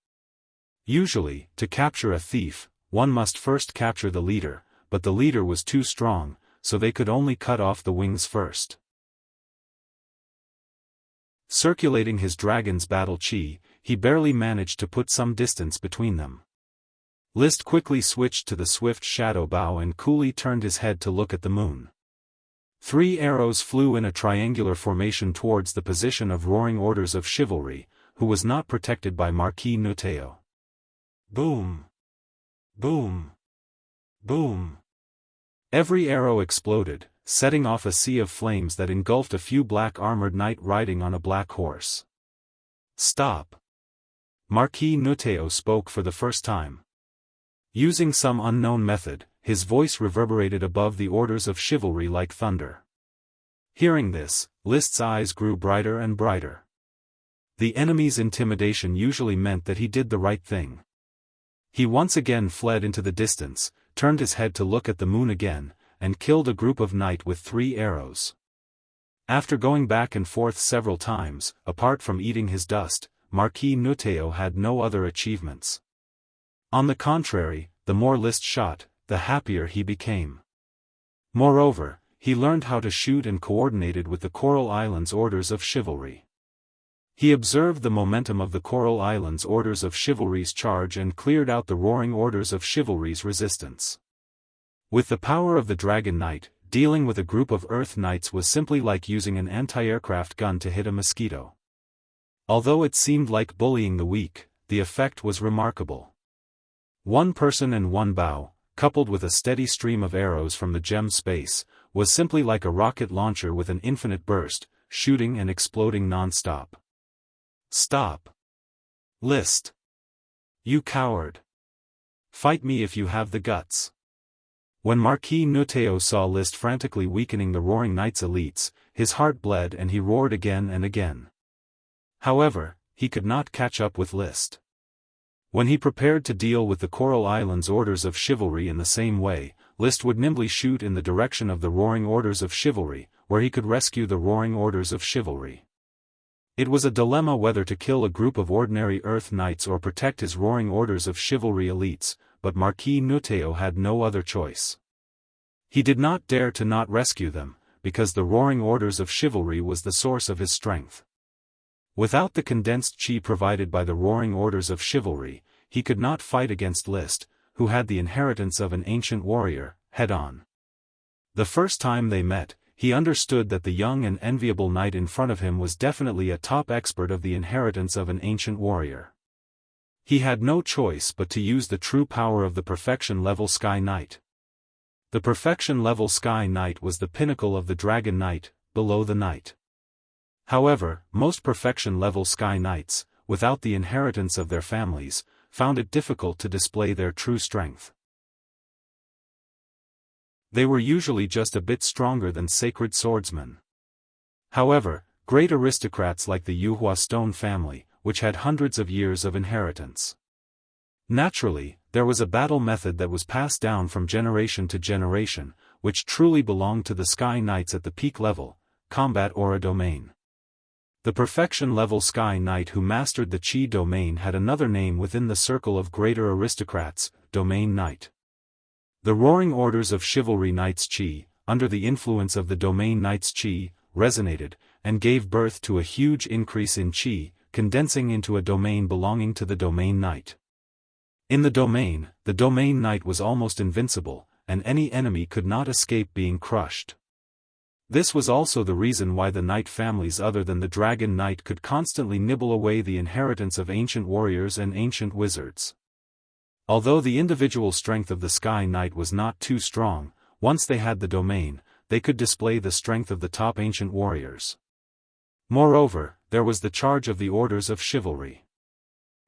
Usually, to capture a thief, one must first capture the leader, but the leader was too strong, so they could only cut off the wings first. Circulating his dragon's battle chi, he barely managed to put some distance between them. List quickly switched to the swift shadow bow and coolly turned his head to look at the moon. 3 arrows flew in a triangular formation towards the position of Roaring Orders of Chivalry, who was not protected by Marquis Nuteo. Boom! Boom! Boom! Every arrow exploded, setting off a sea of flames that engulfed a few black armored knight riding on a black horse. Stop! Marquis Nuteo spoke for the first time. Using some unknown method, his voice reverberated above the orders of chivalry like thunder. Hearing this, List's eyes grew brighter and brighter. The enemy's intimidation usually meant that he did the right thing. He once again fled into the distance, turned his head to look at the moon again, and killed a group of knight with 3 arrows. After going back and forth several times, apart from eating his dust, Marquis Nuteo had no other achievements. On the contrary, the more List shot, the happier he became. Moreover, he learned how to shoot and coordinated with the Coral Islands Orders of Chivalry. He observed the momentum of the Coral Islands Orders of Chivalry's charge and cleared out the Roaring Orders of Chivalry's resistance. With the power of the Dragon Knight, dealing with a group of Earth Knights was simply like using an anti-aircraft gun to hit a mosquito. Although it seemed like bullying the weak, the effect was remarkable. 1 person and 1 bow, coupled with a steady stream of arrows from the gem space, was simply like a rocket launcher with an infinite burst, shooting and exploding non-stop. Stop! List! You coward! Fight me if you have the guts! When Marquis Nuteo saw List frantically weakening the Roaring Knights elites, his heart bled and he roared again and again. However, he could not catch up with List. When he prepared to deal with the Coral Islands Orders of Chivalry in the same way, List would nimbly shoot in the direction of the Roaring Orders of Chivalry, where he could rescue the Roaring Orders of Chivalry. It was a dilemma whether to kill a group of ordinary Earth Knights or protect his Roaring Orders of Chivalry elites, but Marquis Nuteo had no other choice. He did not dare to not rescue them, because the Roaring Orders of Chivalry was the source of his strength. Without the condensed chi provided by the Roaring Orders of Chivalry, he could not fight against List, who had the inheritance of an ancient warrior, head-on. The first time they met, he understood that the young and enviable knight in front of him was definitely a top expert of the inheritance of an ancient warrior. He had no choice but to use the true power of the perfection-level Sky Knight. The perfection-level Sky Knight was the pinnacle of the Dragon Knight, below the Knight. However, most perfection-level Sky Knights, without the inheritance of their families, found it difficult to display their true strength. They were usually just a bit stronger than sacred swordsmen. However, great aristocrats like the Yuhua Stone family, which had hundreds of years of inheritance. Naturally, there was a battle method that was passed down from generation to generation, which truly belonged to the Sky Knights at the peak level, combat aura domain. The perfection-level Sky Knight who mastered the Chi domain had another name within the circle of greater aristocrats, Domain Knight. The Roaring Orders of Chivalry Knights Chi, under the influence of the Domain Knight's qi, resonated, and gave birth to a huge increase in qi, condensing into a domain belonging to the Domain Knight. In the Domain Knight was almost invincible, and any enemy could not escape being crushed. This was also the reason why the Knight families other than the Dragon Knight could constantly nibble away the inheritance of ancient warriors and ancient wizards. Although the individual strength of the Sky Knight was not too strong, once they had the domain, they could display the strength of the top ancient warriors. Moreover, there was the charge of the Orders of Chivalry.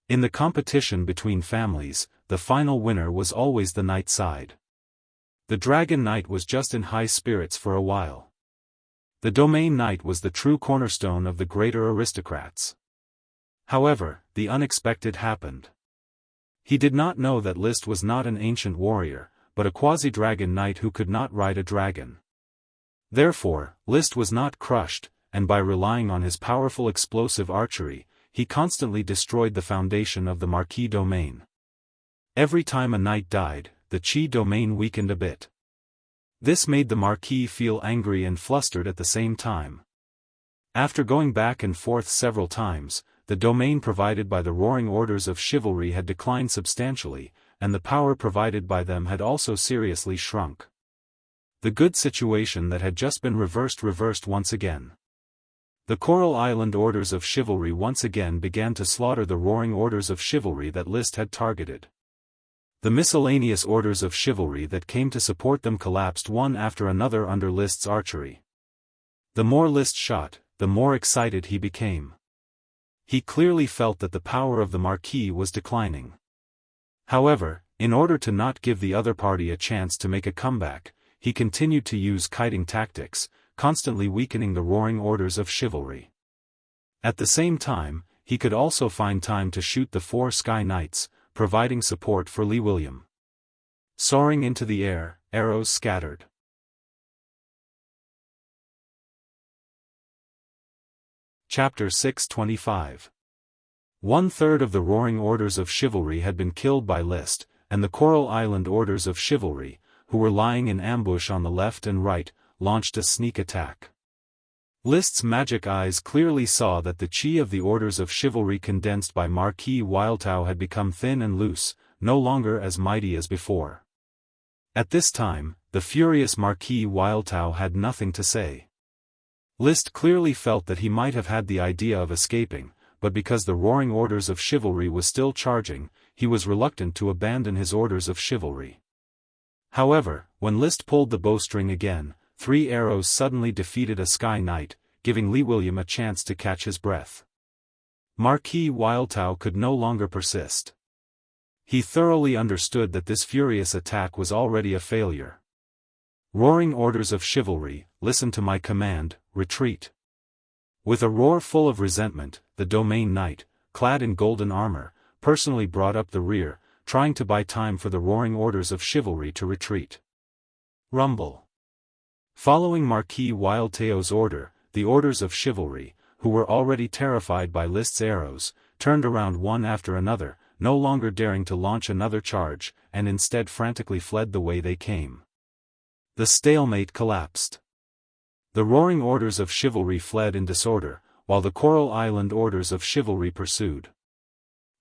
In the competition between families, the final winner was always the Knight side. The Dragon Knight was just in high spirits for a while. The Domain Knight was the true cornerstone of the greater aristocrats. However, the unexpected happened. He did not know that List was not an ancient warrior, but a quasi-dragon knight who could not ride a dragon. Therefore, List was not crushed, and by relying on his powerful explosive archery, he constantly destroyed the foundation of the Marquis domain. Every time a knight died, the Qi domain weakened a bit. This made the Marquis feel angry and flustered at the same time. After going back and forth several times, the domain provided by the Roaring Orders of Chivalry had declined substantially, and the power provided by them had also seriously shrunk. The good situation that had just been reversed once again. The Coral Island Orders of Chivalry once again began to slaughter the Roaring Orders of Chivalry that List had targeted. The miscellaneous Orders of Chivalry that came to support them collapsed one after another under List's archery. The more List shot, the more excited he became. He clearly felt that the power of the Marquis was declining. However, in order to not give the other party a chance to make a comeback, he continued to use kiting tactics, constantly weakening the Roaring Orders of Chivalry. At the same time, he could also find time to shoot the 4 Sky Knights, providing support for Lee William. Soaring into the air, arrows scattered. Chapter 625. 1/3 of the Roaring Orders of Chivalry had been killed by List, and the Coral Island Orders of Chivalry, who were lying in ambush on the left and right, launched a sneak attack. List's magic eyes clearly saw that the Qi of the Orders of Chivalry condensed by Marquis Wildtao had become thin and loose, no longer as mighty as before. At this time, the furious Marquis Wildtao had nothing to say. List clearly felt that he might have had the idea of escaping, but because the Roaring Orders of Chivalry was still charging, he was reluctant to abandon his Orders of Chivalry. However, when List pulled the bowstring again, 3 arrows suddenly defeated a Sky Knight, giving Lee William a chance to catch his breath. Marquis Wildtao could no longer persist. He thoroughly understood that this furious attack was already a failure. Roaring Orders of Chivalry, listen to my command, retreat. With a roar full of resentment, the Domain Knight, clad in golden armor, personally brought up the rear, trying to buy time for the Roaring Orders of Chivalry to retreat. Rumble. Following Marquis Wildtao's order, the Orders of Chivalry, who were already terrified by List's arrows, turned around one after another, no longer daring to launch another charge, and instead frantically fled the way they came. The stalemate collapsed. The Roaring Orders of Chivalry fled in disorder, while the Coral Island Orders of Chivalry pursued.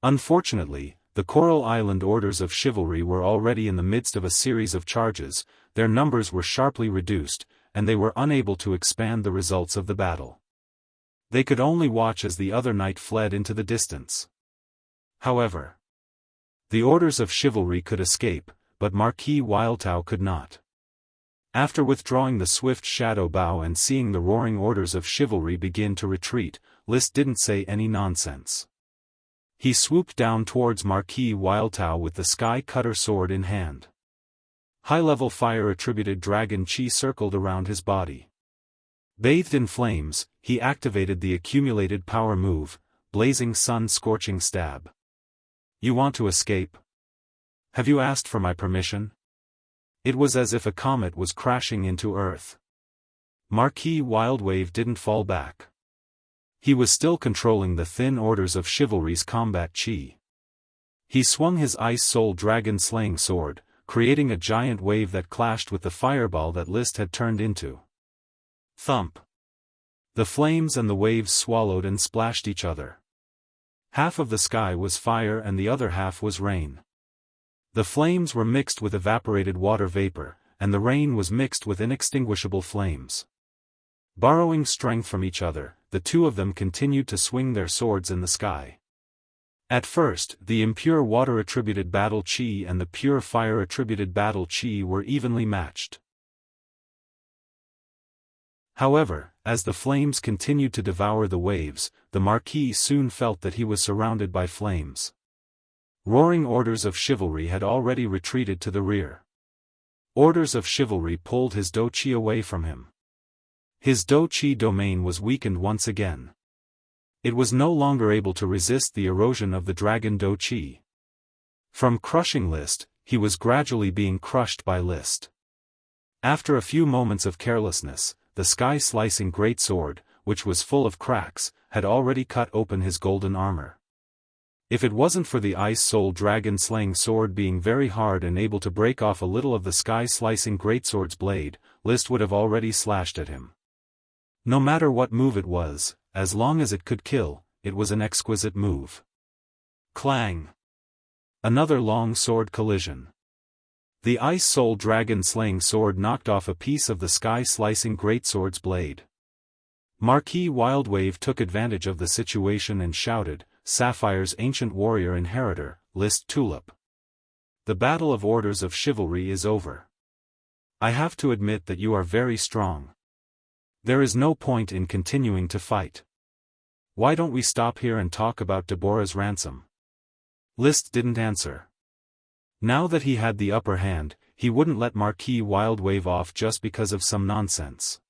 Unfortunately, the Coral Island Orders of Chivalry were already in the midst of a series of charges, their numbers were sharply reduced, and they were unable to expand the results of the battle. They could only watch as the other knight fled into the distance. However, the Orders of Chivalry could escape, but Marquis Wildtao could not. After withdrawing the swift shadow bow and seeing the Roaring Orders of Chivalry begin to retreat, List didn't say any nonsense. He swooped down towards Marquis Wildtao with the Sky Cutter sword in hand. High-level fire-attributed dragon chi circled around his body. Bathed in flames, he activated the accumulated power move, Blazing Sun-Scorching Stab. You want to escape? Have you asked for my permission? It was as if a comet was crashing into Earth. Marquis Wildwave didn't fall back. He was still controlling the thin Orders of Chivalry's combat chi. He swung his Ice Soul Dragon Slaying Sword, creating a giant wave that clashed with the fireball that List had turned into. Thump! The flames and the waves swallowed and splashed each other. Half of the sky was fire and the other half was rain. The flames were mixed with evaporated water vapor, and the rain was mixed with inextinguishable flames. Borrowing strength from each other, the two of them continued to swing their swords in the sky. At first, the impure water-attributed battle chi and the pure fire-attributed battle chi were evenly matched. However, as the flames continued to devour the waves, the Marquis soon felt that he was surrounded by flames. Roaring orders of chivalry had already retreated to the rear. Orders of chivalry pulled his Do Chi away from him. His Do Chi domain was weakened once again. It was no longer able to resist the erosion of the dragon Do Chi. From crushing List, he was gradually being crushed by List. After a few moments of carelessness, the sky-slicing greatsword, which was full of cracks, had already cut open his golden armor. If it wasn't for the Ice Soul Dragon Slaying Sword being very hard and able to break off a little of the sky-slicing greatsword's blade, List would have already slashed at him. No matter what move it was, as long as it could kill, it was an exquisite move. Clang! Another long sword collision. The Ice Soul Dragon Slaying Sword knocked off a piece of the sky-slicing greatsword's blade. Marquis Wildwave took advantage of the situation and shouted, "Sapphire's ancient warrior inheritor, List Tulip. The battle of orders of chivalry is over. I have to admit that you are very strong. There is no point in continuing to fight. Why don't we stop here and talk about Deborah's ransom?" List didn't answer. Now that he had the upper hand, he wouldn't let Marquis Wildwave off just because of some nonsense.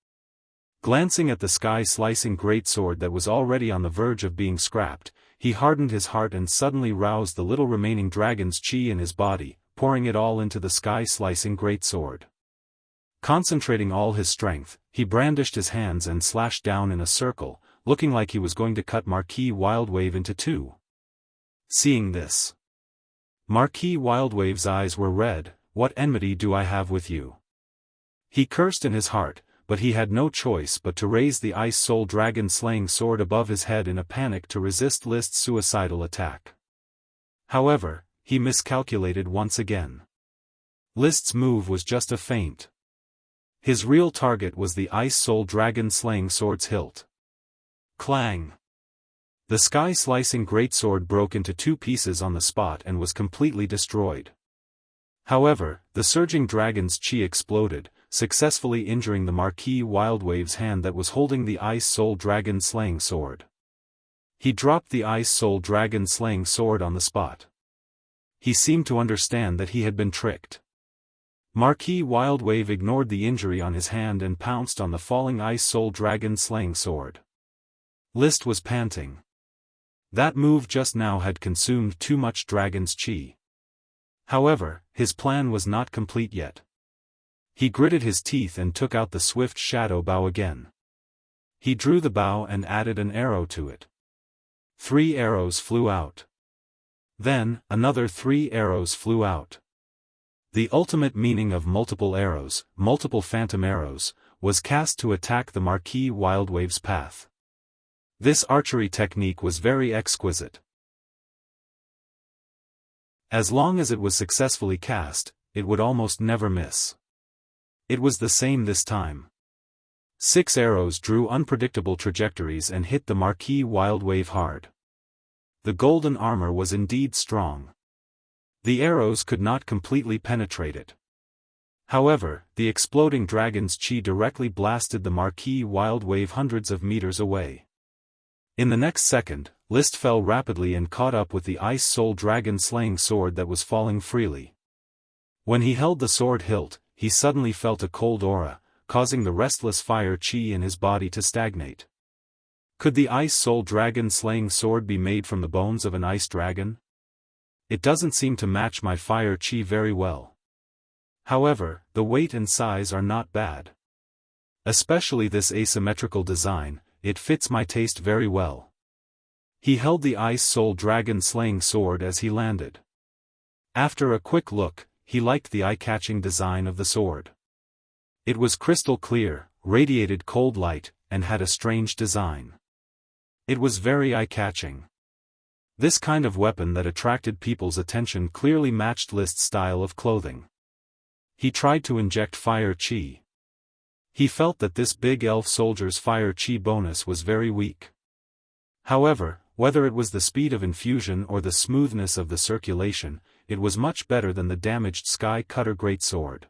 Glancing at the sky-slicing greatsword that was already on the verge of being scrapped, he hardened his heart and suddenly roused the little remaining dragon's chi in his body, pouring it all into the sky-slicing greatsword. Concentrating all his strength, he brandished his hands and slashed down in a circle, looking like he was going to cut Marquis Wildwave into two. Seeing this, Marquis Wildwave's eyes were red. "What enmity do I have with you?" He cursed in his heart, but he had no choice but to raise the Ice Soul Dragon Slaying Sword above his head in a panic to resist List's suicidal attack. However, he miscalculated once again. List's move was just a feint. His real target was the Ice Soul Dragon Slaying Sword's hilt. Clang! The sky-slicing greatsword broke into two pieces on the spot and was completely destroyed. However, the surging dragon's chi exploded, successfully injuring the Marquis Wildwave's hand that was holding the Ice Soul Dragon Slaying Sword. He dropped the Ice Soul Dragon Slaying Sword on the spot. He seemed to understand that he had been tricked. Marquis Wildwave ignored the injury on his hand and pounced on the falling Ice Soul Dragon Slaying Sword. List was panting. That move just now had consumed too much dragon's chi. However, his plan was not complete yet. He gritted his teeth and took out the swift shadow bow again. He drew the bow and added an arrow to it. 3 arrows flew out. Then, another 3 arrows flew out. The ultimate meaning of multiple arrows, multiple phantom arrows, was cast to attack the Marquis Wildwave's path. This archery technique was very exquisite. As long as it was successfully cast, it would almost never miss. It was the same this time. 6 arrows drew unpredictable trajectories and hit the Marquis Wildwave hard. The golden armor was indeed strong. The arrows could not completely penetrate it. However, the exploding dragon's chi directly blasted the Marquis Wildwave hundreds of meters away. In the next second, List fell rapidly and caught up with the Ice Soul Dragon Slaying Sword that was falling freely. When he held the sword hilt, he suddenly felt a cold aura, causing the restless fire chi in his body to stagnate. Could the Ice Soul Dragon Slaying Sword be made from the bones of an ice dragon? It doesn't seem to match my fire chi very well. However, the weight and size are not bad. Especially this asymmetrical design, it fits my taste very well. He held the Ice Soul Dragon Slaying Sword as he landed. After a quick look, he liked the eye-catching design of the sword. It was crystal clear, radiated cold light, and had a strange design. It was very eye-catching. This kind of weapon that attracted people's attention clearly matched List's style of clothing. He tried to inject fire chi. He felt that this big elf soldier's fire chi bonus was very weak. However, whether it was the speed of infusion or the smoothness of the circulation, it was much better than the damaged Sky Cutter greatsword.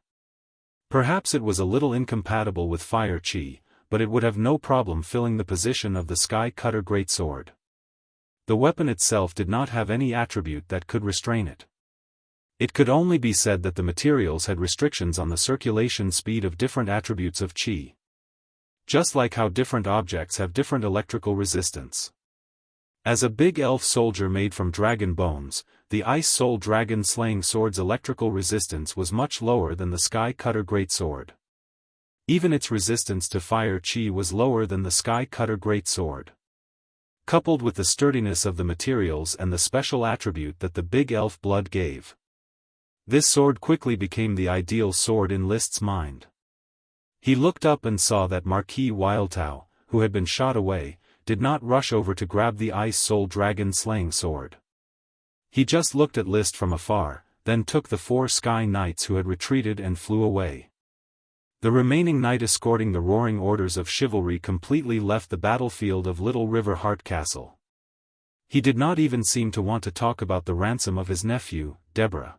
Perhaps it was a little incompatible with fire chi, but it would have no problem filling the position of the Sky Cutter greatsword. The weapon itself did not have any attribute that could restrain it. It could only be said that the materials had restrictions on the circulation speed of different attributes of chi. Just like how different objects have different electrical resistance. As a big elf soldier made from dragon bones, the Ice Soul Dragon Slaying Sword's electrical resistance was much lower than the Sky Cutter greatsword. Even its resistance to fire chi was lower than the Sky Cutter greatsword. Coupled with the sturdiness of the materials and the special attribute that the big elf blood gave, this sword quickly became the ideal sword in List's mind. He looked up and saw that Marquis Wildtao, who had been shot away, did not rush over to grab the Ice Soul Dragon Slaying Sword. He just looked at List from afar, then took the 4 Sky Knights who had retreated and flew away. The remaining knight escorting the roaring orders of chivalry completely left the battlefield of Little River Heart Castle. He did not even seem to want to talk about the ransom of his nephew, Deborah.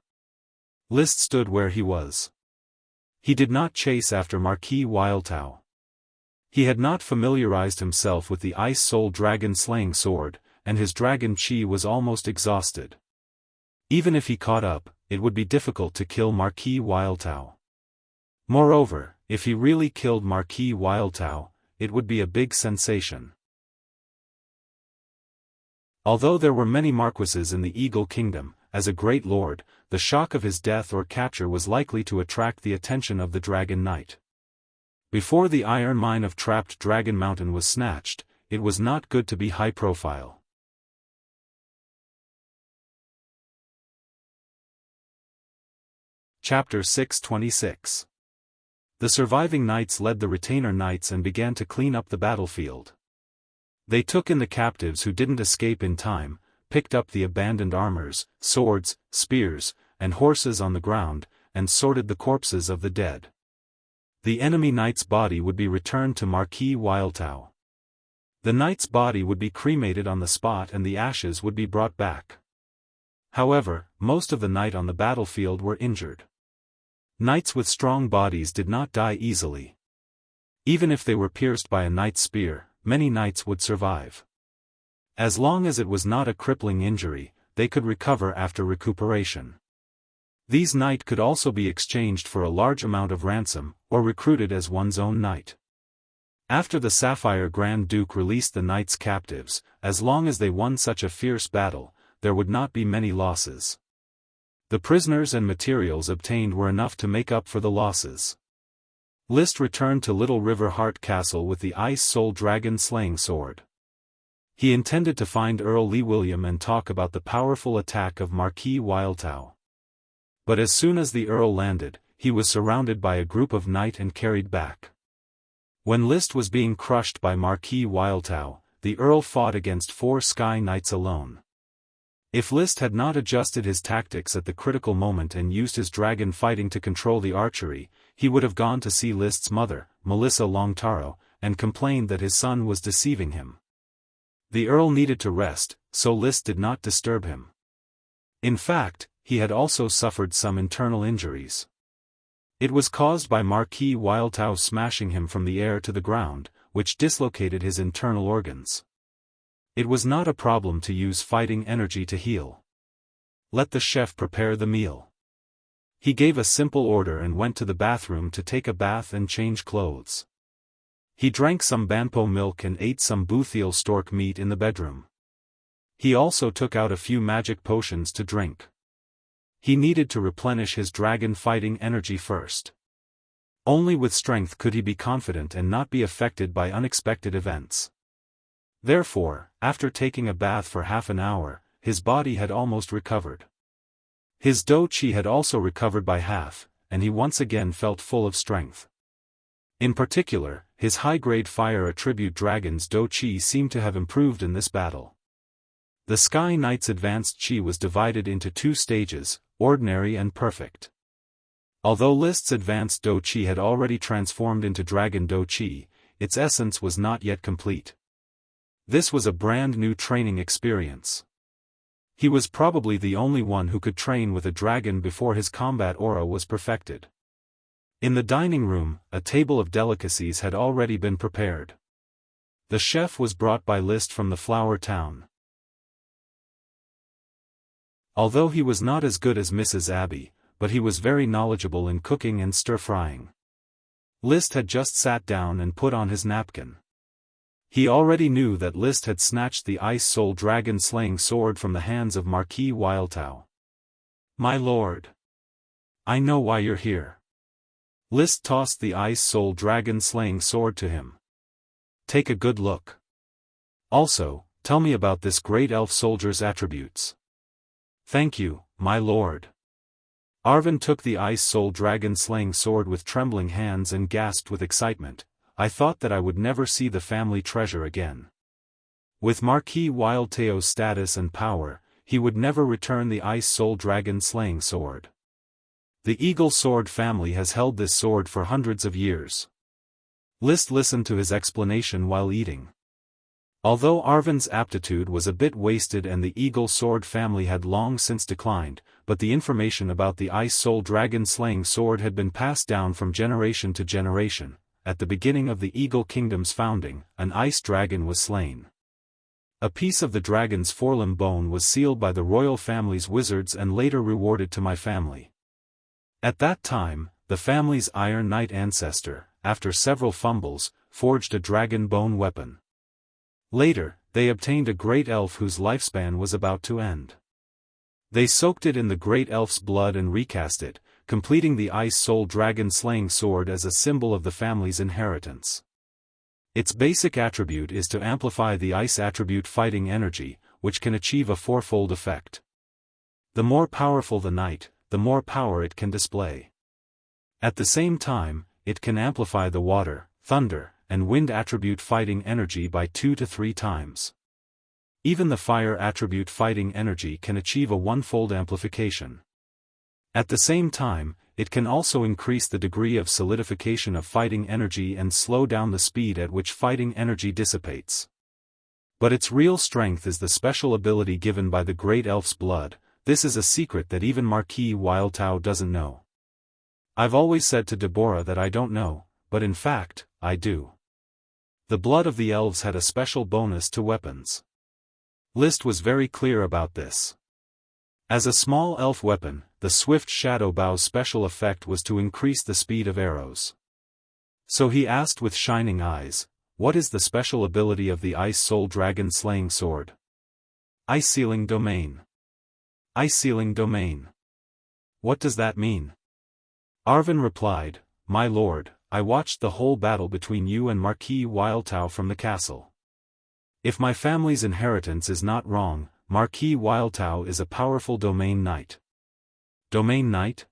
List stood where he was. He did not chase after Marquis Wildtao. He had not familiarized himself with the Ice Soul Dragon Slaying Sword, and his dragon chi was almost exhausted. Even if he caught up, it would be difficult to kill Marquis Wildtao. Moreover, if he really killed Marquis Wildtao, it would be a big sensation. Although there were many marquises in the Eagle Kingdom, as a great lord, the shock of his death or capture was likely to attract the attention of the Dragon Knight. Before the iron mine of trapped Dragon Mountain was snatched, it was not good to be high profile. Chapter 626. The surviving knights led the retainer knights and began to clean up the battlefield. They took in the captives who didn't escape in time, picked up the abandoned armors, swords, spears, and horses on the ground, and sorted the corpses of the dead. The enemy knight's body would be returned to Marquis Wildtao. The knight's body would be cremated on the spot and the ashes would be brought back. However, most of the knight on the battlefield were injured. Knights with strong bodies did not die easily. Even if they were pierced by a knight's spear, many knights would survive. As long as it was not a crippling injury, they could recover after recuperation. These knights could also be exchanged for a large amount of ransom, or recruited as one's own knight. After the Sapphire Grand Duke released the knights' captives, as long as they won such a fierce battle, there would not be many losses. The prisoners and materials obtained were enough to make up for the losses. List returned to Little River Heart Castle with the Ice Soul Dragon Slaying Sword. He intended to find Earl Lee William and talk about the powerful attack of Marquis Wildtao. But as soon as the Earl landed, he was surrounded by a group of knights and carried back. When List was being crushed by Marquis Wildtao, the Earl fought against 4 Sky Knights alone. If List had not adjusted his tactics at the critical moment and used his dragon fighting to control the archery, he would have gone to see List's mother, Melissa Longtaro, and complained that his son was deceiving him. The Earl needed to rest, so List did not disturb him. In fact, he had also suffered some internal injuries. It was caused by Marquis Wildtao smashing him from the air to the ground, which dislocated his internal organs. It was not a problem to use fighting energy to heal. Let the chef prepare the meal. He gave a simple order and went to the bathroom to take a bath and change clothes. He drank some banpo milk and ate some Buthiel stork meat in the bedroom. He also took out a few magic potions to drink. He needed to replenish his dragon fighting energy first. Only with strength could he be confident and not be affected by unexpected events. Therefore, after taking a bath for half an hour, his body had almost recovered. His Do Chi had also recovered by half, and he once again felt full of strength. In particular, his high-grade fire attribute dragon's Do Chi seemed to have improved in this battle. The Sky Knight's advanced Chi was divided into 2 stages, ordinary and perfect. Although List's advanced Do Chi had already transformed into Dragon Do Chi, its essence was not yet complete. This was a brand new training experience. He was probably the only one who could train with a dragon before his combat aura was perfected. In the dining room, a table of delicacies had already been prepared. The chef was brought by List from the Flower Town. Although he was not as good as Mrs. Abby, but he was very knowledgeable in cooking and stir-frying. List had just sat down and put on his napkin. He already knew that List had snatched the Ice Soul Dragon slaying sword from the hands of Marquis Wildtao. "My lord. I know why you're here." List tossed the Ice Soul Dragon slaying sword to him. "Take a good look. Also, tell me about this great elf soldier's attributes." "Thank you, my lord." Arvin took the Ice Soul Dragon slaying sword with trembling hands and gasped with excitement. "I thought that I would never see the family treasure again. With Marquis Wildtao's status and power, he would never return the Ice Soul Dragon slaying sword. The Eagle Sword family has held this sword for hundreds of years." List listened to his explanation while eating. Although Arvin's aptitude was a bit wasted and the Eagle Sword family had long since declined, but the information about the Ice Soul Dragon slaying sword had been passed down from generation to generation. At the beginning of the Eagle Kingdom's founding, an ice dragon was slain. A piece of the dragon's forelimb bone was sealed by the royal family's wizards and later rewarded to my family. At that time, the family's Iron Knight ancestor, after several fumbles, forged a dragon bone weapon. Later, they obtained a great elf whose lifespan was about to end. They soaked it in the great elf's blood and recast it, completing the Ice Soul Dragon slaying sword as a symbol of the family's inheritance. Its basic attribute is to amplify the ice attribute fighting energy, which can achieve a 4-fold effect. The more powerful the knight, the more power it can display. At the same time, it can amplify the water, thunder, and wind attribute fighting energy by 2 to 3 times. Even the fire attribute fighting energy can achieve a 1-fold amplification. At the same time, it can also increase the degree of solidification of fighting energy and slow down the speed at which fighting energy dissipates. But its real strength is the special ability given by the Great Elf's blood. This is a secret that even Marquis Wildtao doesn't know. I've always said to Deborah that I don't know, but in fact, I do. The blood of the elves had a special bonus to weapons. List was very clear about this. As a small elf weapon, the Swift Shadow Bow's special effect was to increase the speed of arrows. So he asked with shining eyes, "What is the special ability of the Ice Soul Dragon slaying sword?" "Ice Sealing Domain." "Ice Sealing Domain. What does that mean?" Arvin replied, "My lord, I watched the whole battle between you and Marquis Wildtao from the castle. If my family's inheritance is not wrong, Marquis Wildtao is a powerful domain knight." "Domain knight?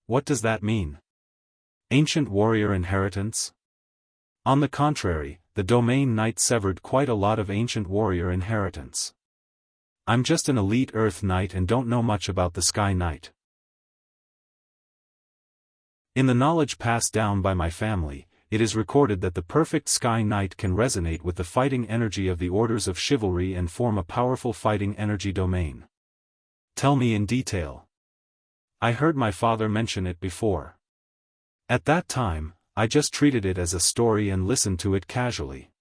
What does that mean? Ancient warrior inheritance?" On the contrary, the domain knight severed quite a lot of ancient warrior inheritance. I'm just an elite earth knight and don't know much about the sky knight. In the knowledge passed down by my family, it is recorded that the perfect Sky Knight can resonate with the fighting energy of the orders of chivalry and form a powerful fighting energy domain. Tell me in detail. I heard my father mention it before. At that time, I just treated it as a story and listened to it casually.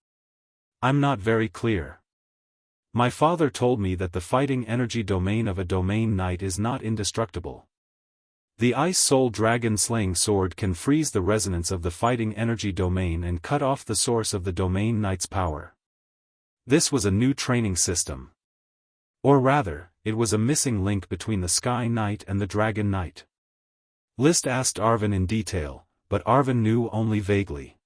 I'm not very clear. My father told me that the fighting energy domain of a domain knight is not indestructible. The Ice Soul Dragon slaying sword can freeze the resonance of the fighting energy domain and cut off the source of the domain knight's power. This was a new training system. Or rather, it was a missing link between the Sky Knight and the Dragon Knight. List asked Arvin in detail, but Arvin knew only vaguely.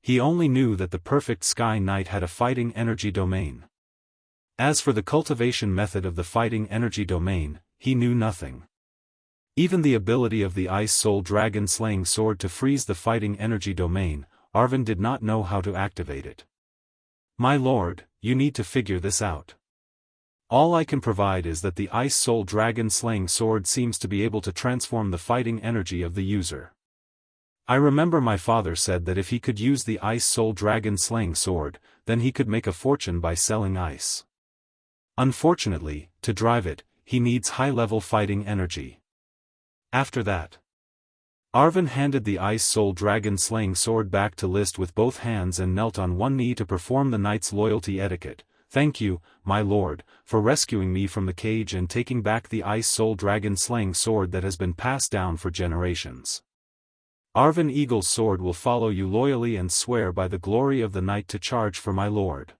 He only knew that the perfect Sky Knight had a fighting energy domain. As for the cultivation method of the fighting energy domain, he knew nothing. Even the ability of the Ice Soul Dragon Slaying Sword to freeze the fighting energy domain, Arvin did not know how to activate it. My lord, you need to figure this out. All I can provide is that the Ice Soul Dragon Slaying Sword seems to be able to transform the fighting energy of the user. I remember my father said that if he could use the Ice Soul Dragon Slaying Sword, then he could make a fortune by selling ice. Unfortunately, to drive it, he needs high-level fighting energy. After that, Arvin handed the Ice Soul Dragon Slaying Sword back to List with both hands and knelt on one knee to perform the knight's loyalty etiquette. Thank you, my lord, for rescuing me from the cage and taking back the Ice Soul Dragon Slaying Sword that has been passed down for generations. Arvin Eagle's sword will follow you loyally and swear by the glory of the night to charge for my lord.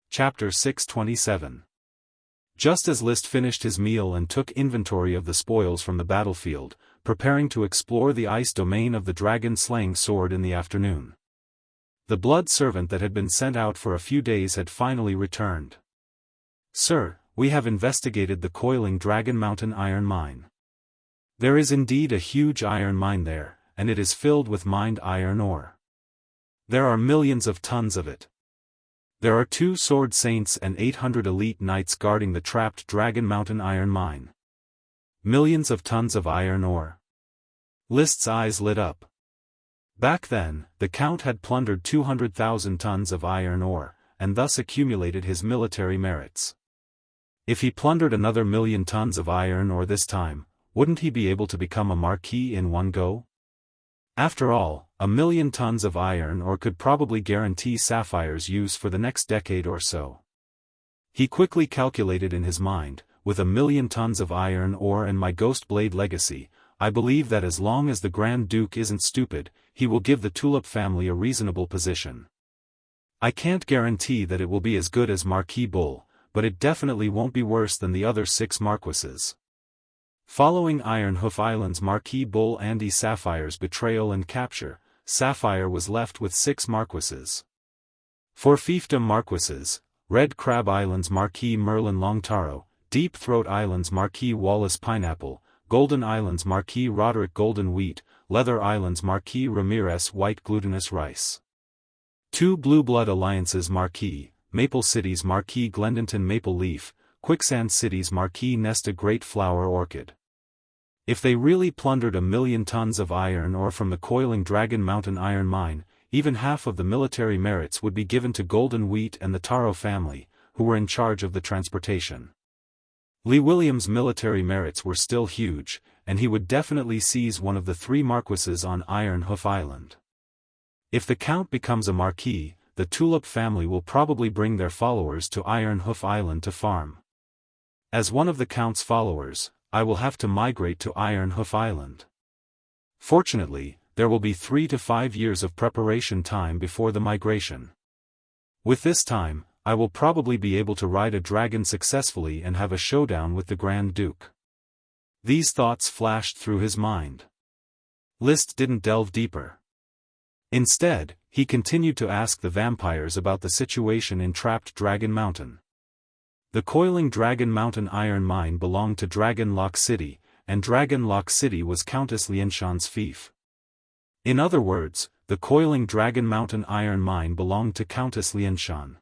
Chapter 627. Just as List finished his meal and took inventory of the spoils from the battlefield, preparing to explore the ice domain of the dragon-slaying sword in the afternoon, the blood servant that had been sent out for a few days had finally returned. Sir, we have investigated the coiling Dragon Mountain iron mine. There is indeed a huge iron mine there, and it is filled with mined iron ore. There are millions of tons of it. There are 2 sword saints and 800 elite knights guarding the trapped Dragon Mountain iron mine. Millions of tons of iron ore. List's eyes lit up. Back then, the Count had plundered 200,000 tons of iron ore, and thus accumulated his military merits. If he plundered another 1,000,000 tons of iron ore this time, wouldn't he be able to become a marquis in one go? After all, 1,000,000 tons of iron ore could probably guarantee Sapphire's use for the next decade or so. He quickly calculated in his mind, with 1,000,000 tons of iron ore and my Ghost Blade legacy, I believe that as long as the Grand Duke isn't stupid, he will give the Tulip family a reasonable position. I can't guarantee that it will be as good as Marquis Bull, but it definitely won't be worse than the other 6 marquises. Following Iron Hoof Island's Marquis Bull Andy Sapphire's betrayal and capture, Sapphire was left with 6 marquises. 4 fiefdom marquises: Red Crab Island's Marquis Merlin Longtaro, Deep Throat Island's Marquis Wallace Pineapple, Golden Island's Marquis Roderick Golden Wheat, Leather Island's Marquis Ramirez White Glutinous Rice. 2 Blue Blood Alliance's Marquis, Maple City's Marquis Glendonton Maple Leaf, Quicksand City's Marquis Nesta Great Flower Orchid. If they really plundered 1,000,000 tons of iron ore from the coiling Dragon Mountain iron mine, even half of the military merits would be given to Golden Wheat and the Taro family, who were in charge of the transportation. Lee Williams' military merits were still huge, and he would definitely seize one of the 3 marquises on Iron Hoof Island. If the Count becomes a marquis, the Tulip family will probably bring their followers to Iron Hoof Island to farm. As one of the Count's followers, I will have to migrate to Iron Hoof Island. Fortunately, there will be 3 to 5 years of preparation time before the migration. With this time, I will probably be able to ride a dragon successfully and have a showdown with the Grand Duke. These thoughts flashed through his mind. List didn't delve deeper. Instead, he continued to ask the vampires about the situation in trapped Dragon Mountain. The coiling Dragon Mountain iron mine belonged to Dragon Lock City, and Dragon Lock City was Countess Lianshan's fief. In other words, the coiling Dragon Mountain iron mine belonged to Countess Lianshan.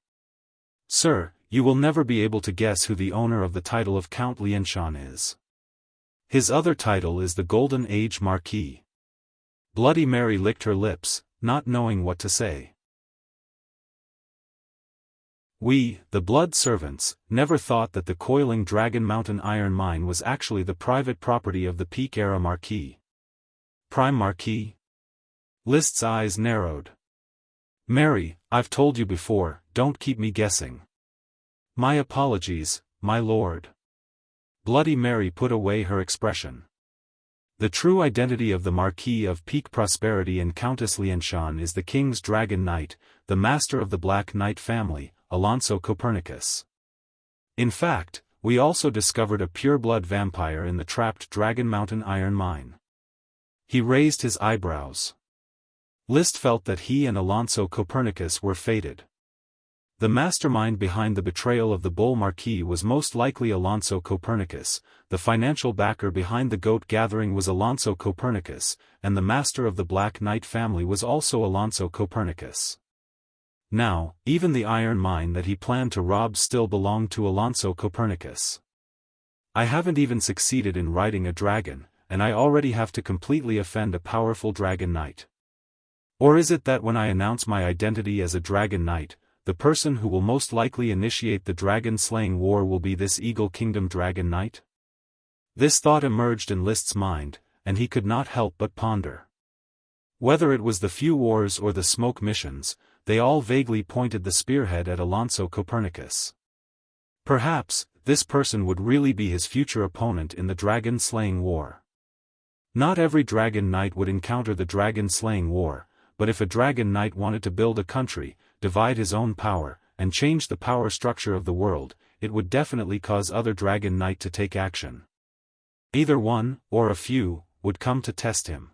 Sir, you will never be able to guess who the owner of the title of Count Lianshan is. His other title is the Golden Age Marquis. Bloody Mary licked her lips, not knowing what to say. We, the blood servants, never thought that the coiling Dragon Mountain iron mine was actually the private property of the Peak-era Marquis. Prime Marquis? List's eyes narrowed. Mary, I've told you before, don't keep me guessing. My apologies, my lord. Bloody Mary put away her expression. The true identity of the Marquis of Peak Prosperity and Countess Lianshan is the King's Dragon Knight, the master of the Black Knight family, Alonso Copernicus. In fact, we also discovered a pure-blood vampire in the trapped Dragon Mountain iron mine. He raised his eyebrows. List felt that he and Alonso Copernicus were fated. The mastermind behind the betrayal of the Bull Marquis was most likely Alonso Copernicus, the financial backer behind the goat gathering was Alonso Copernicus, and the master of the Black Knight family was also Alonso Copernicus. Now, even the iron mine that he planned to rob still belonged to Alonso Copernicus. I haven't even succeeded in riding a dragon, and I already have to completely offend a powerful dragon knight. Or is it that when I announce my identity as a dragon knight, the person who will most likely initiate the dragon-slaying war will be this Eagle Kingdom dragon knight? This thought emerged in List's mind, and he could not help but ponder. Whether it was the few wars or the smoke missions, they all vaguely pointed the spearhead at Alonso Copernicus. Perhaps, this person would really be his future opponent in the dragon-slaying war. Not every dragon knight would encounter the dragon-slaying war, but if a dragon knight wanted to build a country, divide his own power, and change the power structure of the world, it would definitely cause other dragon knight to take action. Either one, or a few, would come to test him.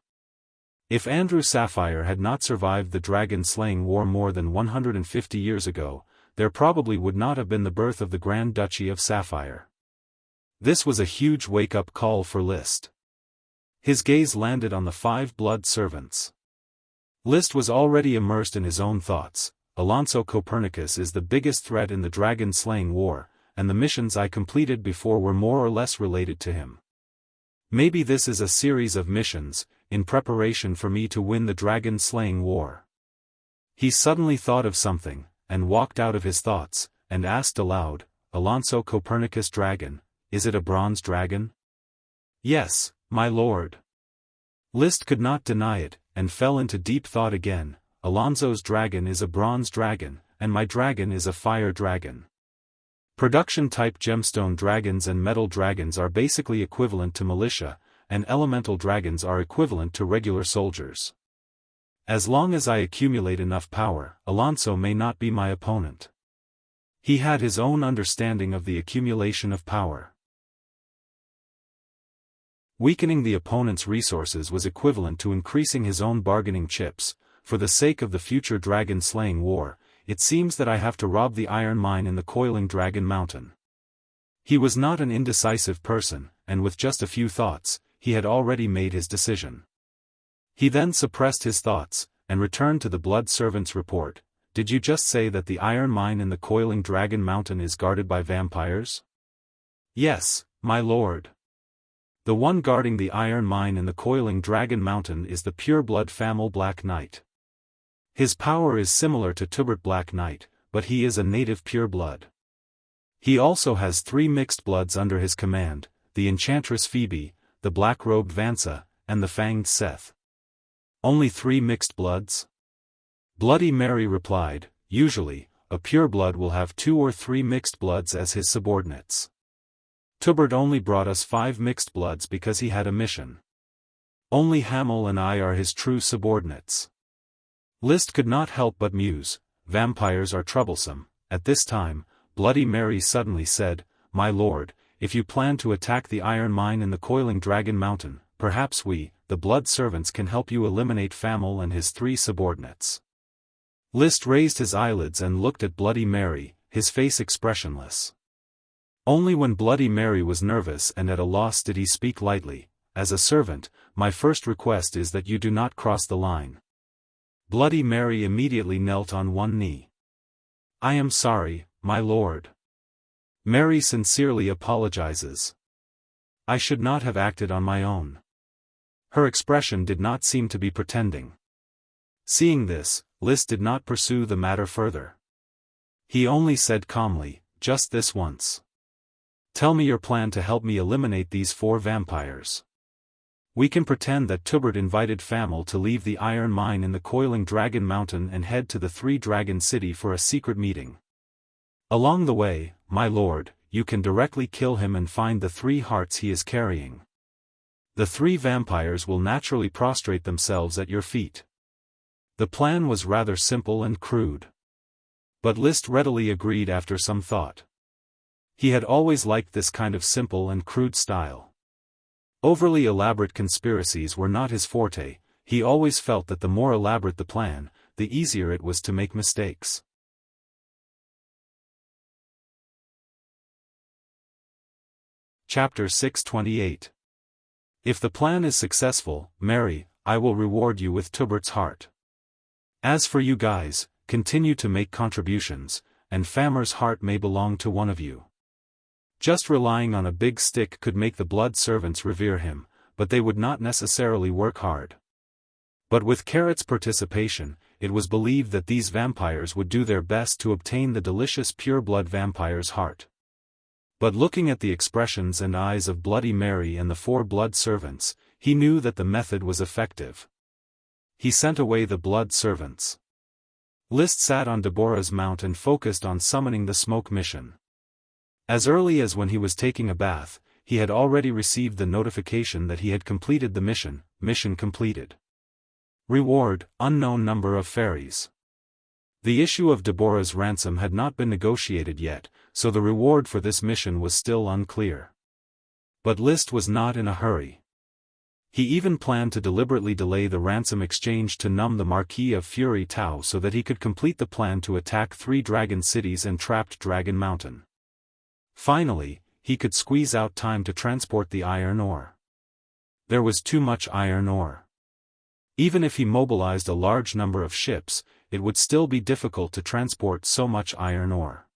If Andrew Sapphire had not survived the dragon-slaying war more than 150 years ago, there probably would not have been the birth of the Grand Duchy of Sapphire. This was a huge wake-up call for List. His gaze landed on the 5 blood servants. List was already immersed in his own thoughts. Alonso Copernicus is the biggest threat in the dragon-slaying war, and the missions I completed before were more or less related to him. Maybe this is a series of missions, in preparation for me to win the dragon-slaying war. He suddenly thought of something, and walked out of his thoughts, and asked aloud, Alonso Copernicus dragon, is it a bronze dragon? Yes, my lord. List could not deny it, and fell into deep thought again. Alonso's dragon is a bronze dragon, and my dragon is a fire dragon. Production-type gemstone dragons and metal dragons are basically equivalent to militia, and elemental dragons are equivalent to regular soldiers. As long as I accumulate enough power, Alonso may not be my opponent. He had his own understanding of the accumulation of power. Weakening the opponent's resources was equivalent to increasing his own bargaining chips. For the sake of the future dragon-slaying war, it seems that I have to rob the iron mine in the coiling Dragon Mountain. He was not an indecisive person, and with just a few thoughts, he had already made his decision. He then suppressed his thoughts, and returned to the blood servant's report. Did you just say that the iron mine in the coiling Dragon Mountain is guarded by vampires? Yes, my lord. The one guarding the iron mine in the coiling Dragon Mountain is the pure-blood Famil Black Knight. His power is similar to Tubert Black Knight, but he is a native pure-blood. He also has 3 mixed bloods under his command, the Enchantress Phoebe, the Black-robed Vansa, and the Fanged Seth. Only 3 mixed bloods? Bloody Mary replied, usually, a pure-blood will have 2 or 3 mixed bloods as his subordinates. Tubert only brought us 5 mixed bloods because he had a mission. Only Hamel and I are his true subordinates. List could not help but muse, vampires are troublesome. At this time, Bloody Mary suddenly said, My lord, if you plan to attack the iron mine in the coiling Dragon Mountain, perhaps we, the blood servants can help you eliminate Famil and his 3 subordinates. List raised his eyelids and looked at Bloody Mary, his face expressionless. Only when Bloody Mary was nervous and at a loss did he speak lightly, As a servant, my first request is that you do not cross the line. Bloody Mary immediately knelt on one knee. I am sorry, my lord. Mary sincerely apologizes. I should not have acted on my own. Her expression did not seem to be pretending. Seeing this, List did not pursue the matter further. He only said calmly, just this once. Tell me your plan to help me eliminate these 4 vampires. We can pretend that Tubert invited Famil to leave the iron mine in the coiling Dragon Mountain and head to the 3 Dragon City for a secret meeting. Along the way, my lord, you can directly kill him and find the 3 hearts he is carrying. The 3 vampires will naturally prostrate themselves at your feet. The plan was rather simple and crude. But List readily agreed after some thought. He had always liked this kind of simple and crude style. Overly elaborate conspiracies were not his forte. He always felt that the more elaborate the plan, the easier it was to make mistakes. Chapter 628. If the plan is successful, Mary, I will reward you with Tubert's heart. As for you guys, continue to make contributions, and Famer's heart may belong to one of you. Just relying on a big stick could make the blood servants revere him, but they would not necessarily work hard. But with Carrot's participation, it was believed that these vampires would do their best to obtain the delicious pure-blood vampire's heart. But looking at the expressions and eyes of Bloody Mary and the 4 blood servants, he knew that the method was effective. He sent away the blood servants. List sat on Deborah's mount and focused on summoning the smoke mission. As early as when he was taking a bath, he had already received the notification that he had completed the mission. Mission completed. Reward, unknown number of fairies. The issue of Deborah's ransom had not been negotiated yet, so the reward for this mission was still unclear. But List was not in a hurry. He even planned to deliberately delay the ransom exchange to numb the Marquis of Fury Tau so that he could complete the plan to attack 3 dragon cities and trapped Dragon Mountain. Finally, he could squeeze out time to transport the iron ore. There was too much iron ore. Even if he mobilized a large number of ships, it would still be difficult to transport so much iron ore.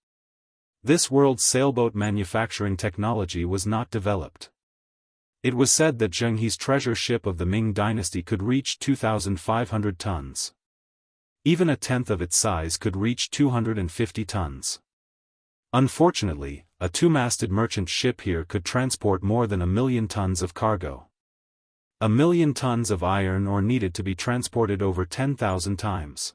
This world's sailboat manufacturing technology was not developed. It was said that Zheng He's treasure ship of the Ming dynasty could reach 2,500 tons. Even a tenth of its size could reach 250 tons. Unfortunately, a 2-masted merchant ship here could transport more than 1,000,000 tons of cargo. 1,000,000 tons of iron ore needed to be transported over 10,000 times.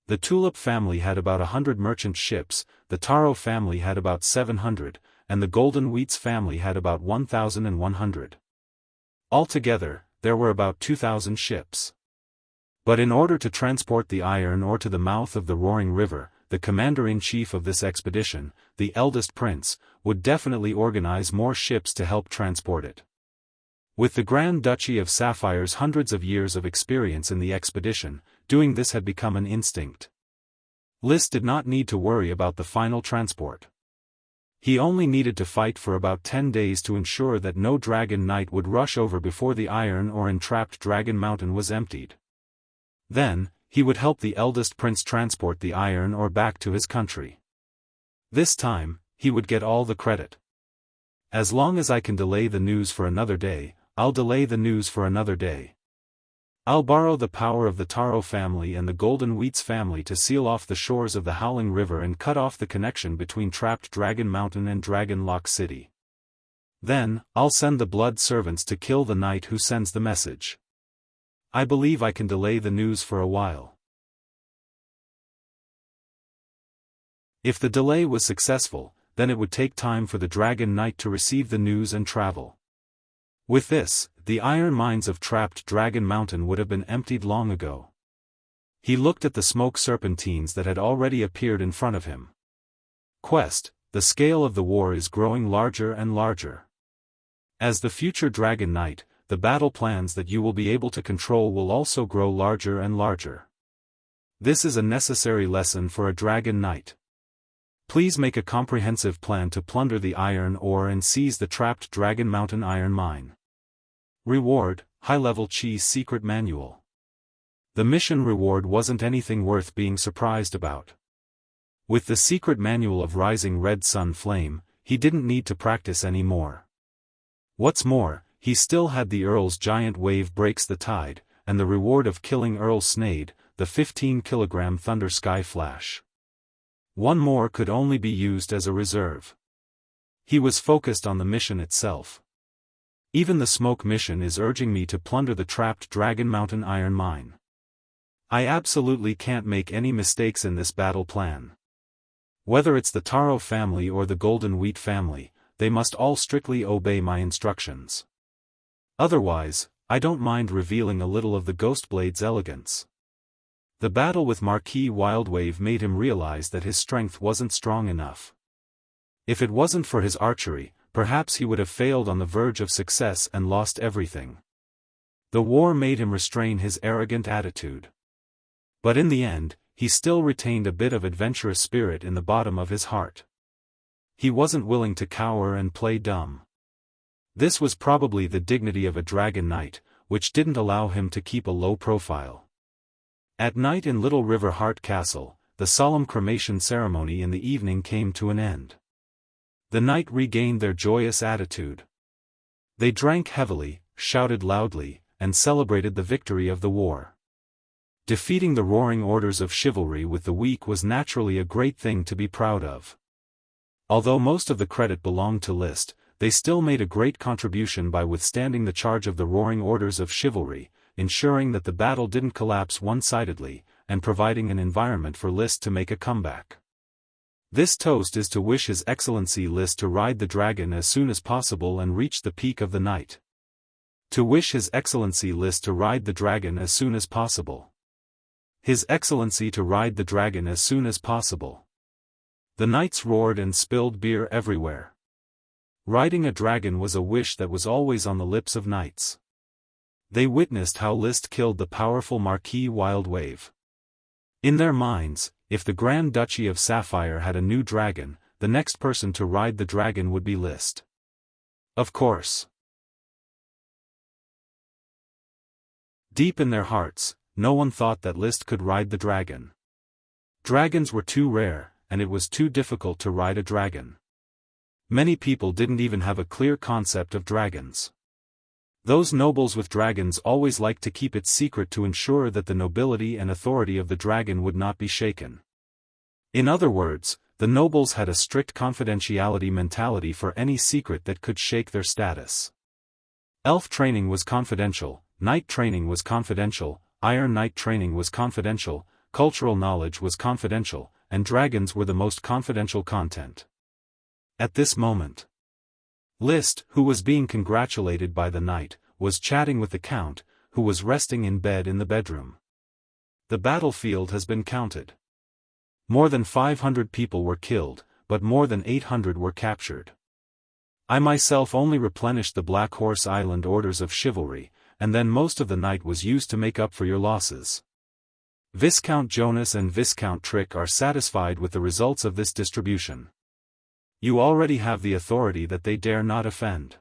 The Tulip family had about 100 merchant ships, the Taro family had about 700, and the Golden Wheats family had about 1,100. Altogether, there were about 2,000 ships. But in order to transport the iron ore to the mouth of the Roaring River, the commander-in-chief of this expedition, the eldest prince, would definitely organize more ships to help transport it. With the Grand Duchy of Sapphire's hundreds of years of experience in the expedition, doing this had become an instinct. List did not need to worry about the final transport. He only needed to fight for about 10 days to ensure that no Dragon Knight would rush over before the iron ore in trapped Dragon Mountain was emptied. Then, he would help the eldest prince transport the iron ore back to his country. This time, he would get all the credit. As long as I can delay the news for another day, I'll delay the news for another day. I'll borrow the power of the Taro family and the Golden Wheats family to seal off the shores of the Howling River and cut off the connection between trapped Dragon Mountain and Dragon Lock City. Then, I'll send the blood servants to kill the knight who sends the message. I believe I can delay the news for a while. If the delay was successful, then it would take time for the Dragon Knight to receive the news and travel. With this, the iron mines of trapped Dragon Mountain would have been emptied long ago. He looked at the smoke serpentines that had already appeared in front of him. Quest, the scale of the war is growing larger and larger. As the future Dragon Knight, the battle plans that you will be able to control will also grow larger and larger. This is a necessary lesson for a Dragon Knight. Please make a comprehensive plan to plunder the iron ore and seize the trapped Dragon Mountain iron mine. Reward, High-Level Chi's Secret Manual. The mission reward wasn't anything worth being surprised about. With the secret manual of Rising Red Sun Flame, he didn't need to practice any more. What's more, he still had the Earl's Giant Wave Breaks the Tide, and the reward of killing Earl Snade, the 15-kilogram Thunder Sky Flash. One more could only be used as a reserve. He was focused on the mission itself. Even the smoke mission is urging me to plunder the trapped Dragon Mountain iron mine. I absolutely can't make any mistakes in this battle plan. Whether it's the Taro family or the Golden Wheat family, they must all strictly obey my instructions. Otherwise, I don't mind revealing a little of the Ghostblade's elegance. The battle with Marquis Wildwave made him realize that his strength wasn't strong enough. If it wasn't for his archery, perhaps he would have failed on the verge of success and lost everything. The war made him restrain his arrogant attitude. But in the end, he still retained a bit of adventurous spirit in the bottom of his heart. He wasn't willing to cower and play dumb. This was probably the dignity of a dragon knight, which didn't allow him to keep a low profile. At night in Little River Heart Castle, the solemn cremation ceremony in the evening came to an end. The knight regained their joyous attitude. They drank heavily, shouted loudly, and celebrated the victory of the war. Defeating the roaring orders of chivalry with the weak was naturally a great thing to be proud of. Although most of the credit belonged to Liszt, they still made a great contribution by withstanding the charge of the roaring orders of chivalry, ensuring that the battle didn't collapse one-sidedly, and providing an environment for Liszt to make a comeback. This toast is to wish His Excellency Liszt to ride the dragon as soon as possible and reach the peak of the night. To wish His Excellency Liszt to ride the dragon as soon as possible. His Excellency to ride the dragon as soon as possible. The knights roared and spilled beer everywhere. Riding a dragon was a wish that was always on the lips of knights. They witnessed how Liszt killed the powerful Marquis Wildwave. In their minds, if the Grand Duchy of Sapphire had a new dragon, the next person to ride the dragon would be Liszt. Of course. Deep in their hearts, no one thought that Liszt could ride the dragon. Dragons were too rare, and it was too difficult to ride a dragon. Many people didn't even have a clear concept of dragons. Those nobles with dragons always liked to keep it secret to ensure that the nobility and authority of the dragon would not be shaken. In other words, the nobles had a strict confidentiality mentality for any secret that could shake their status. Elf training was confidential, knight training was confidential, Iron Knight training was confidential, cultural knowledge was confidential, and dragons were the most confidential content. At this moment, Liszt, who was being congratulated by the knight, was chatting with the count, who was resting in bed in the bedroom. The battlefield has been counted. More than 500 people were killed, but more than 800 were captured. I myself only replenished the Black Horse Island orders of chivalry, and then most of the night was used to make up for your losses. Viscount Jonas and Viscount Trick are satisfied with the results of this distribution. You already have the authority that they dare not offend.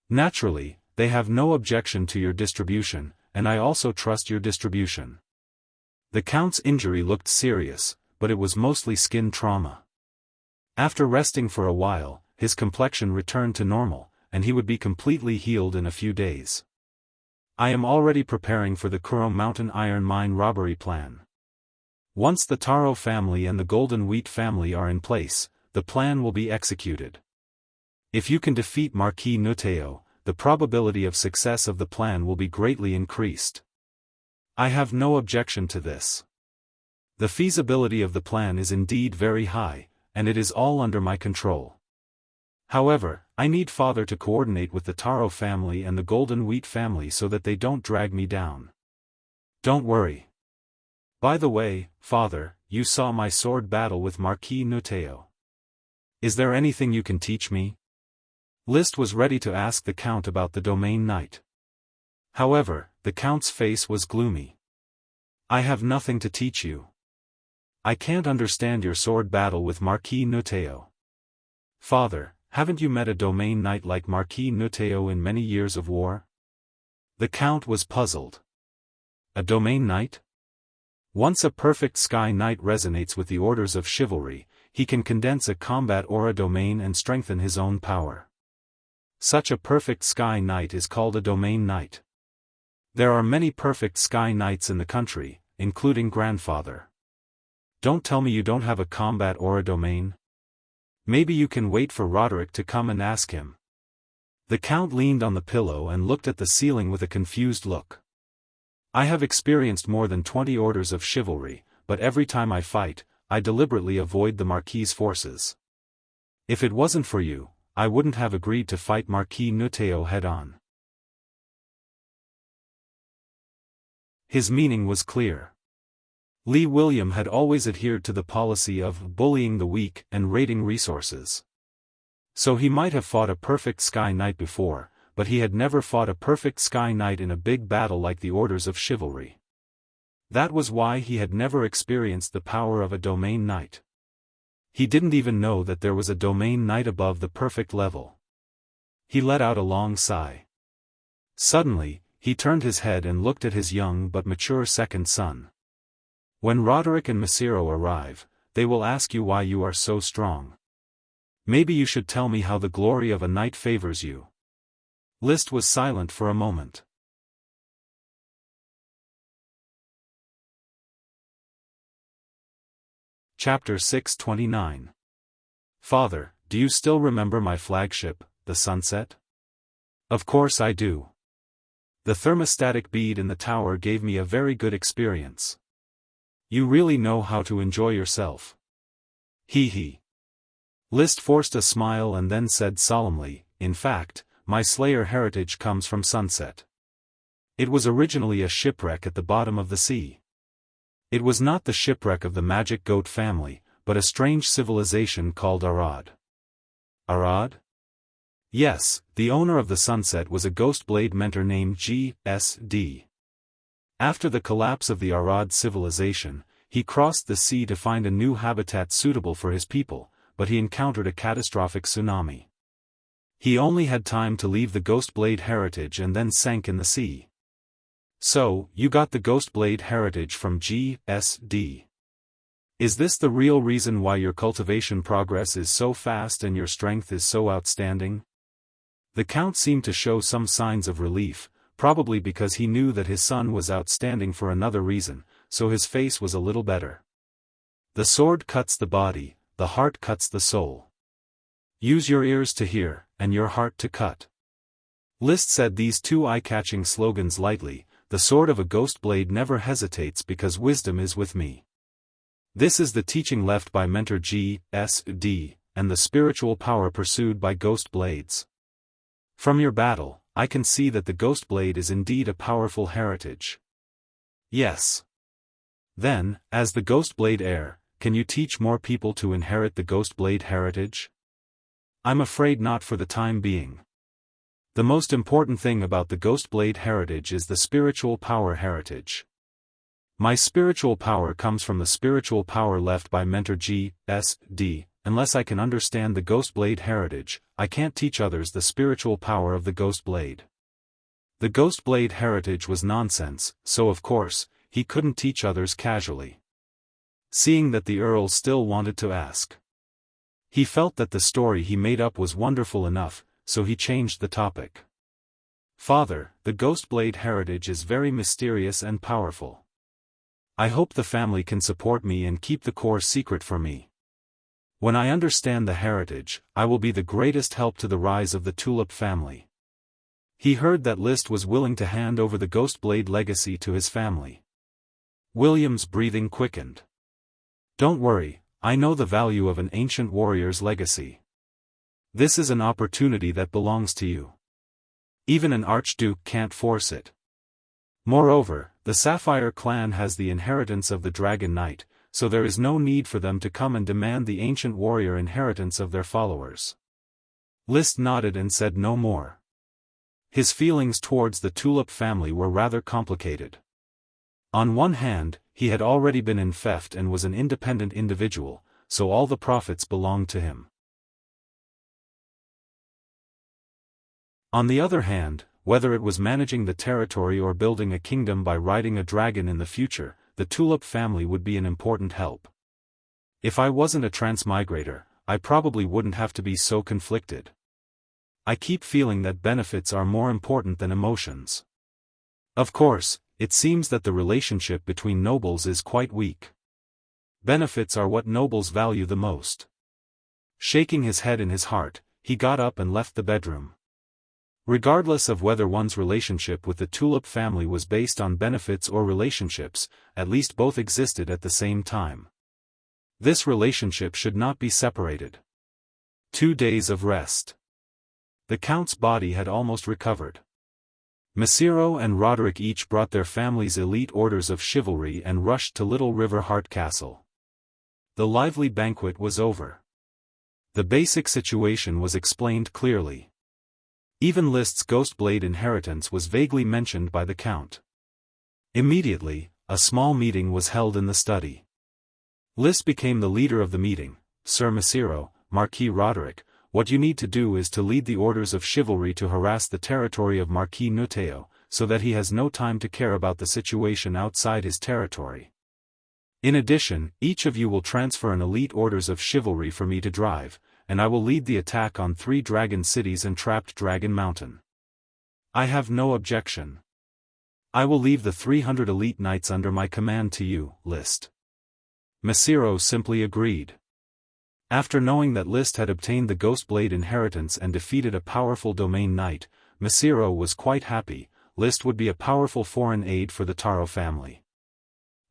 Naturally, they have no objection to your distribution, and I also trust your distribution. The Count's injury looked serious, but it was mostly skin trauma. After resting for a while, his complexion returned to normal, and he would be completely healed in a few days. I am already preparing for the Kuro Mountain Iron Mine robbery plan. Once the Taro family and the Golden Wheat family are in place, the plan will be executed. If you can defeat Marquis Nuteo, the probability of success of the plan will be greatly increased. I have no objection to this. The feasibility of the plan is indeed very high, and it is all under my control. However, I need Father to coordinate with the Taro family and the Golden Wheat family so that they don't drag me down. Don't worry. By the way, Father, you saw my sword battle with Marquis Nuteo. Is there anything you can teach me? Liszt was ready to ask the Count about the Domain Knight. However, the Count's face was gloomy. I have nothing to teach you. I can't understand your sword battle with Marquis Nuteo. Father, haven't you met a Domain Knight like Marquis Nuteo in many years of war? The Count was puzzled. A Domain Knight? Once a perfect Sky Knight resonates with the orders of chivalry, he can condense a combat aura domain and strengthen his own power. Such a perfect Sky Knight is called a Domain Knight. There are many perfect Sky Knights in the country, including Grandfather. Don't tell me you don't have a combat aura domain? Maybe you can wait for Roderick to come and ask him. The Count leaned on the pillow and looked at the ceiling with a confused look. I have experienced more than 20 orders of chivalry, but every time I fight, I deliberately avoid the Marquis's forces. If it wasn't for you, I wouldn't have agreed to fight Marquis Nuteo head-on. His meaning was clear. Lee William had always adhered to the policy of bullying the weak and raiding resources. So he might have fought a perfect Sky Knight before, but he had never fought a perfect Sky Knight in a big battle like the Orders of Chivalry. That was why he had never experienced the power of a Domain Knight. He didn't even know that there was a Domain Knight above the perfect level. He let out a long sigh. Suddenly, he turned his head and looked at his young but mature second son. When Roderick and Macero arrive, they will ask you why you are so strong. Maybe you should tell me how the glory of a knight favors you. Liszt was silent for a moment. Chapter 629. Father, do you still remember my flagship, the Sunset? Of course I do. The thermostatic bead in the tower gave me a very good experience. You really know how to enjoy yourself. He. Liszt forced a smile and then said solemnly, in fact, my Slayer heritage comes from Sunset. It was originally a shipwreck at the bottom of the sea. It was not the shipwreck of the magic goat family, but a strange civilization called Arad. Arad? Yes, the owner of the Sunset was a ghost blade mentor named G.S.D. After the collapse of the Arad civilization, he crossed the sea to find a new habitat suitable for his people, but he encountered a catastrophic tsunami. He only had time to leave the ghost blade heritage and then sank in the sea. So, you got the ghost blade heritage from G.S.D. Is this the real reason why your cultivation progress is so fast and your strength is so outstanding? The Count seemed to show some signs of relief, probably because he knew that his son was outstanding for another reason, so his face was a little better. The sword cuts the body, the heart cuts the soul. Use your ears to hear, and your heart to cut. Liszt said these two eye-catching slogans lightly. The sword of a ghost blade never hesitates because wisdom is with me. This is the teaching left by mentor G.S.D., and the spiritual power pursued by ghost blades. From your battle, I can see that the ghost blade is indeed a powerful heritage. Yes. Then, as the ghost blade heir, can you teach more people to inherit the ghost blade heritage? I'm afraid not for the time being. The most important thing about the ghost blade heritage is the spiritual power heritage. My spiritual power comes from the spiritual power left by mentor G.S.D. Unless I can understand the ghost blade heritage, I can't teach others the spiritual power of the ghost blade. The ghost blade heritage was nonsense, so of course, he couldn't teach others casually. Seeing that the Earl still wanted to ask. He felt that the story he made up was wonderful enough, so he changed the topic. Father, the ghost blade heritage is very mysterious and powerful. I hope the family can support me and keep the core secret for me. When I understand the heritage, I will be the greatest help to the rise of the Tulip family. He heard that Liszt was willing to hand over the ghost blade legacy to his family. William's breathing quickened. Don't worry, I know the value of an ancient warrior's legacy. This is an opportunity that belongs to you. Even an archduke can't force it. Moreover, the Sapphire clan has the inheritance of the Dragon Knight, so there is no need for them to come and demand the ancient warrior inheritance of their followers. Liszt nodded and said no more. His feelings towards the Tulip family were rather complicated. On one hand, he had already been in theft and was an independent individual, so all the profits belonged to him. On the other hand, whether it was managing the territory or building a kingdom by riding a dragon in the future, the Tulip family would be an important help. If I wasn't a transmigrator, I probably wouldn't have to be so conflicted. I keep feeling that benefits are more important than emotions. Of course, it seems that the relationship between nobles is quite weak. Benefits are what nobles value the most. Shaking his head in his heart, he got up and left the bedroom. Regardless of whether one's relationship with the Tulip family was based on benefits or relationships, at least both existed at the same time. This relationship should not be separated. 2 days of rest. The Count's body had almost recovered. Macero and Roderick each brought their family's elite orders of chivalry and rushed to Little River Heart Castle. The lively banquet was over. The basic situation was explained clearly. Even Liszt's ghost blade inheritance was vaguely mentioned by the Count. Immediately, a small meeting was held in the study. Liszt became the leader of the meeting. Sir Macero, Marquis Roderick, what you need to do is to lead the orders of chivalry to harass the territory of Marquis Nuteo, so that he has no time to care about the situation outside his territory. In addition, each of you will transfer an elite orders of chivalry for me to drive, and I will lead the attack on 3 dragon cities and trapped Dragon Mountain. I have no objection. I will leave the 300 elite knights under my command to you, List. Masiro simply agreed. After knowing that List had obtained the Ghostblade inheritance and defeated a powerful domain knight, Masiro was quite happy. List would be a powerful foreign aid for the Taro family.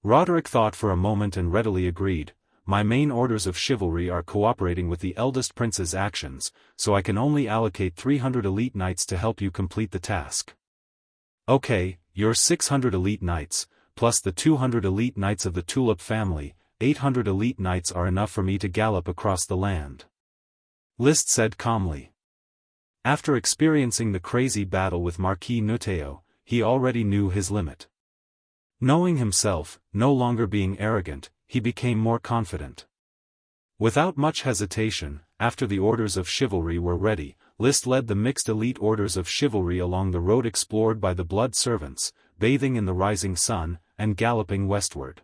Roderick thought for a moment and readily agreed. My main orders of chivalry are cooperating with the eldest prince's actions, so I can only allocate 300 elite knights to help you complete the task. Okay, your 600 elite knights, plus the 200 elite knights of the Tulip family, 800 elite knights are enough for me to gallop across the land. List said calmly. After experiencing the crazy battle with Marquis Nuteo, he already knew his limit. Knowing himself, no longer being arrogant, he became more confident. Without much hesitation, after the orders of chivalry were ready, List led the mixed elite orders of chivalry along the road explored by the blood servants, bathing in the rising sun, and galloping westward.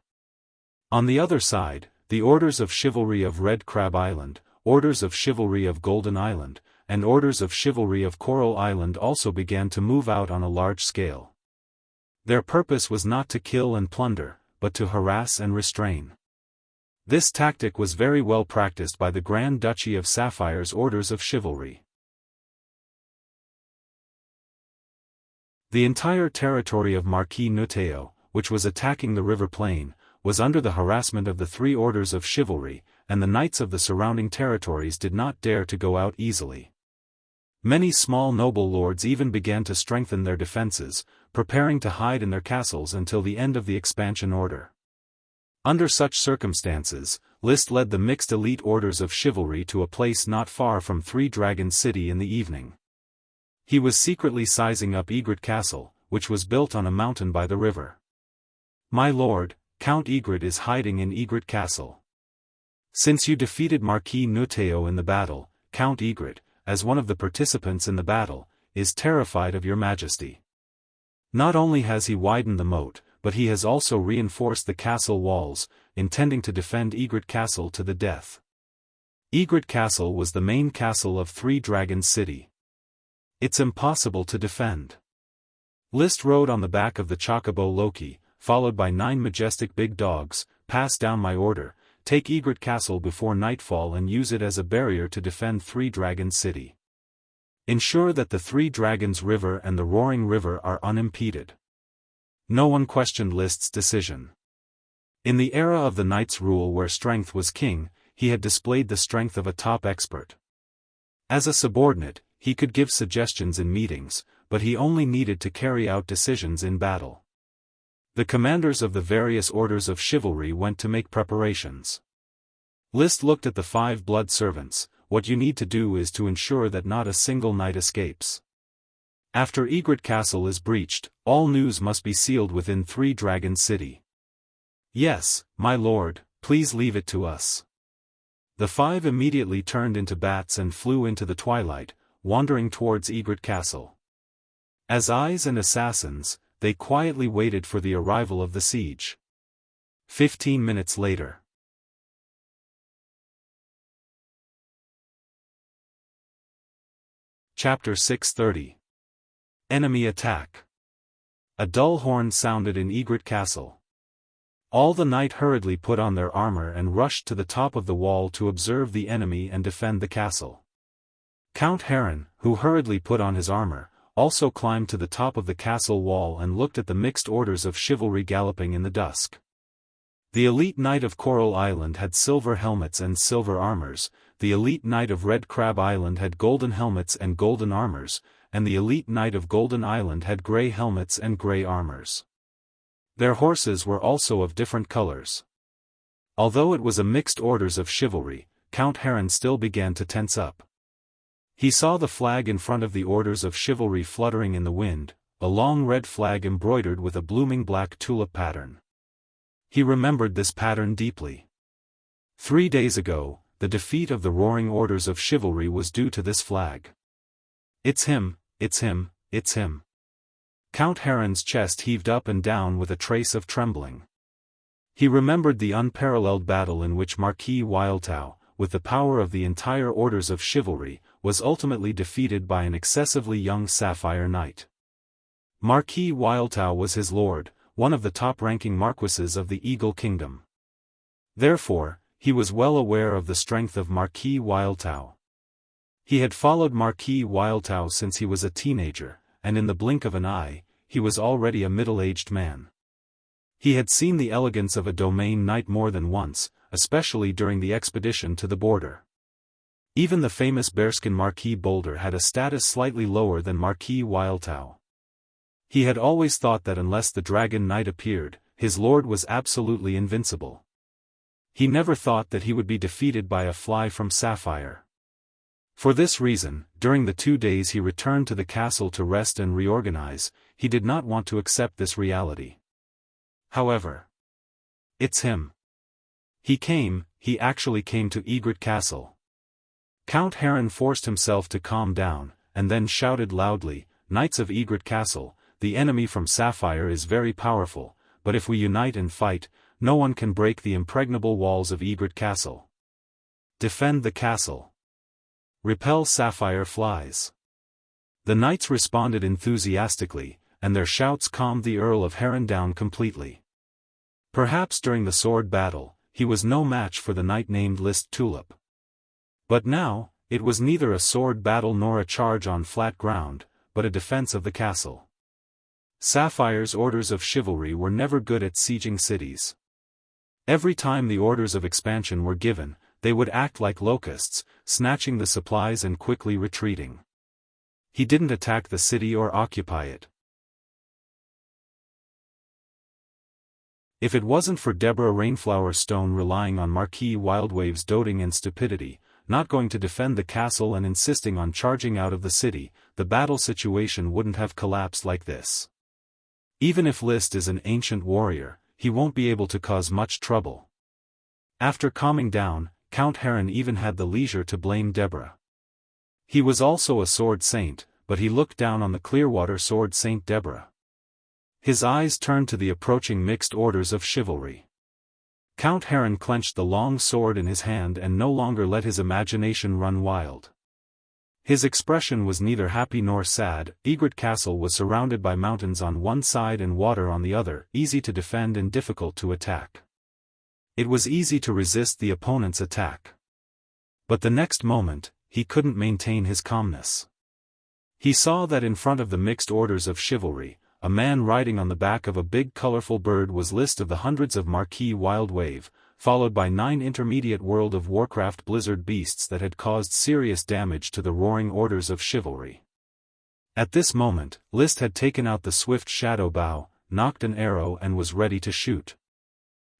On the other side, the orders of chivalry of Red Crab Island, orders of chivalry of Golden Island, and orders of chivalry of Coral Island also began to move out on a large scale. Their purpose was not to kill and plunder, but to harass and restrain. This tactic was very well practiced by the Grand Duchy of Sapphire's orders of chivalry. The entire territory of Marquis Nuteo, which was attacking the river plain, was under the harassment of the 3 orders of chivalry, and the knights of the surrounding territories did not dare to go out easily. Many small noble lords even began to strengthen their defenses, preparing to hide in their castles until the end of the expansion order. Under such circumstances, List led the mixed elite orders of chivalry to a place not far from 3 Dragon City in the evening. He was secretly sizing up Egret Castle, which was built on a mountain by the river. My lord, Count Egret is hiding in Egret Castle. Since you defeated Marquis Nuteo in the battle, Count Egret, as one of the participants in the battle, is terrified of your majesty. Not only has he widened the moat, but he has also reinforced the castle walls, intending to defend Egret Castle to the death. Egret Castle was the main castle of 3 Dragon City. It's impossible to defend. List rode on the back of the Chocobo Loki, followed by 9 majestic big dogs. Pass down my order, take Egret Castle before nightfall and use it as a barrier to defend 3 Dragon City. Ensure that the 3 Dragons River and the Roaring River are unimpeded. No one questioned List's decision. In the era of the knight's rule where strength was king, he had displayed the strength of a top expert. As a subordinate, he could give suggestions in meetings, but he only needed to carry out decisions in battle. The commanders of the various orders of chivalry went to make preparations. List looked at the 5 blood servants. What you need to do is to ensure that not a single knight escapes. After Egret Castle is breached, all news must be sealed within 3 Dragon City. Yes, my lord, please leave it to us. The 5 immediately turned into bats and flew into the twilight, wandering towards Egret Castle. As eyes and assassins, they quietly waited for the arrival of the siege. 15 minutes later. Chapter 630. Enemy Attack. A dull horn sounded in Egret Castle. All the knight hurriedly put on their armor and rushed to the top of the wall to observe the enemy and defend the castle. Count Heron, who hurriedly put on his armor, also climbed to the top of the castle wall and looked at the mixed orders of chivalry galloping in the dusk. The elite knight of Coral Island had silver helmets and silver armors, the elite knight of Red Crab Island had golden helmets and golden armors, and the elite knight of Golden Island had gray helmets and gray armors. Their horses were also of different colors. Although it was a mixed orders of chivalry, Count Heron still began to tense up. He saw the flag in front of the orders of chivalry fluttering in the wind, a long red flag embroidered with a blooming black tulip pattern. He remembered this pattern deeply. 3 days ago, the defeat of the roaring orders of chivalry was due to this flag. It's him, it's him, it's him. Count Heron's chest heaved up and down with a trace of trembling. He remembered the unparalleled battle in which Marquis Wildtao, with the power of the entire orders of chivalry, was ultimately defeated by an excessively young sapphire knight. Marquis Wildtao was his lord, one of the top-ranking marquises of the Eagle Kingdom. Therefore, he was well aware of the strength of Marquis Wildtao. He had followed Marquis Wildtao since he was a teenager, and in the blink of an eye, he was already a middle-aged man. He had seen the elegance of a domain knight more than once, especially during the expedition to the border. Even the famous bearskin Marquis Boulder had a status slightly lower than Marquis Wildtao. He had always thought that unless the Dragon Knight appeared, his lord was absolutely invincible. He never thought that he would be defeated by a fly from sapphire. For this reason, during the 2 days he returned to the castle to rest and reorganize, he did not want to accept this reality. However, it's him. He actually came to Egret Castle. Count Heron forced himself to calm down, and then shouted loudly, "Knights of Egret Castle, the enemy from Sapphire is very powerful, but if we unite and fight, no one can break the impregnable walls of Egret Castle. Defend the castle. Repel Sapphire flies." The knights responded enthusiastically, and their shouts calmed the Earl of Heron down completely. Perhaps during the sword battle, he was no match for the knight named List Tulip. But now, it was neither a sword battle nor a charge on flat ground, but a defense of the castle. Sapphire's orders of chivalry were never good at sieging cities. Every time the orders of expansion were given, they would act like locusts, snatching the supplies and quickly retreating. He didn't attack the city or occupy it. If it wasn't for Deborah Rainflower Stone relying on Marquis Wildwave's doting and stupidity, not going to defend the castle and insisting on charging out of the city, the battle situation wouldn't have collapsed like this. Even if List is an ancient warrior, he won't be able to cause much trouble. After calming down, Count Heron even had the leisure to blame Deborah. He was also a sword saint, but he looked down on the Clearwater sword saint Deborah. His eyes turned to the approaching mixed orders of chivalry. Count Heron clenched the long sword in his hand and no longer let his imagination run wild. His expression was neither happy nor sad. Egret Castle was surrounded by mountains on one side and water on the other, easy to defend and difficult to attack. It was easy to resist the opponent's attack. But the next moment, he couldn't maintain his calmness. He saw that in front of the mixed orders of chivalry, a man riding on the back of a big colorful bird was list of the hundreds of Marquis Wildwave, followed by 9 intermediate World of Warcraft blizzard beasts that had caused serious damage to the roaring orders of chivalry. At this moment, List had taken out the swift shadow bow, nocked an arrow and was ready to shoot.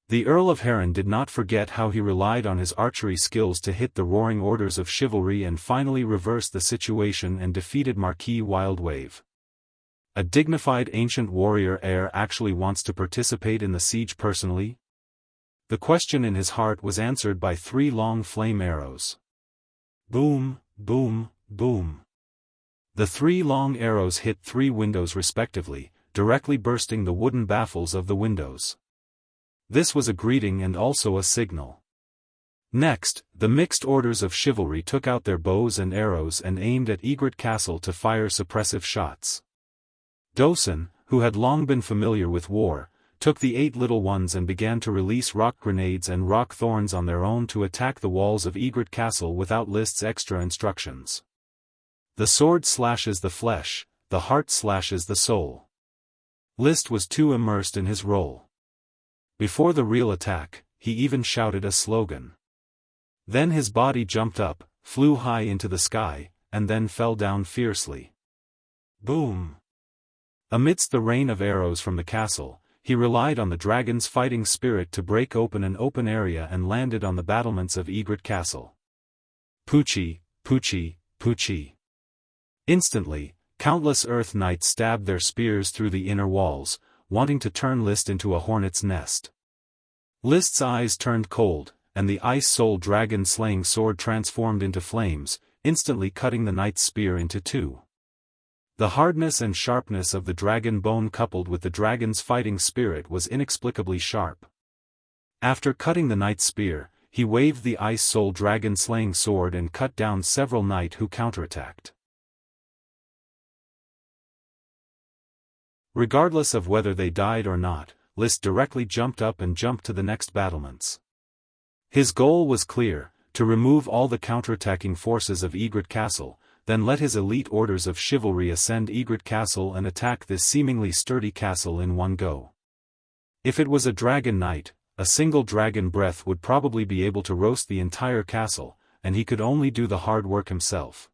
The Earl of Heron did not forget how he relied on his archery skills to hit the roaring orders of chivalry and finally reversed the situation and defeated Marquis Wildwave. A dignified ancient warrior heir actually wants to participate in the siege personally? The question in his heart was answered by 3 long flame arrows. Boom, boom, boom. The 3 long arrows hit 3 windows respectively, directly bursting the wooden baffles of the windows. This was a greeting and also a signal. Next, the mixed orders of chivalry took out their bows and arrows and aimed at Egret Castle to fire suppressive shots. Dosen, who had long been familiar with war, took the 8 little ones and began to release rock grenades and rock thorns on their own to attack the walls of Egret Castle without List's extra instructions. The sword slashes the flesh, the heart slashes the soul. List was too immersed in his role. Before the real attack, he even shouted a slogan. Then his body jumped up, flew high into the sky, and then fell down fiercely. Boom! Amidst the rain of arrows from the castle, he relied on the dragon's fighting spirit to break open an open area and landed on the battlements of Egret Castle. Poochie, Poochie, Poochie. Instantly, countless Earth Knights stabbed their spears through the inner walls, wanting to turn List into a hornet's nest. List's eyes turned cold, and the Ice Soul Dragon slaying sword transformed into flames, instantly cutting the knight's spear into two. The hardness and sharpness of the dragon bone coupled with the dragon's fighting spirit was inexplicably sharp. After cutting the knight's spear, he waved the Ice Soul Dragon slaying sword and cut down several knights who counterattacked. Regardless of whether they died or not, List directly jumped up and jumped to the next battlements. His goal was clear: to remove all the counterattacking forces of Egret Castle, then let his elite orders of chivalry ascend Egret Castle and attack this seemingly sturdy castle in one go. If it was a dragon knight, a single dragon breath would probably be able to roast the entire castle, and he could only do the hard work himself.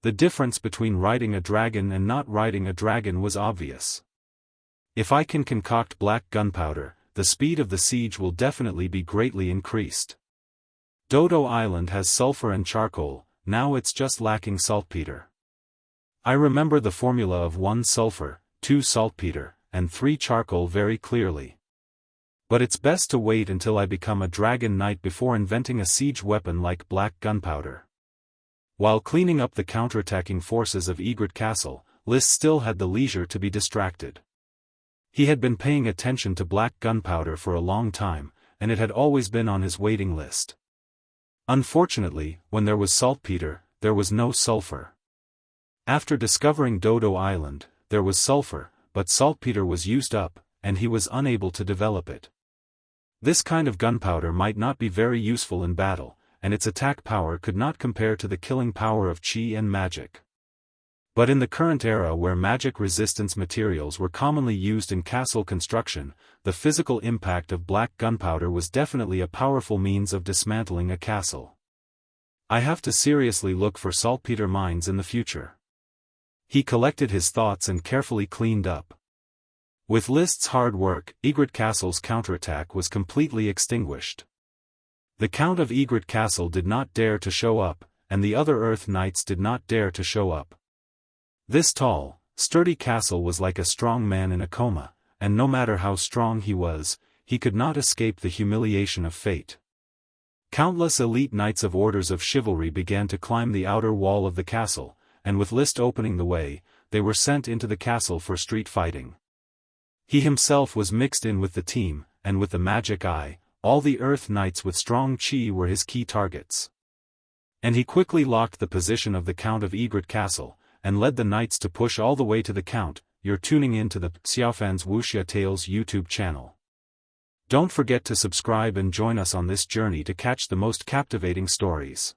The difference between riding a dragon and not riding a dragon was obvious. If I can concoct black gunpowder, the speed of the siege will definitely be greatly increased. Dodo Island has sulfur and charcoal, now it's just lacking saltpeter. I remember the formula of 1 sulfur, 2 saltpeter, and 3 charcoal very clearly. But it's best to wait until I become a dragon knight before inventing a siege weapon like black gunpowder. While cleaning up the counterattacking forces of Egret Castle, List still had the leisure to be distracted. He had been paying attention to black gunpowder for a long time, and it had always been on his waiting list. Unfortunately, when there was saltpeter, there was no sulfur. After discovering Dodo Island, there was sulfur, but saltpeter was used up, and he was unable to develop it. This kind of gunpowder might not be very useful in battle, and its attack power could not compare to the killing power of qi and magic. But in the current era where magic resistance materials were commonly used in castle construction, the physical impact of black gunpowder was definitely a powerful means of dismantling a castle. I have to seriously look for saltpeter mines in the future. He collected his thoughts and carefully cleaned up. With List's hard work, Egret Castle's counterattack was completely extinguished. The Count of Egret Castle did not dare to show up, and the other Earth Knights did not dare to show up. This tall, sturdy castle was like a strong man in a coma, and no matter how strong he was, he could not escape the humiliation of fate. Countless elite knights of orders of chivalry began to climb the outer wall of the castle, and with List opening the way, they were sent into the castle for street fighting. He himself was mixed in with the team, and with the magic eye, all the Earth Knights with strong qi were his key targets. And he quickly locked the position of the Count of Egret Castle, and led the knights to push all the way to the Count. You're tuning in to the Xiaofan's Wuxia Tales YouTube channel. Don't forget to subscribe and join us on this journey to catch the most captivating stories.